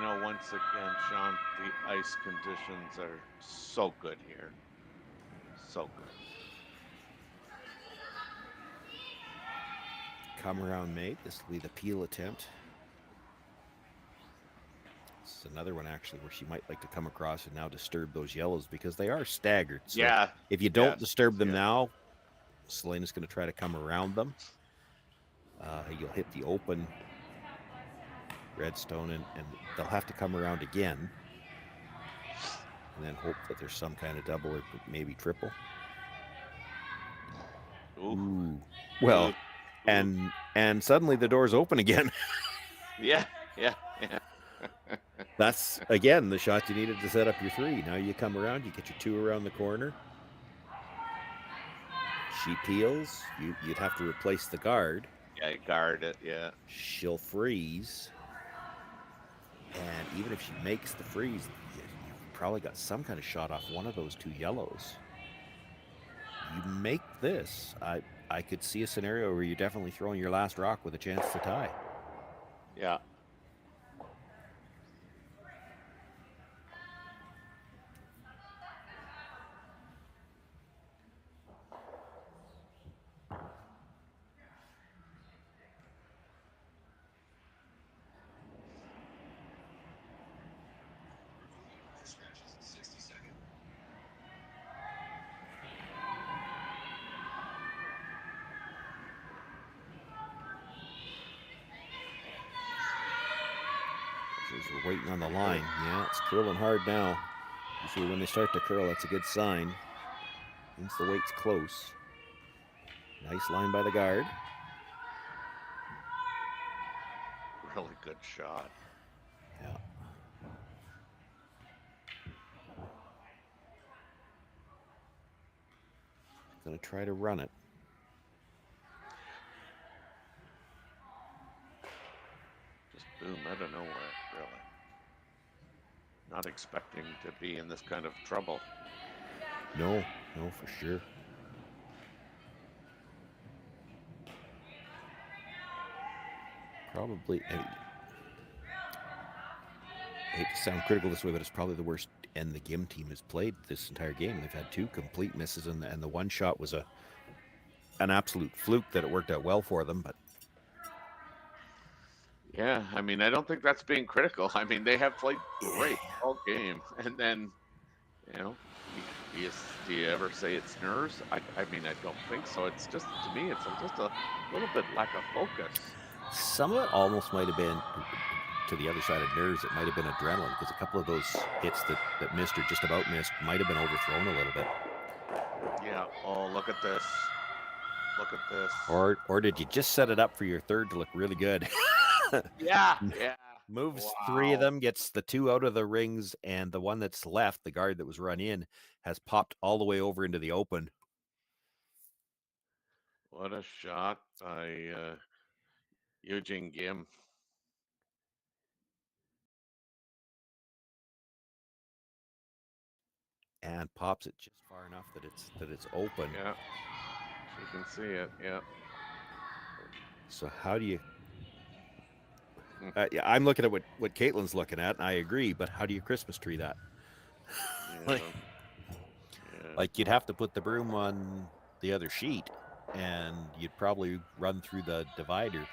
Well, once again, Sean, the ice conditions are so good here. So good. Come around mate. This will be the peel attempt. This is another one actually where she might like to come across and now disturb those yellows because they are staggered. So Yeah. if you don't disturb them now, Selena's going to try to come around them. You'll hit the open redstone, and they'll have to come around again and then hope that there's some kind of double or maybe triple. Ooh. Well, and suddenly the door's open again. Yeah. That's, again, the shot you needed to set up your 3. Now you come around, you get your 2 around the corner. She peels. You'd have to replace the guard. Yeah, guard it, yeah. She'll freeze. And even if she makes the freeze, you've probably got some kind of shot off one of those 2 yellows. You make this. I could see a scenario where you're definitely throwing your last rock with a chance to tie. Yeah. We're waiting on the line. Yeah, it's curling hard now. Usually when they start to curl, that's a good sign. Means the weight's close. Nice line by the guard. Really good shot. Yeah. Gonna try to run it. Just boom out of nowhere, really. Not expecting to be in this kind of trouble. No, for sure. Probably, I hate to sound critical this way, but it's probably the worst and the Gim team has played this entire game. They've had 2 complete misses, and the one shot was an absolute fluke that it worked out well for them. But Yeah, I mean, I don't think that's being critical. I mean, they have played great all game, and then, you know, do you ever say it's nerves? I mean, I don't think so. It's just, to me, it's just a little bit lack of focus. some of it almost might have been to the other side of nerves. It might have been adrenaline, because a couple of those hits that missed or just about missed might have been overthrown a little bit. Yeah. Oh, look at this. Look at this. Or did you just set it up for your third to look really good? Yeah. Moves Wow. 3 of them, gets the 2 out of the rings, and the one that's left, the guard that was run in, has popped all the way over into the open. What a shot by Uijeongbu. And pops it just far enough that it's open. Yeah. You can see it. Yeah. So how do you? Yeah, I'm looking at what Kaitlyn's looking at, and I agree. But how do you Christmas tree that? Yeah. Like you'd have to put the broom on the other sheet, and you'd probably run through the divider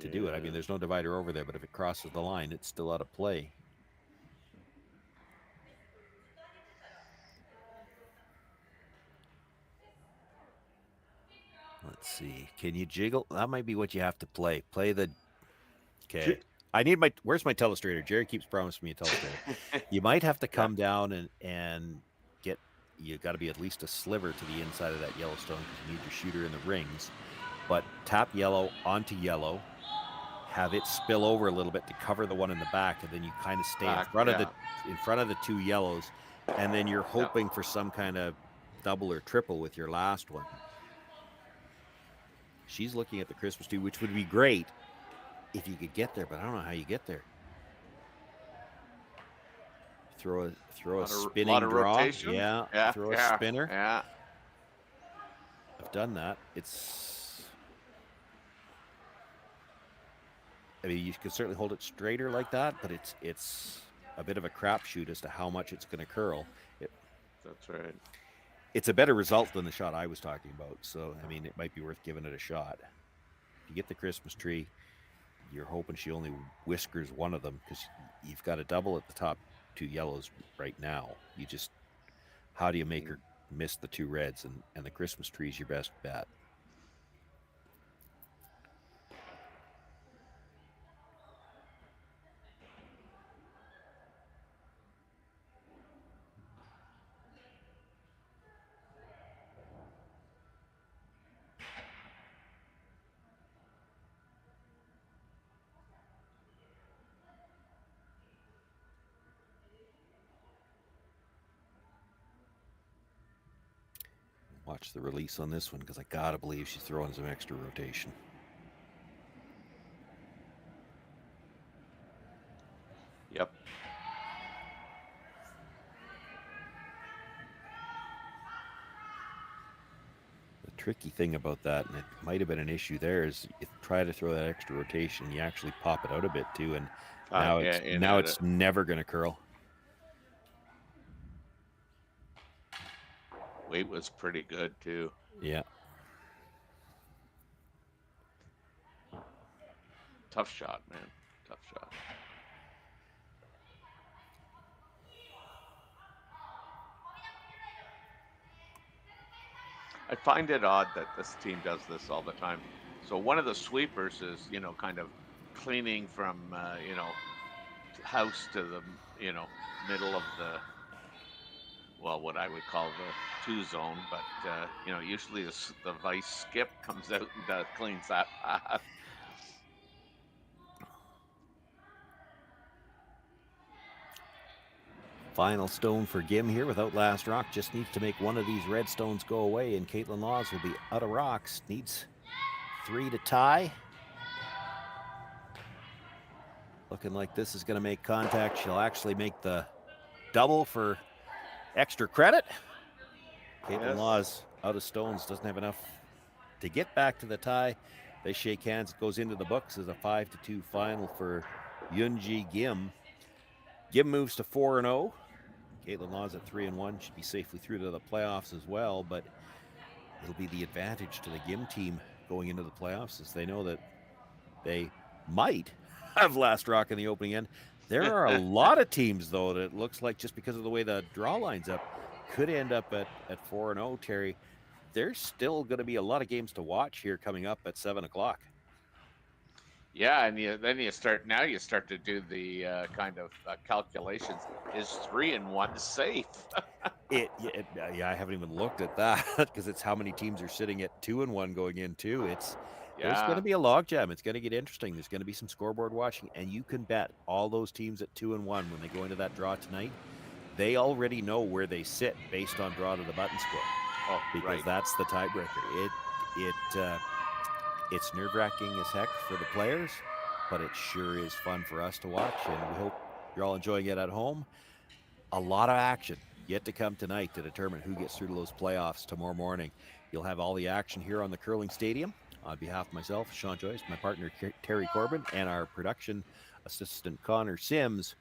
to do it. I mean, there's no divider over there, but if it crosses the line, it's still out of play. Let's see. Can you jiggle? That might be what you have to play. Play the. Okay. I need my. Where's my telestrator? Jerry keeps promising me a telestrator. You might have to come down and get. You got to be at least a sliver to the inside of that Yellowstone, because you need your shooter in the rings. But tap yellow onto yellow. Have it spill over a little bit to cover the one in the back, and then you kind of stay in front of the 2 yellows, and then you're hoping for some kind of double or triple with your last one. She's looking at the Christmas tree, which would be great if you could get there, but I don't know how you get there. Throw a spinning draw. Rotation. Yeah. Throw a spinner. Yeah. I've done that. I mean, you can certainly hold it straighter like that, but it's a bit of a crapshoot as to how much it's going to curl. That's right. It's a better result than the shot I was talking about. So, I mean, it might be worth giving it a shot. If you get the Christmas tree, you're hoping she only whiskers one of them, because you've got a double at the top 2 yellows right now. How do you make her miss the 2 reds? And the Christmas tree is your best bet. Watch the release on this one, because I gotta believe she's throwing some extra rotation. Yep. The tricky thing about that, and it might have been an issue there, is if you try to throw that extra rotation, you actually pop it out a bit too, and now it's never going to curl. Weight was pretty good too. Yeah. Tough shot, man. Tough shot. I find it odd that this team does this all the time. So one of the sweepers is, kind of cleaning from, house to the, middle of the, what I would call the 2 zone, but usually the vice skip comes out and cleans that path. Final stone for Gim here without last rock. Just needs to make one of these red stones go away, and Kaitlyn Laws will be out of rocks. Needs 3 to tie. Looking like this is going to make contact. She'll actually make the double for extra credit. Kaitlyn Laws out of stones, doesn't have enough to get back to the tie. They shake hands. It goes into the books as a 5-2 final for Uijeongbu. Gim moves to 4-0. Kaitlyn Law's at 3-1, should be safely through to the playoffs as well, but it'll be the advantage to the GIM team going into the playoffs, as they know that they might have last rock in the opening end. There are a lot of teams, though, that it looks like, just because of the way the draw lines up, could end up at 4-0, Terry. There's still going to be a lot of games to watch here coming up at 7 o'clock. Yeah, and then you start to do the kind of calculations. Is 3-1 safe? Yeah, I haven't even looked at that because it's how many teams are sitting at 2-1 going in too. There's going to be a logjam. It's going to get interesting. There's going to be some scoreboard watching, and you can bet all those teams at 2-1 when they go into that draw tonight, they already know where they sit based on draw to the button score. Oh, because right. That's the tiebreaker. It's nerve-wracking as heck for the players, but it sure is fun for us to watch, and we hope you're all enjoying it at home. A lot of action yet to come tonight to determine who gets through to those playoffs tomorrow morning. You'll have all the action here on the Curling Stadium. On behalf of myself, Sean Joyce, my partner Terry Corbin, and our production assistant Connor Sims,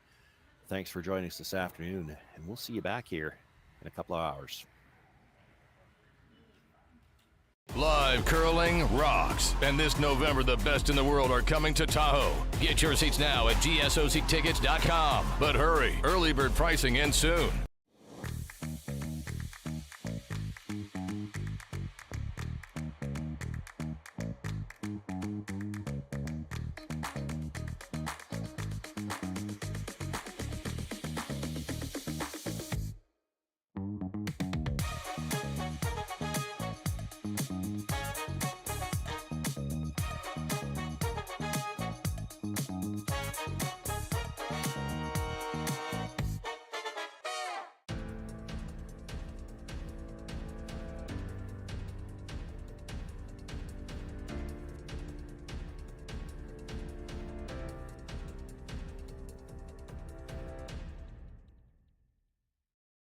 thanks for joining us this afternoon, and we'll see you back here in a couple of hours. Live curling rocks. And this November, the best in the world are coming to Tahoe. Get your seats now at gsoctickets.com. But hurry, early bird pricing ends soon.